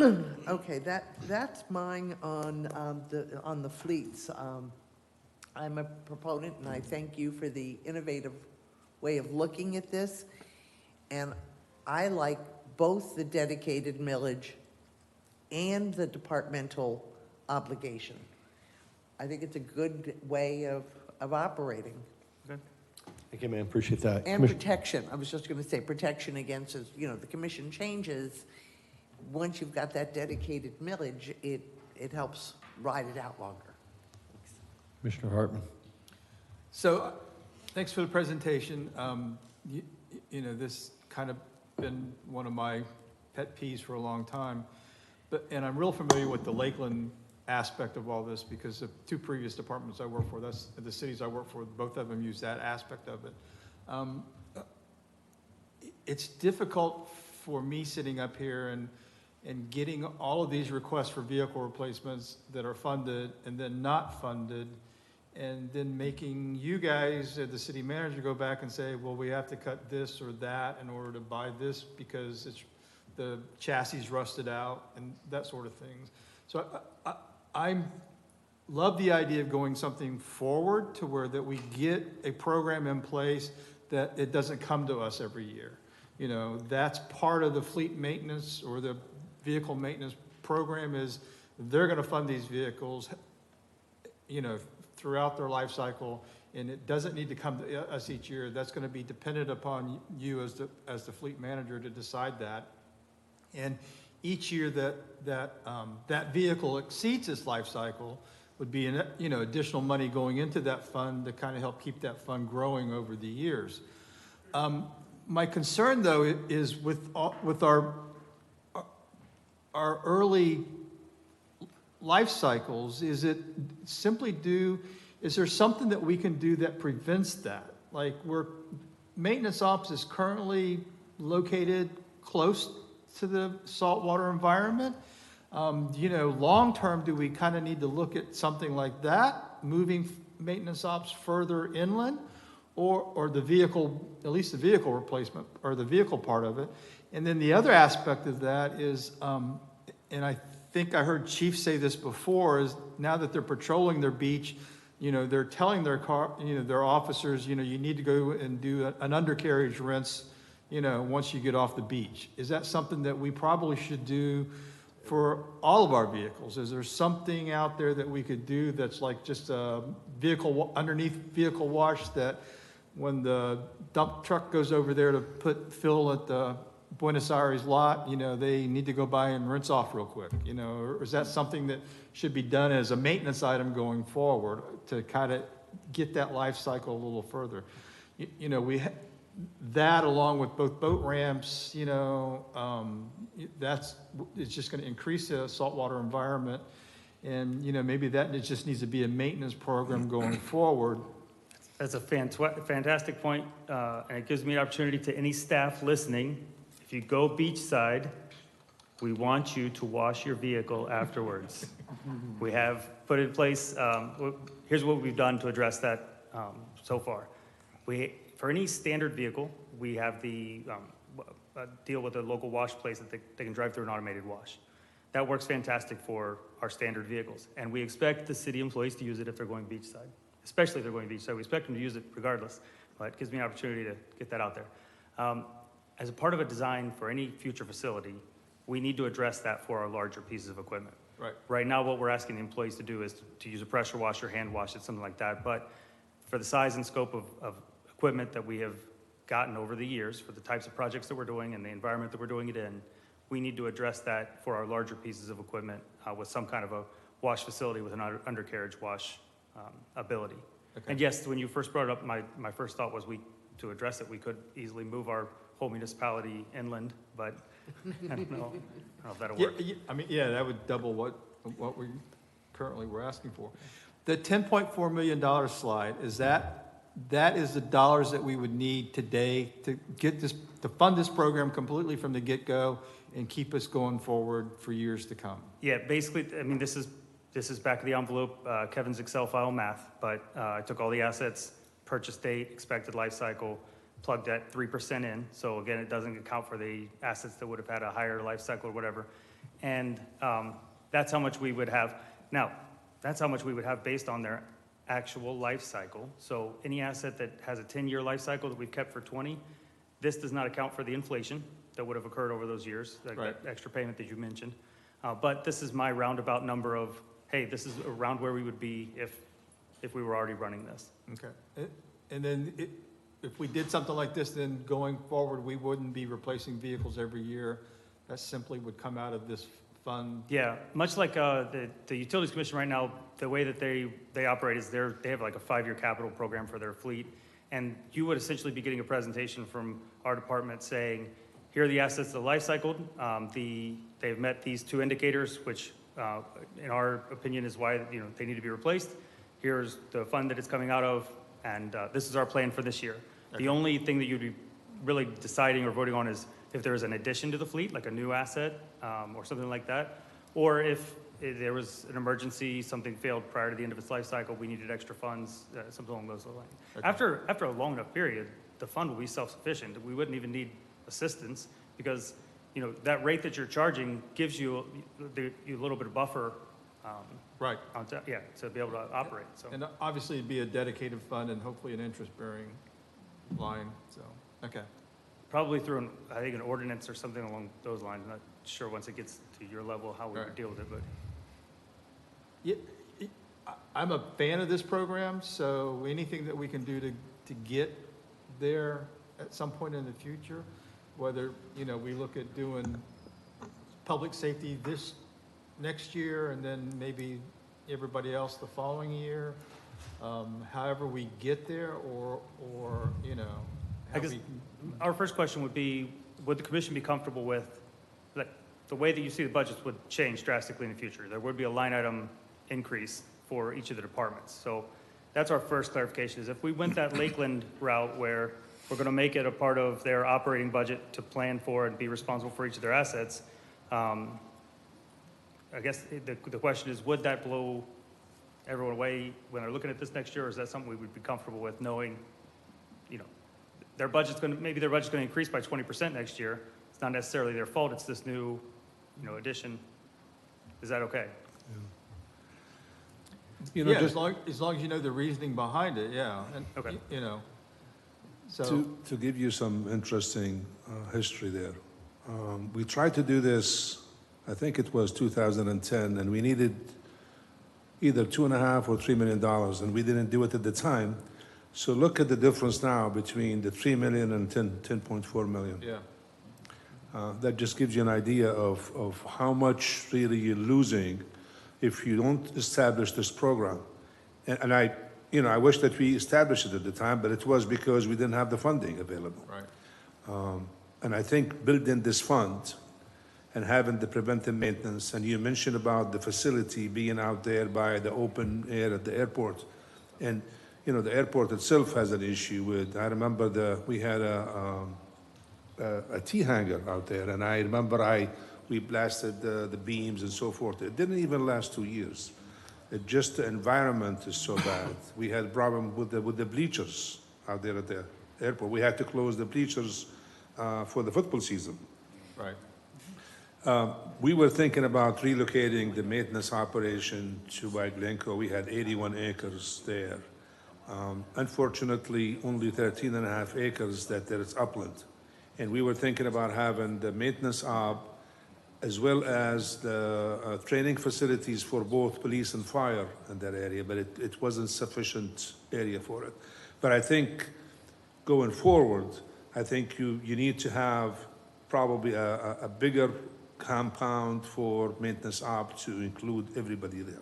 rest. Okay, that's mine on the fleets. I'm a proponent, and I thank you for the innovative way of looking at this. And I like both the dedicated millage and the departmental obligation. I think it's a good way of operating. Thank you, ma'am, appreciate that. And protection, I was just gonna say, protection against, the commission changes. Once you've got that dedicated millage, it helps ride it out longer. Commissioner Hartman. So, thanks for the presentation. This kind of been one of my pet peeves for a long time. And I'm real familiar with the Lakeland aspect of all this because the two previous departments I work for, that's the cities I work for, both of them use that aspect of it. It's difficult for me sitting up here and getting all of these requests for vehicle replacements that are funded and then not funded, and then making you guys, the city manager, go back and say, well, we have to cut this or that in order to buy this because the chassis rusted out and that sort of things. So I love the idea of going something forward to where that we get a program in place that it doesn't come to us every year. That's part of the fleet maintenance or the vehicle maintenance program is they're going to fund these vehicles, throughout their life cycle, and it doesn't need to come to us each year. That's going to be dependent upon you as the fleet manager to decide that. And each year that vehicle exceeds its life cycle would be additional money going into that fund to kind of help keep that fund growing over the years. My concern though is with our early life cycles, is there something that we can do that prevents that? Like maintenance ops is currently located close to the saltwater environment. Long-term, do we kind of need to look at something like that, moving maintenance ops further inland, or the vehicle, at least the vehicle replacement, or the vehicle part of it? And then the other aspect of that is, and I think I heard Chief say this before, is now that they're patrolling their beach, they're telling their officers, you need to go and do an undercarriage rinse, once you get off the beach. Is that something that we probably should do for all of our vehicles? Is there something out there that we could do that's like just a underneath vehicle wash that when the dump truck goes over there to put fill at the Buenos Aires lot, they need to go by and rinse off real quick, or is that something that should be done as a maintenance item going forward to kind of get that life cycle a little further? That along with both boat ramps, it's just going to increase the saltwater environment, and maybe that it just needs to be a maintenance program going forward. That's a fantastic point, and it gives me an opportunity to any staff listening. If you go beachside, we want you to wash your vehicle afterwards. We have put in place, here's what we've done to address that so far. For any standard vehicle, we have the deal with a local wash place that they can drive through an automated wash. That works fantastic for our standard vehicles. And we expect the city employees to use it if they're going beachside, especially if they're going beachside. We expect them to use it regardless, but it gives me an opportunity to get that out there. As a part of a design for any future facility, we need to address that for our larger pieces of equipment. Right. Right now, what we're asking the employees to do is to use a pressure washer, hand wash it, something like that. But for the size and scope of equipment that we have gotten over the years, for the types of projects that we're doing and the environment that we're doing it in, we need to address that for our larger pieces of equipment with some kind of a wash facility with an undercarriage wash ability. Okay. And yes, when you first brought it up, my first thought was to address it, we could easily move our whole municipality inland, but I don't know if that'll work. That would double what we currently were asking for. The $10.4 million slide, that is the dollars that we would need today to get this, to fund this program completely from the get-go and keep us going forward for years to come. Yeah, basically, I mean, this is back of the envelope, Kevin's Excel file math, but I took all the assets, purchase date, expected life cycle, plugged that 3% in. So again, it doesn't account for the assets that would have had a higher life cycle or whatever. And that's how much we would have. Now, that's how much we would have based on their actual life cycle. So any asset that has a 10-year life cycle that we've kept for 20, this does not account for the inflation that would have occurred over those years, like Right. that extra payment that you mentioned. But this is my roundabout number of, hey, this is around where we would be if we were already running this. Okay. And then if we did something like this, then going forward, we wouldn't be replacing vehicles every year. That simply would come out of this fund. Yeah, much like the Utilities Commission right now, the way that they operate is they have like a 5-year capital program for their fleet. And you would essentially be getting a presentation from our department saying, here are the assets of the life cycle. They've met these 2 indicators, which in our opinion is why they need to be replaced. Here's the fund that it's coming out of, and this is our plan for this year. Okay. The only thing that you'd be really deciding or voting on is if there is an addition to the fleet, like a new asset or something like that, or if there was an emergency, something failed prior to the end of its life cycle, we needed extra funds, something along those lines. Okay. After a long enough period, the fund will be self-sufficient. We wouldn't even need assistance because that rate that you're charging gives you a little bit of buffer. Right. To be able to operate. So. And obviously it'd be a dedicated fund and hopefully an interest-bearing line. So, okay. Probably through an ordinance or something along those lines. I'm not sure once it gets to your level how we would deal with it, but. Yeah, I'm a fan of this program, so anything that we can do to get there at some point in the future, whether, we look at doing public safety this next year and then maybe everybody else the following year, however we get there or I guess our first question would be, would the commission be comfortable with that the way that you see the budgets would change drastically in the future? There would be a line item increase for each of the departments. So that's our first clarification is if we went that Lakeland route where we're going to make it a part of their operating budget to plan for and be responsible for each of their assets, I guess the question is, would that blow everyone away when they're looking at this next year, or is that something we would be comfortable with knowing, their budget's going to increase by 20% next year. It's not necessarily their fault. It's this new, addition. Is that okay? Yeah, as long as you know the reasoning behind it, yeah. And, okay. So to give you some interesting history there, we tried to do this, I think it was 2010, and we needed either $2.5 or $3 million, and we didn't do it at the time. So look at the difference now between the $3 million and $10.4 million. Yeah. That just gives you an idea of how much really you're losing if you don't establish this program. And I wish that we established it at the time, but it was because we didn't have the funding available. Right. And I think building this fund and having the preventive maintenance, and you mentioned about the facility being out there by the open air at the airport, and the airport itself has an issue with. I remember we had a T hangar out there, and I remember we blasted the beams and so forth. It didn't even last 2 years. It just the environment is so bad. We had a problem with the bleachers out there at the airport. We had to close the bleachers for the football season. Right. We were thinking about relocating the maintenance operation to Glencoe. We had 81 acres there. Unfortunately, only 13.5 acres that there is upland. And we were thinking about having the maintenance op as well as the training facilities for both police and fire in that area, but it wasn't sufficient area for it. But I think going forward, I think you need to have probably a bigger compound for maintenance op to include everybody there.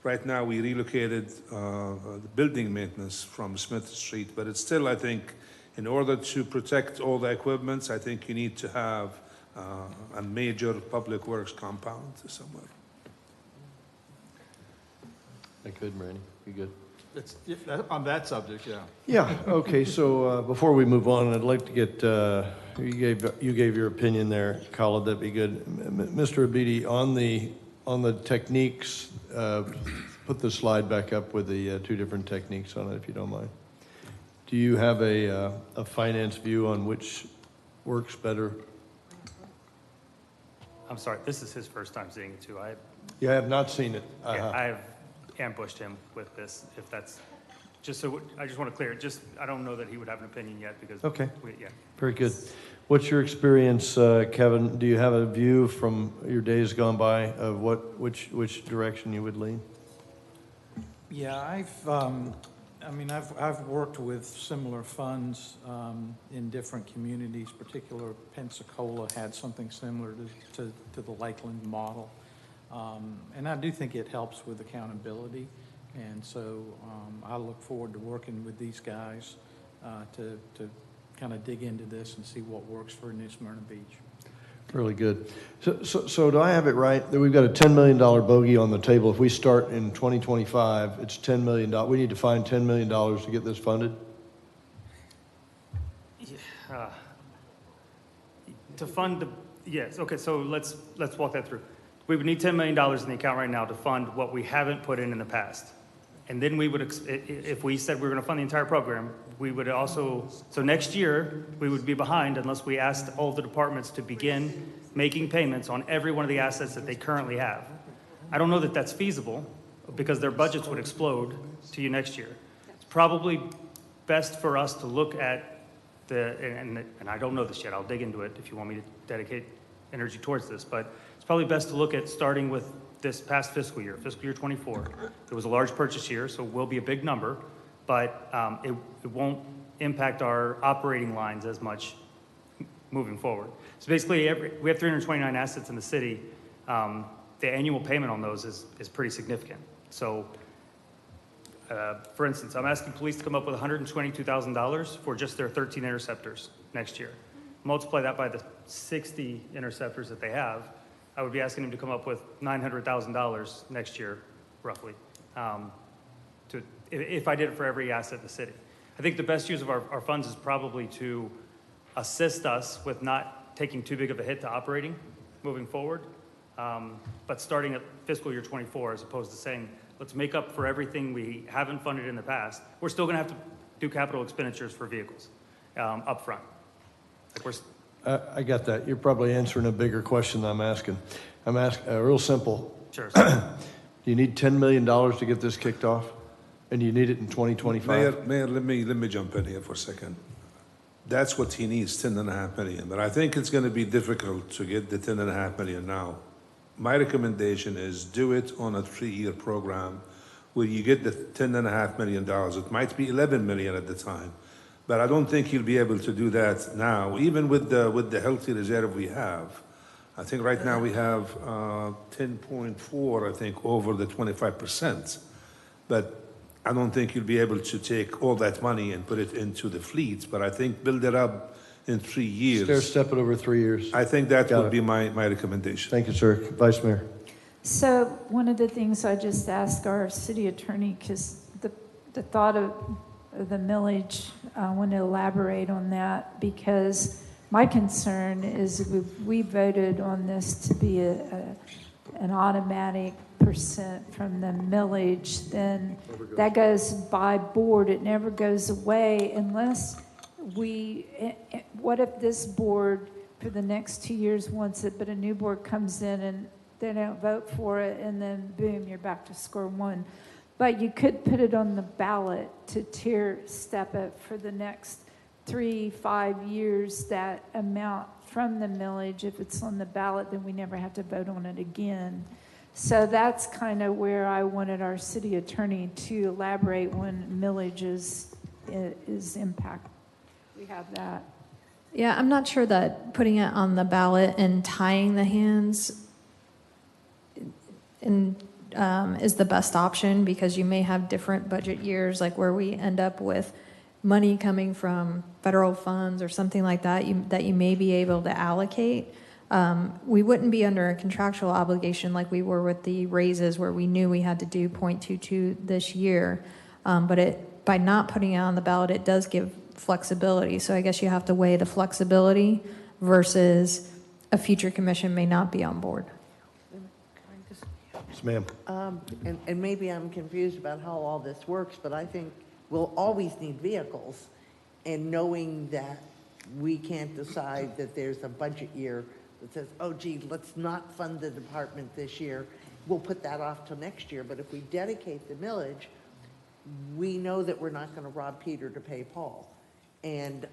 Right now, we relocated the building maintenance from Smith Street, but it's still, I think, in order to protect all the equipments, I think you need to have a major public works compound somewhere. I could, Randy. Be good. On that subject, yeah. Yeah, okay, so before we move on, I'd like to get, you gave your opinion there, Khalid, that'd be good. Mr. Abidi, on the techniques, put the slide back up with the two different techniques on it, if you don't mind. Do you have a finance view on which works better? I'm sorry, this is his first time seeing it too. Yeah, I have not seen it. Yeah, I have ambushed him with this, if that's, just so, I just want to clear it, I don't know that he would have an opinion yet because. Okay. Yeah. Very good. What's your experience, Kevin? Do you have a view from your days gone by of which direction you would lean? Yeah, I've worked with similar funds in different communities. Particular Pensacola had something similar to the Lakeland model, and I do think it helps with accountability. And so I look forward to working with these guys to kind of dig into this and see what works for New Smyrna Beach. Really good. So do I have it right that we've got a $10 million bogey on the table? If we start in 2025, it's $10 million. We need to find $10 million to get this funded? To fund yes, okay, so let's walk that through. We would need $10 million in the account right now to fund what we haven't put in the past. And then we would, if we said we were going to fund the entire program, we would also, so next year, we would be behind unless we asked all the departments to begin making payments on every one of the assets that they currently have. I don't know that that's feasible because their budgets would explode to you next year. It's probably best for us to look at and I don't know this yet, I'll dig into it if you want me to dedicate energy towards this, but it's probably best to look at starting with this past fiscal year 24. It was a large purchase year, so it will be a big number, but it won't impact our operating lines as much moving forward. So basically, we have 329 assets in the city. The annual payment on those is pretty significant. So, for instance, I'm asking police to come up with $122,000 for just their 13 interceptors next year. Multiply that by the 60 interceptors that they have, I would be asking him to come up with $900,000 next year, roughly, if I did it for every asset in the city. I think the best use of our funds is probably to assist us with not taking too big of a hit to operating moving forward, but starting at fiscal year 24 as opposed to saying, let's make up for everything we haven't funded in the past. We're still going to have to do capital expenditures for vehicles up front. I got that. You're probably answering a bigger question than I'm asking. I'm asking real simple. Sure. Do you need $10 million to get this kicked off? And you need it in 2025? Mayor, let me jump in here for a second. That's what he needs, $10.5 million. But I think it's going to be difficult to get the $10.5 million now. My recommendation is do it on a 3-year program where you get the $10.5 million. It might be $11 million at the time. But I don't think you'll be able to do that now, even with the healthy reserve we have. I think right now we have 10.4, I think, over the 25%. But I don't think you'll be able to take all that money and put it into the fleets. But I think build it up in 3 years. Stair-step it over 3 years. I think that would be my recommendation. Thank you, sir. Vice Mayor. So one of the things I just asked our city attorney, because the thought of the millage, I want to elaborate on that because my concern is if we voted on this to be an automatic percent from the millage, then that goes by board. It never goes away unless what if this board for the next 2 years wants it, but a new board comes in and they don't vote for it, and then boom, you're back to square one. But you could put it on the ballot to step it for the next 3-5 years, that amount from the millage. If it's on the ballot, then we never have to vote on it again. So that's kind of where I wanted our city attorney to elaborate when millage is impact. We have that. Yeah, I'm not sure that putting it on the ballot and tying the hands is the best option, because you may have different budget years, like where we end up with money coming from federal funds or something like that, that you may be able to allocate. We wouldn't be under a contractual obligation like we were with the raises where we knew we had to do 0.22 this year. But by not putting it on the ballot, it does give flexibility. So I guess you have to weigh the flexibility versus a future commission may not be on board. Yes, ma'am. And maybe I'm confused about how all this works, but I think we'll always need vehicles. And knowing that we can't decide that there's a budget year that says, oh gee, let's not fund the department this year, we'll put that off till next year. But if we dedicate the millage, we know that we're not gonna rob Peter to pay Paul. And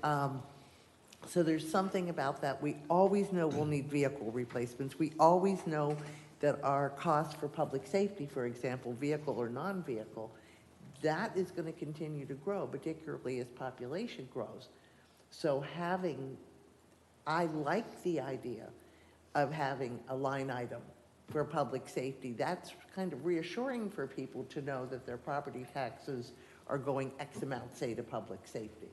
so there's something about that. We always know we'll need vehicle replacements. We always know that our costs for public safety, for example, vehicle or non-vehicle, that is going to continue to grow, particularly as population grows. So I like the idea of having a line item for public safety. That's kind of reassuring for people to know that their property taxes are going X amount, say, to public safety.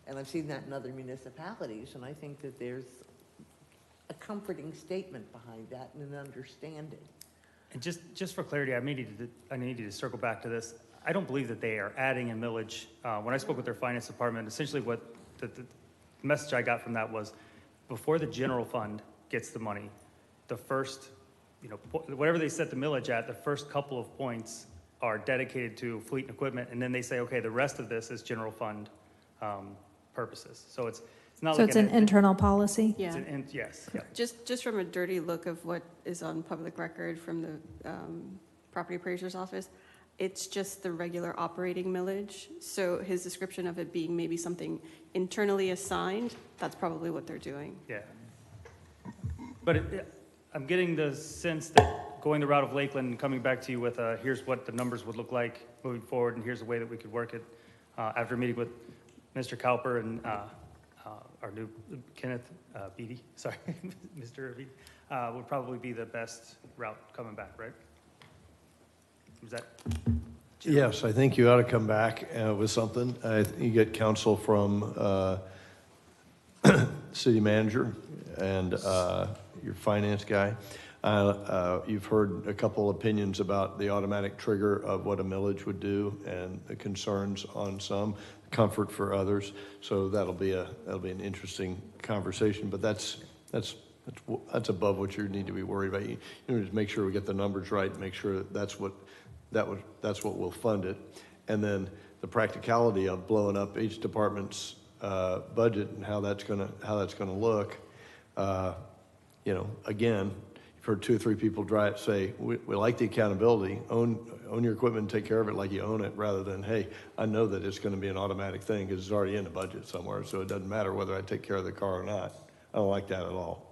And I've seen that in other municipalities, and I think that there's a comforting statement behind that and an understanding. And just for clarity, I needed to circle back to this. I don't believe that they are adding a millage. When I spoke with their finance department, essentially what the message I got from that was, before the general fund gets the money, the first, whatever they set the millage at, the first couple of points are dedicated to fleet and equipment, and then they say, okay, the rest of this is general fund purposes. So it's not So like it's an internal policy? Yeah. Yes. Yeah. Just from a dirty look of what is on public record from the property appraiser's office, it's just the regular operating millage. So his description of it being maybe something internally assigned, that's probably what they're doing. Yeah. But I'm getting the sense that going the route of Lakeland and coming back to you with here's what the numbers would look like moving forward, and here's a way that we could work it, after meeting with Mr. Cowper and our new Kenneth Beatty, sorry, Mr. Beatty, would probably be the best route coming back, right? Is that? Yes, I think you ought to come back with something. You get counsel from city manager and your finance guy. You've heard a couple opinions about the automatic trigger of what a millage would do and the concerns on some, comfort for others. So that'll be an interesting conversation. But that's above what you need to be worried about. You need to make sure we get the numbers right. Make sure that's what will fund it, and then the practicality of blowing up each department's budget and how that's gonna look. Again, you've heard 2 or 3 people say, we like the accountability, own your equipment and take care of it like you own it, rather than, hey, I know that it's gonna be an automatic thing because it's already in the budget somewhere, so it doesn't matter whether I take care of the car or not. I don't like that at all.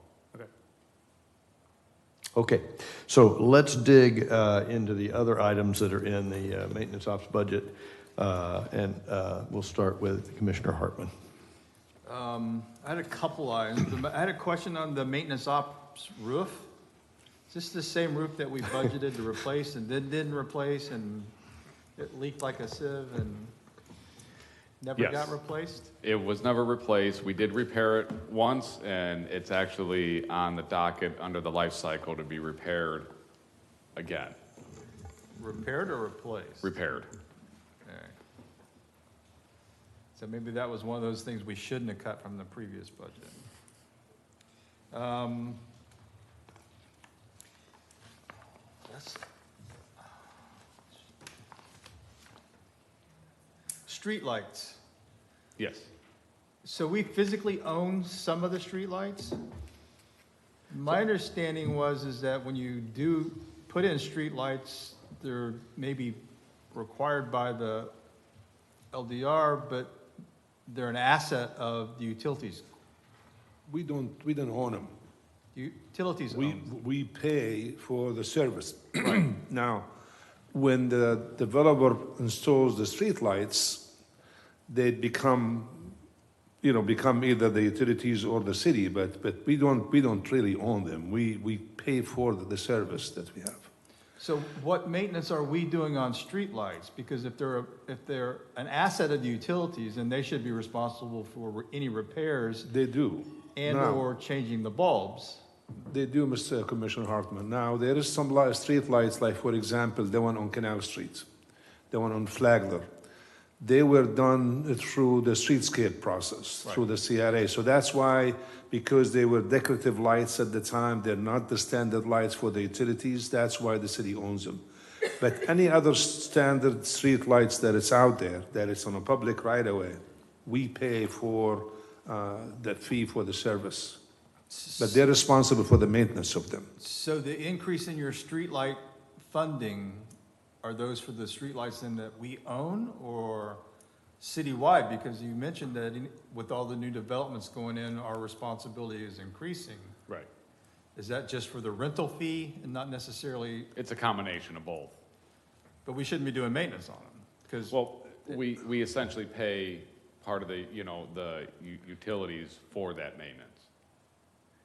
Okay, so let's dig into the other items that are in the maintenance ops budget, and we'll start with Commissioner Hartman. I had a couple items. I had a question on the maintenance ops roof. Is this the same roof that we budgeted to replace and then didn't replace, and it leaked like a sieve and never Yes. got replaced? It was never replaced. We did repair it once, and it's actually on the docket under the life cycle to be repaired again. Repaired or replaced? Repaired. Okay. So maybe that was one of those things we shouldn't have cut from the previous budget. Streetlights. Yes. So we physically own some of the streetlights? My understanding is that when you do put in streetlights, they're maybe required by the LDR, but they're an asset of the utilities. We don't own them. Utilities own them. We pay for the service. Now, when the developer installs the streetlights, they become either the utilities or the city, but we don't really own them. We pay for the service that we have. So what maintenance are we doing on streetlights? Because if they're an asset of the utilities, then they should be responsible for any repairs. They do. And or changing the bulbs. They do, Mr. Commissioner Hartman. Now, there is some street lights, like, for example, the one on Canal Street, the one on Flagler. They were done through the streetscape process, through the CRA. So that's why, because they were decorative lights at the time, they're not the standard lights for the utilities. That's why the city owns them. But any other standard street lights that is out there, that is on a public right-of-way, we pay for the fee for the service. But they're responsible for the maintenance of them. So the increase in your streetlight funding, are those for the streetlights then that we own or citywide? Because you mentioned that with all the new developments going in, our responsibility is increasing. Right. Is that just for the rental fee and not necessarily, It's a combination of both. but we shouldn't be doing maintenance on them? Because, Well, we essentially pay part of the, the utilities for that maintenance.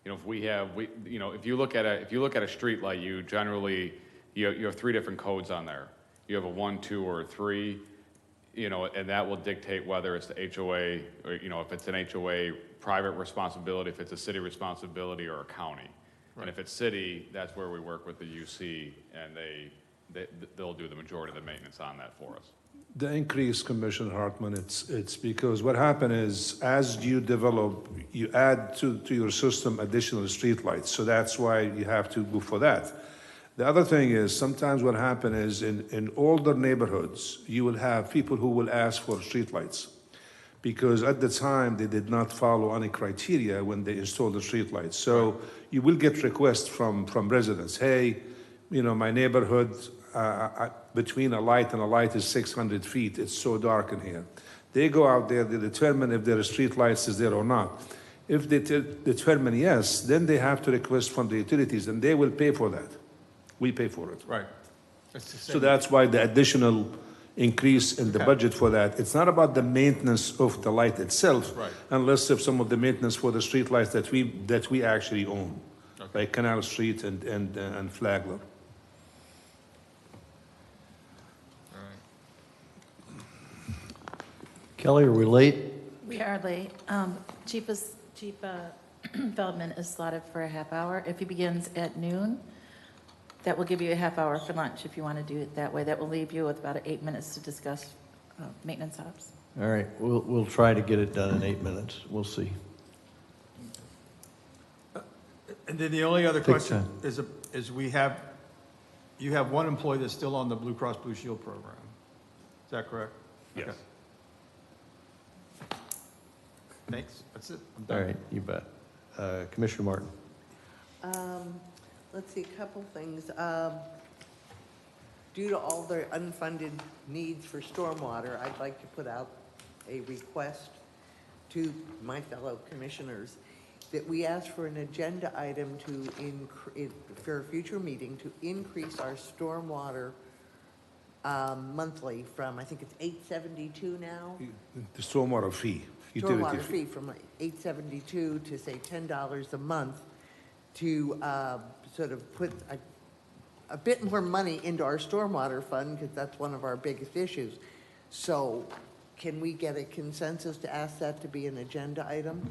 If you look at a street light, you generally, you have three different codes on there. You have a 1, 2, or a 3, and that will dictate whether it's the HOA, or, if it's an HOA private responsibility, if it's a city responsibility, or a county. And if it's city, that's where we work with the UC, and they'll do the majority of the maintenance on that for us. The increase, Commissioner Hartman, it's because what happened is, as you develop, you add to your system additional streetlights. So that's why you have to go for that. The other thing is, sometimes what happens is in older neighborhoods, you will have people who will ask for streetlights because at the time they did not follow any criteria when they installed the streetlights. So you will get requests from residents. Hey, my neighborhood, between a light and a light is 600 feet. It's so dark in here. They go out there, they determine if there are street lights is there or not. If they determine yes, then they have to request from the utilities, and they will pay for that. We pay for it. right. So that's why the additional increase in the budget for that. It's not about the maintenance of the light itself, Right. unless if some of the maintenance for the street lights that we actually own, like Canal Street and Flagler. Kelly, are we late? We are late. Chief Feldman is slotted for a half hour. If he begins at noon, that will give you a half hour for lunch if you want to do it that way. That will leave you with about 8 minutes to discuss maintenance ops. All right, we'll try to get it done in 8 minutes. We'll see. And then the only other Take question time. is you have one employee that's still on the Blue Cross Blue Shield program. Is that correct? Yes. Okay. Thanks, that's it. I'm All done. right, you bet. Commissioner Martin. Let's see, a couple things. Due to all the unfunded needs for stormwater, I'd like to put out a request to my fellow commissioners that we ask for an agenda item for a future meeting to increase our stormwater monthly from, I think it's $872 now? The stormwater fee, utility Stormwater fee. fee from $872 to say $10 a month to sort of put a bit more money into our stormwater fund, because that's one of our biggest issues. So can we get a consensus to ask that to be an agenda item?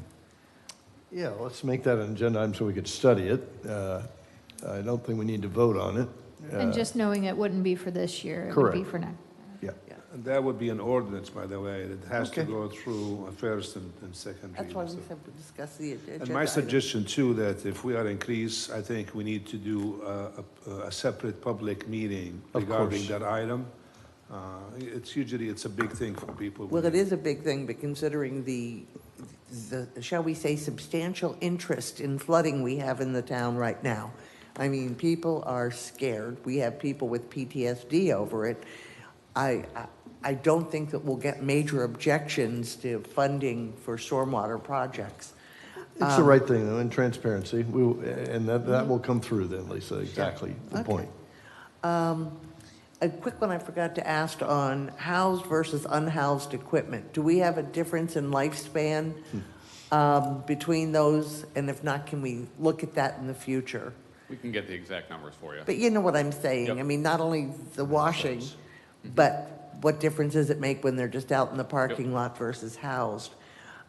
Yeah, let's make that an agenda item so we could study it. I don't think we need to vote on it. And just knowing it wouldn't be for this year, it would be Correct. for next. Yeah. And that would be an ordinance, by the way. It has to Okay. go through a first and second That's why we reading. said we discuss the agenda And my item. suggestion too, that if we are increased, I think we need to do a separate public meeting Of regarding course. that item. It's a big thing for people. Well, it is a big thing, but considering the, shall we say, substantial interest in flooding we have in the town right now. I mean, people are scared. We have people with PTSD over it. I don't think that we'll get major objections to funding for stormwater projects. It's the right thing, though, and transparency. And that will come through then, Lisa, exactly the point. A quick one I forgot to ask on housed versus unhoused equipment. Do we have a difference in lifespan between those? And if not, can we look at that in the future? We can get the exact numbers for you. But you know what I'm saying. Yep. I mean, not only the washing, but what difference does it make when they're just out in the parking lot versus housed?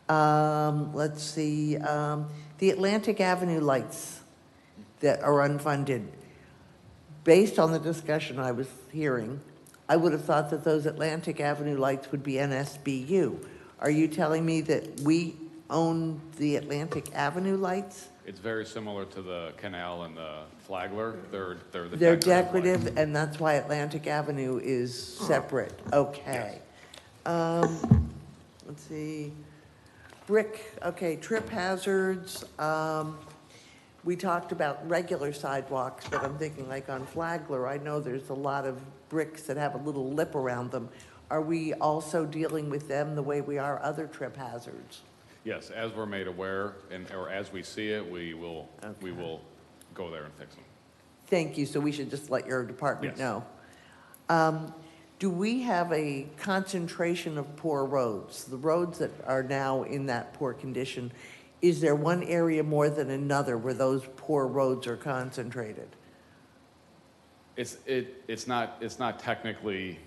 Let's see, the Atlantic Avenue lights. that are unfunded. Based on the discussion I was hearing, I would have thought that those Atlantic Avenue lights would be NSBU. Are you telling me that we own the Atlantic Avenue lights? It's very similar to the canal and the flagler. They're the They're decorative lights. decorative, and that's why Atlantic Avenue is separate. Okay. Let's see. Brick, okay, trip hazards. We talked about regular sidewalks, but I'm thinking like on Flagler, I know there's a lot of bricks that have a little lip around them. Are we also dealing with them the way we are other trip hazards? Yes, as we're made aware or as we see it, we will go there and fix them. Thank you, so we should just let your department Yes. know. Do we have a concentration of poor roads? The roads that are now in that poor condition, is there one area more than another where those poor roads are concentrated? It's not technically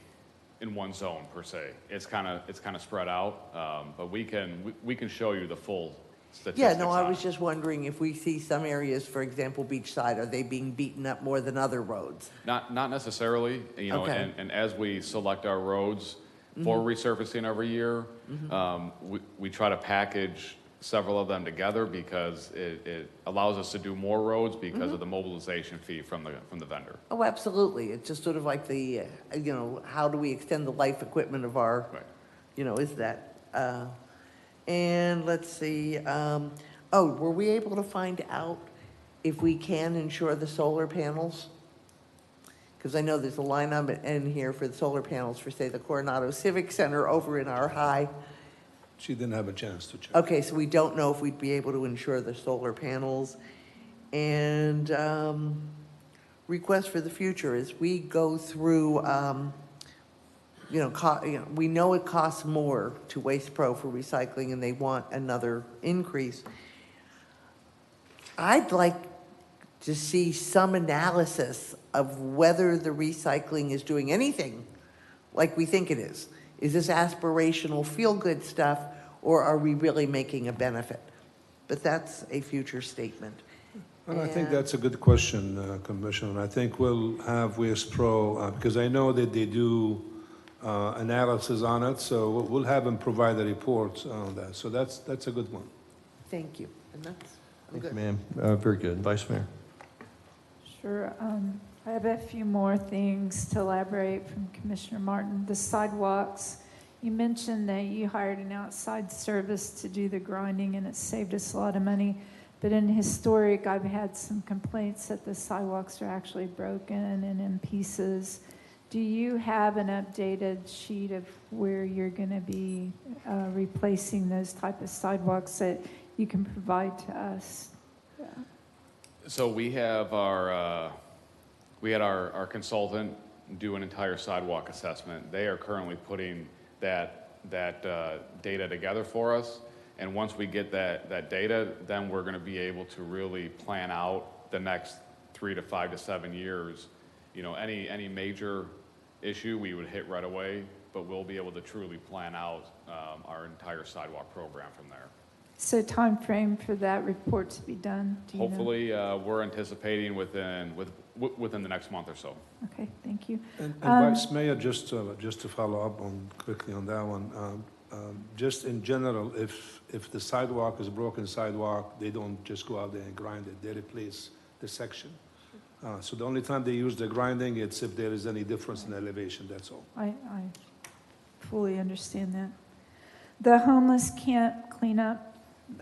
in one zone per se. It's kind of spread out, but we can show you the full statistics. Yeah, no, I on was it. just wondering if we see some areas, for example, beachside, are they being beaten up more than other roads? Not necessarily, you know, Okay. and as we select our roads for resurfacing every year, we try to package several of them together because it allows us to do more roads because of the mobilization fee from the vendor. Oh, absolutely. It's just sort of like the, how do we extend the life equipment of our, is that, and let's see, were we able to find out if we can insure the solar panels? Because I know there's a line item in here for the solar panels for, say, the Coronado Civic Center over in our high. She didn't have a chance to check. Okay, so we don't know if we'd be able to insure the solar panels. And request for the future is we go through, we know it costs more to Waste Pro for recycling and they want another increase. I'd like to see some analysis of whether the recycling is doing anything like we think it is. Is this aspirational feel-good stuff, or are we really making a benefit? But that's a future statement. Well, I think that's a good question, Commissioner. I think we'll have Waste Pro, because I know that they do analysis on it, so we'll have them provide a report on that. So that's a good one. Thank you. And that's, I'm Thank you, good. ma'am. Very good. Vice Mayor. Sure. I have a few more things to elaborate from Commissioner Martin. The sidewalks, you mentioned that you hired an outside service to do the grinding and it saved us a lot of money. But in historic, I've had some complaints that the sidewalks are actually broken and in pieces. Do you have an updated sheet of where you're going to be replacing those type of sidewalks that you can provide to us? So we have we had our consultant do an entire sidewalk assessment. They are currently putting that data together for us. And once we get that data, then we're going to be able to really plan out the next 3 to 5 to 7 years. You know, any major issue we would hit right away, but we'll be able to truly plan out our entire sidewalk program from there. So time frame for that report to be done? Do you know? Hopefully, we're anticipating within the next month or so. Okay, thank you. And Vice Mayor, just to follow up quickly on that one, just in general, if the sidewalk is a broken sidewalk, they don't just go out there and grind it, they replace the section. So the only time they use the grinding, it's if there is any difference in elevation, that's all. I fully understand that. The homeless camp cleanup,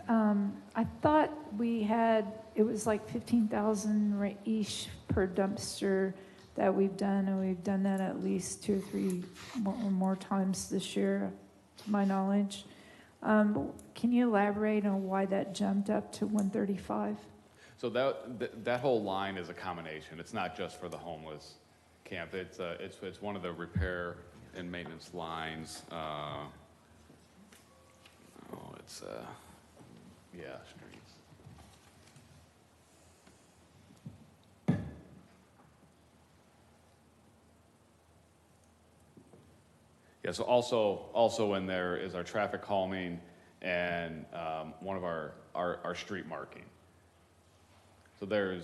I thought it was like 15,000 each per dumpster that we've done, and we've done that at least 2 or 3 or more times this year, to my knowledge. Can you elaborate on why that jumped up to 135? So that whole line is a combination. It's not just for the homeless camp. It's one of the repair and maintenance lines. Streets. Yeah, so also in there is our traffic calming and one of our street marking. So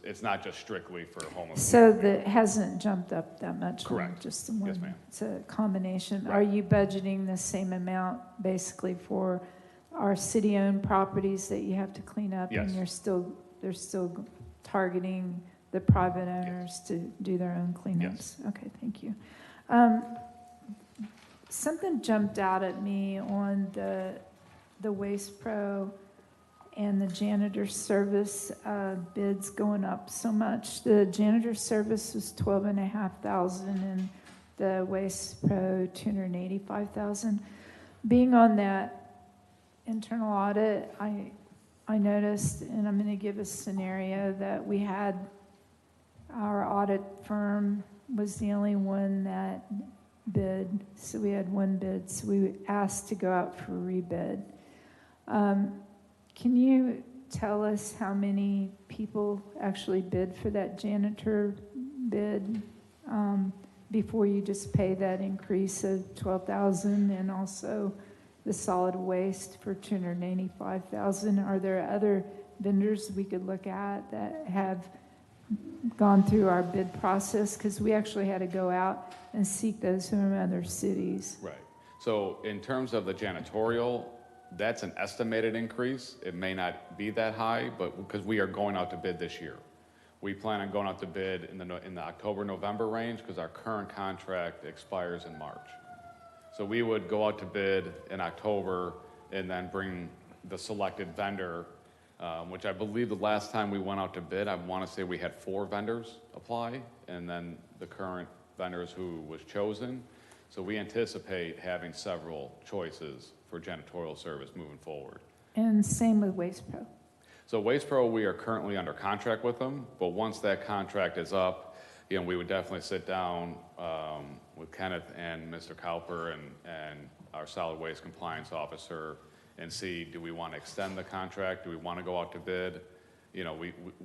it's not just strictly for home improvement. So that hasn't jumped up that much? on Correct. Just the one? Yes, ma'am. It's a combination. Right. Are you budgeting the same amount basically for our city-owned properties that you have to clean up? Yes. And they're still targeting the private owners to do their own cleanups? Yes. Okay, thank you. Something jumped out at me on the Waste Pro and the janitor service bids going up so much. The janitor service was $12,500 and the Waste Pro $285,000. Being on that internal audit, I noticed, and I'm going to give a scenario, that we had our audit firm was the only one that bid, so we had one bid, so we asked to go out for rebid. Can you tell us how many people actually bid for that janitor bid before you just pay that increase of $12,000, and also the solid waste for $285,000? Are there other vendors we could look at that have gone through our bid process? Because we actually had to go out and seek those from other cities. Right. So in terms of the janitorial, that's an estimated increase. It may not be that high, but because we are going out to bid this year. We plan on going out to bid in the October-November range because our current contract expires in March. So we would go out to bid in October and then bring the selected vendor, which I believe the last time we went out to bid, I want to say we had 4 vendors apply, and then the current vendors who was chosen. So we anticipate having several choices for janitorial service moving forward. And same with Waste Pro. So Waste Pro, we are currently under contract with them, but once that contract is up, we would definitely sit down with Kenneth and Mr. Cowper and our solid waste compliance officer and see, do we want to extend the contract? Do we want to go out to bid?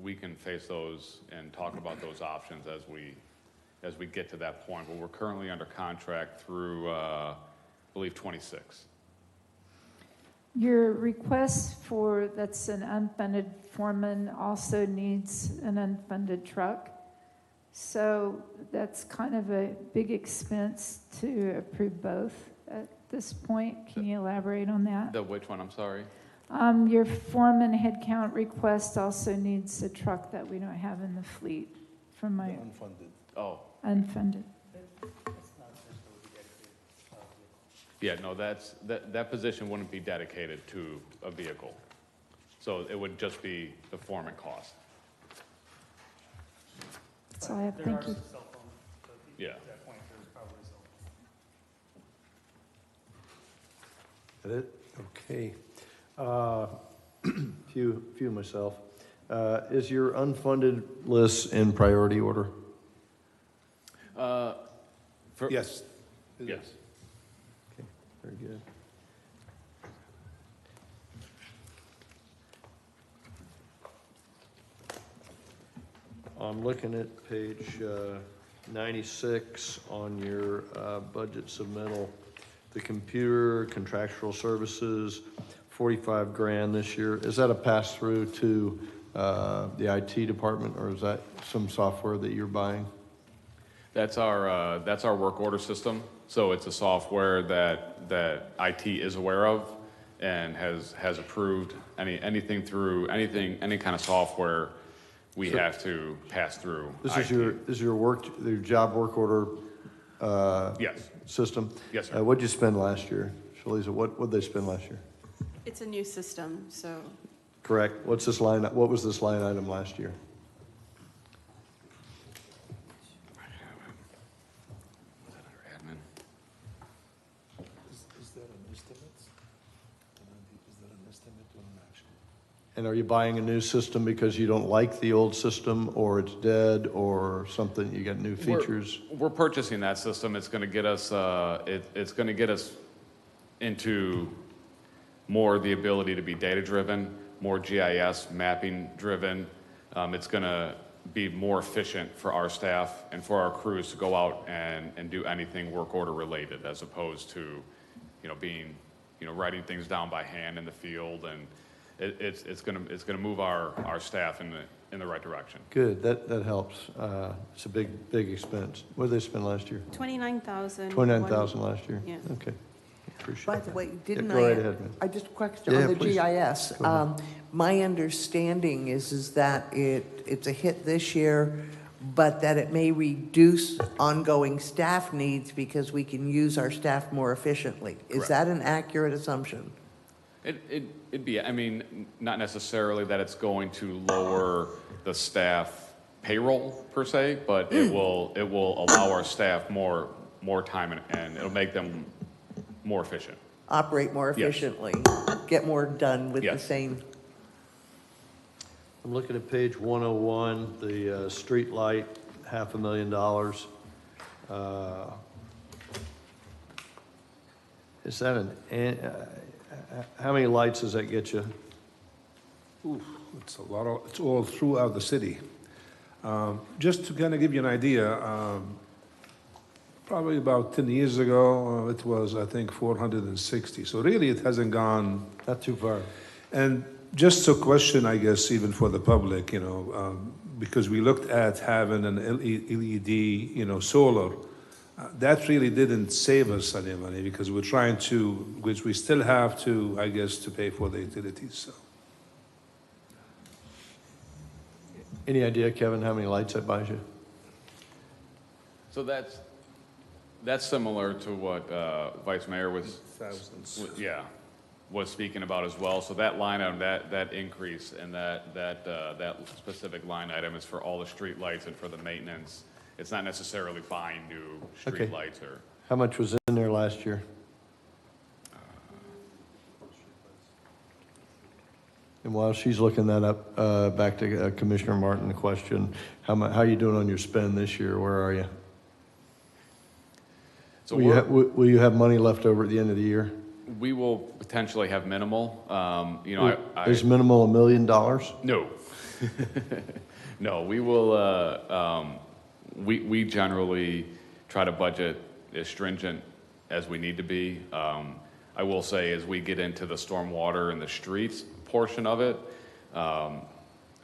We can face those and talk about those options as we get to that point. But we're currently under contract through, I believe, 26. Your request for, that's an unfunded foreman, also needs an unfunded truck. So that's kind of a big expense to approve both at this point. Can you elaborate on that? The which one, I'm sorry? Your foreman headcount request also needs a truck that we don't have in the fleet from my Unfunded. Oh, unfunded. yeah, no, that position wouldn't be dedicated to a vehicle. So it would just be the foreman cost. That's all I have. Thank you. Yeah. That it? Okay. Few myself. Is your unfunded list in priority order? Yes. Yes. Okay, very good. I'm looking at page 96 on your budget submittal. The computer contractual services, 45 grand this year. Is that a pass-through to the IT department, or is that some software that you're buying? That's our work order system. So it's a software that IT is aware of and has approved. Any kind of software we have to pass through. This is your job work order yes. system? Yes, sir. What'd you spend last year? Shalisa, what did they spend last year? It's a new system, so Correct. What was this line item last year? Is that an estimate? Is that an estimate or an actual? And are you buying a new system because you don't like the old system, or it's dead, or something, you got new features? We're purchasing that system. It's going to get us. It's going to get us into more the ability to be data driven, more GIS mapping driven. It's going to be more efficient for our staff and for our crews to go out and do anything work order related, as opposed to, writing things down by hand in the field it's gonna move our staff in the right direction. Good, that helps. It's a big expense. What did they spend last year? 29,000. 29,000 last year? Yeah. Okay, appreciate By that. the way, Yeah, didn't go right ahead, ma'am. I just a question Yeah, on the please. GIS. Go ahead. My understanding is that it's a hit this year, but that it may reduce ongoing staff needs because we can use our staff more efficiently. Is Correct. that an accurate assumption? It'd be, I mean, not necessarily that it's going to lower the staff payroll per se, but it will allow our staff more time and it'll make them more efficient. Operate more Yes. efficiently, get more done with the Yes. same. I'm looking at page 101, the street light, $500,000. Is that how many lights does that get you? It's a lot of, it's all throughout the city. Just to kind of give you an idea, probably about 10 years ago, it was, I think, 460. So really, it hasn't gone. Not too far. And just a question, I guess, even for the public, because we looked at having an LED, solar. That really didn't save us any money because we're trying to, which we still have to, I guess, to pay for the utilities. So. Any idea, Kevin, how many lights that buys you? So that's similar to what Vice Mayor was. Thousands. Was speaking about as well. So that line item, that increase and that specific line item is for all the street lights and for the maintenance. It's not necessarily buying new street Okay. lights or. How much was in there last year? And while she's looking that up, back to Commissioner Martin, the question, how are you doing on your spend this year? Where are you? So Will you have money left over at the end of the year? we will potentially have minimal. Is minimal $1 million? No. No, we will, we generally try to budget as stringent as we need to be. I will say as we get into the stormwater and the streets portion of it,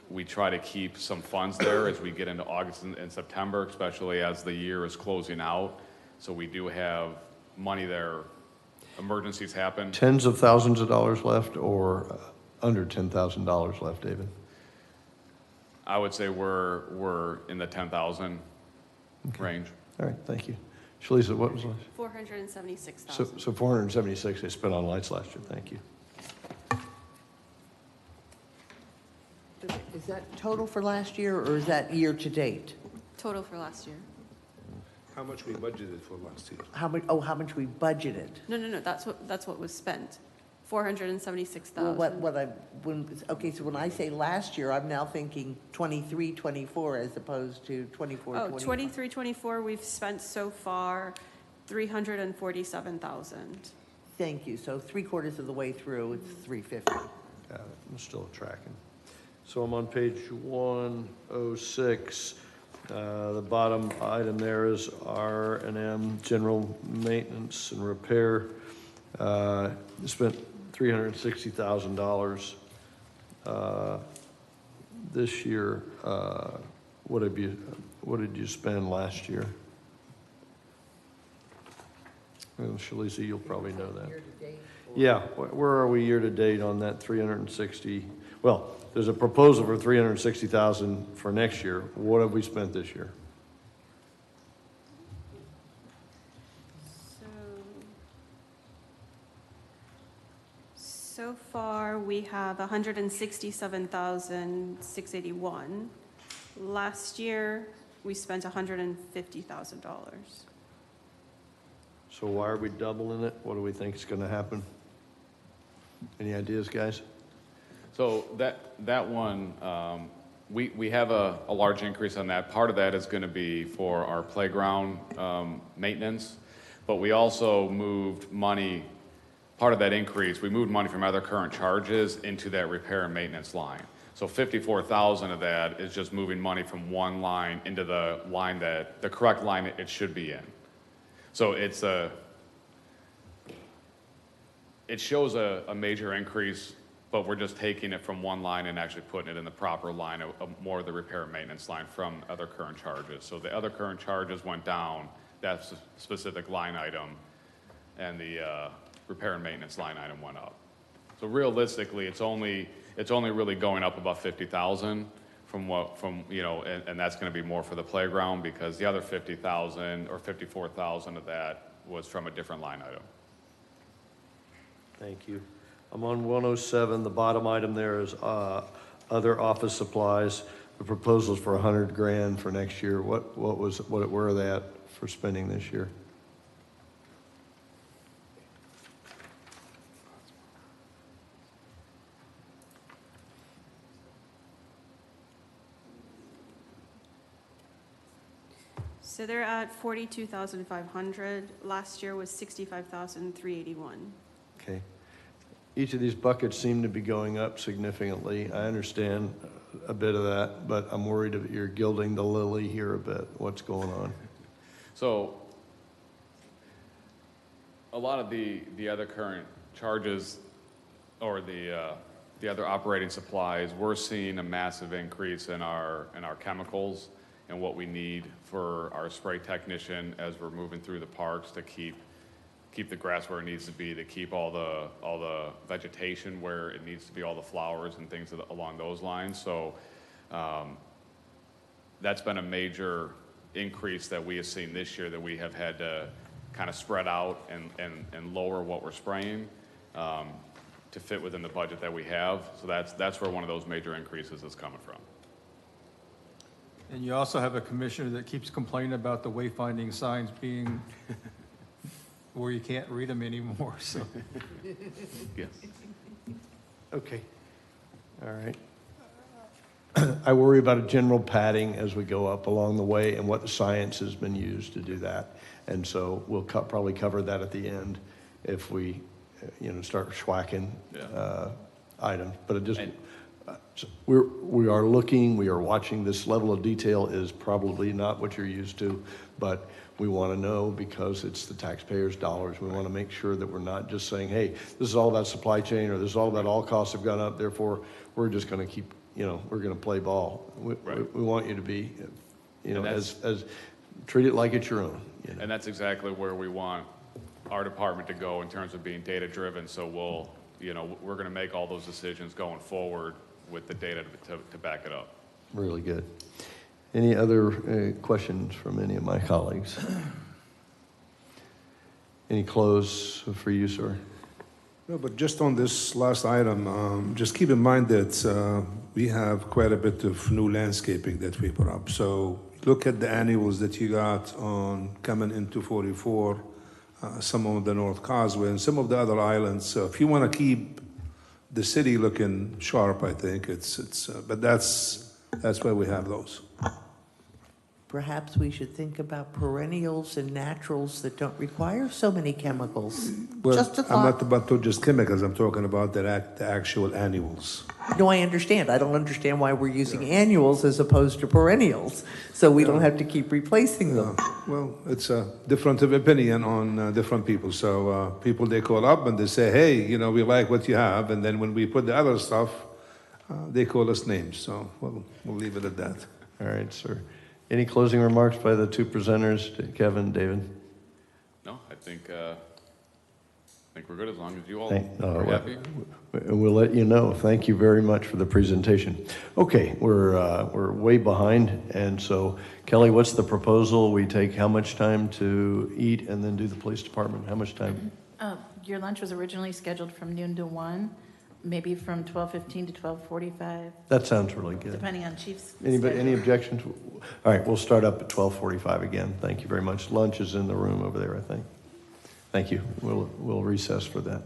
we try to keep some funds there as we get into August and September, especially as the year is closing out. So we do have money there. Emergencies happen. Tens of thousands of dollars left or under $10,000 left, David? I would say we're in the 10,000 range. All right, thank you. Shalisa, what was last? 476,000. So 476 they spent on lights last year, thank you. Is that total for last year or is that year to date? Total for last year. How much we budgeted for last year? How much we budgeted? No, that's what was spent. 476,000. Well, so when I say last year, I'm now thinking 23, 24 as opposed to 24, 25. 23, 24, we've spent so far 347,000. Thank you. So 3/4 of the way through, it's 350. Got it, I'm still tracking. So I'm on page 106. The bottom item there is R&M, general maintenance and repair. Spent $360,000 this year. What did you spend last year? Well, Shalisa, you'll probably know that. Yeah, where are we year to date on that 360? Well, there's a proposal for 360,000 for next year. What have we spent this year? So far, we have 167,681. Last year, we spent $150,000. So why are we doubling it? What do we think is going to happen? Any ideas, guys? So that one, we have a large increase on that. Part of that is going to be for our playground maintenance, but we also moved money, part of that increase, we moved money from other current charges into that repair and maintenance line. So 54,000 of that is just moving money from one line into the line the correct line it should be in. So it shows a major increase but we're just taking it from one line and actually putting it in the proper line, more of the repair and maintenance line from other current charges. So the other current charges went down, that's a specific line item, and the repair and maintenance line item went up. So realistically, it's only really going up about 50,000 and that's going to be more for the playground, because the other 50,000 or 54,000 of that was from a different line item. Thank you. I'm on 107, the bottom item there is other office supplies. The proposal's for 100 grand for next year. Where are they at for spending this year? So they're at 42,500. Last year was 65,381. Okay. Each of these buckets seem to be going up significantly. I understand a bit of that, but I'm worried that you're gilding the lily here a bit. What's going on? So a lot of the other current charges or the other operating supplies, we're seeing a massive increase in our chemicals and what we need for our spray technician as we're moving through the parks to keep the grass where it needs to be, to keep all the vegetation where it needs to be, all the flowers and things along those lines. So that's been a major increase that we have seen this year, that we have had to kind of spread out and lower what we're spraying to fit within the budget that we have. So that's where one of those major increases is coming from. And you also have a commissioner that keeps complaining about the wayfinding signs being where you can't read them anymore, so. Yes. Okay. All right. I worry about a general padding as we go up along the way and what the science has been used to do that. And so we'll probably cover that at the end if we, start schwacking items. But it just, we are watching. This level of detail is probably not what you're used to, but we want to know because it's the taxpayers' dollars. We want to make sure that we're not just saying, hey, this is all about supply chain, or this is all about all costs have gone up, therefore we're just going to keep, we're going to play ball. We want you to be, as treat it like it's your own. And that's exactly where we want our department to go in terms of being data-driven. So we're going to make all those decisions going forward with the data to back it up. Really good. Any other questions from any of my colleagues? Any close for you, sir? No, but just on this last item, just keep in mind that we have quite a bit of new landscaping that we put up. So look at the annuals that you got on coming into 44, some of the North Causeway and some of the other islands. So if you want to keep the city looking sharp, I think but that's why we have those. Perhaps we should think about perennials and naturals that don't require so many chemicals. Well, Just a thought. I'm not about to just chemicals, I'm talking about the actual annuals. No, I understand. I don't understand why we're using annuals as opposed to perennials, so we don't have to keep replacing them. Well, it's a difference of opinion on different people. So people, they call up and they say, hey, we like what you have. And then when we put the other stuff, they call us names. So we'll leave it at that. All right, sir. Any closing remarks by the two presenters, Kevin, David? No, I think we're good as long as you all are happy. We'll let you know. Thank you very much for the presentation. Okay, we're way behind, and so Kelly, what's the proposal? We take how much time to eat and then do the police department? How much time? Your lunch was originally scheduled from noon to 1, maybe from 12:15 to 12:45. That sounds really good. Depending on Chief's Anybody, any objections? All right, we'll start up at 12:45 again. Thank you very much. Lunch is in the room over there, I think. Thank you. We'll recess for that.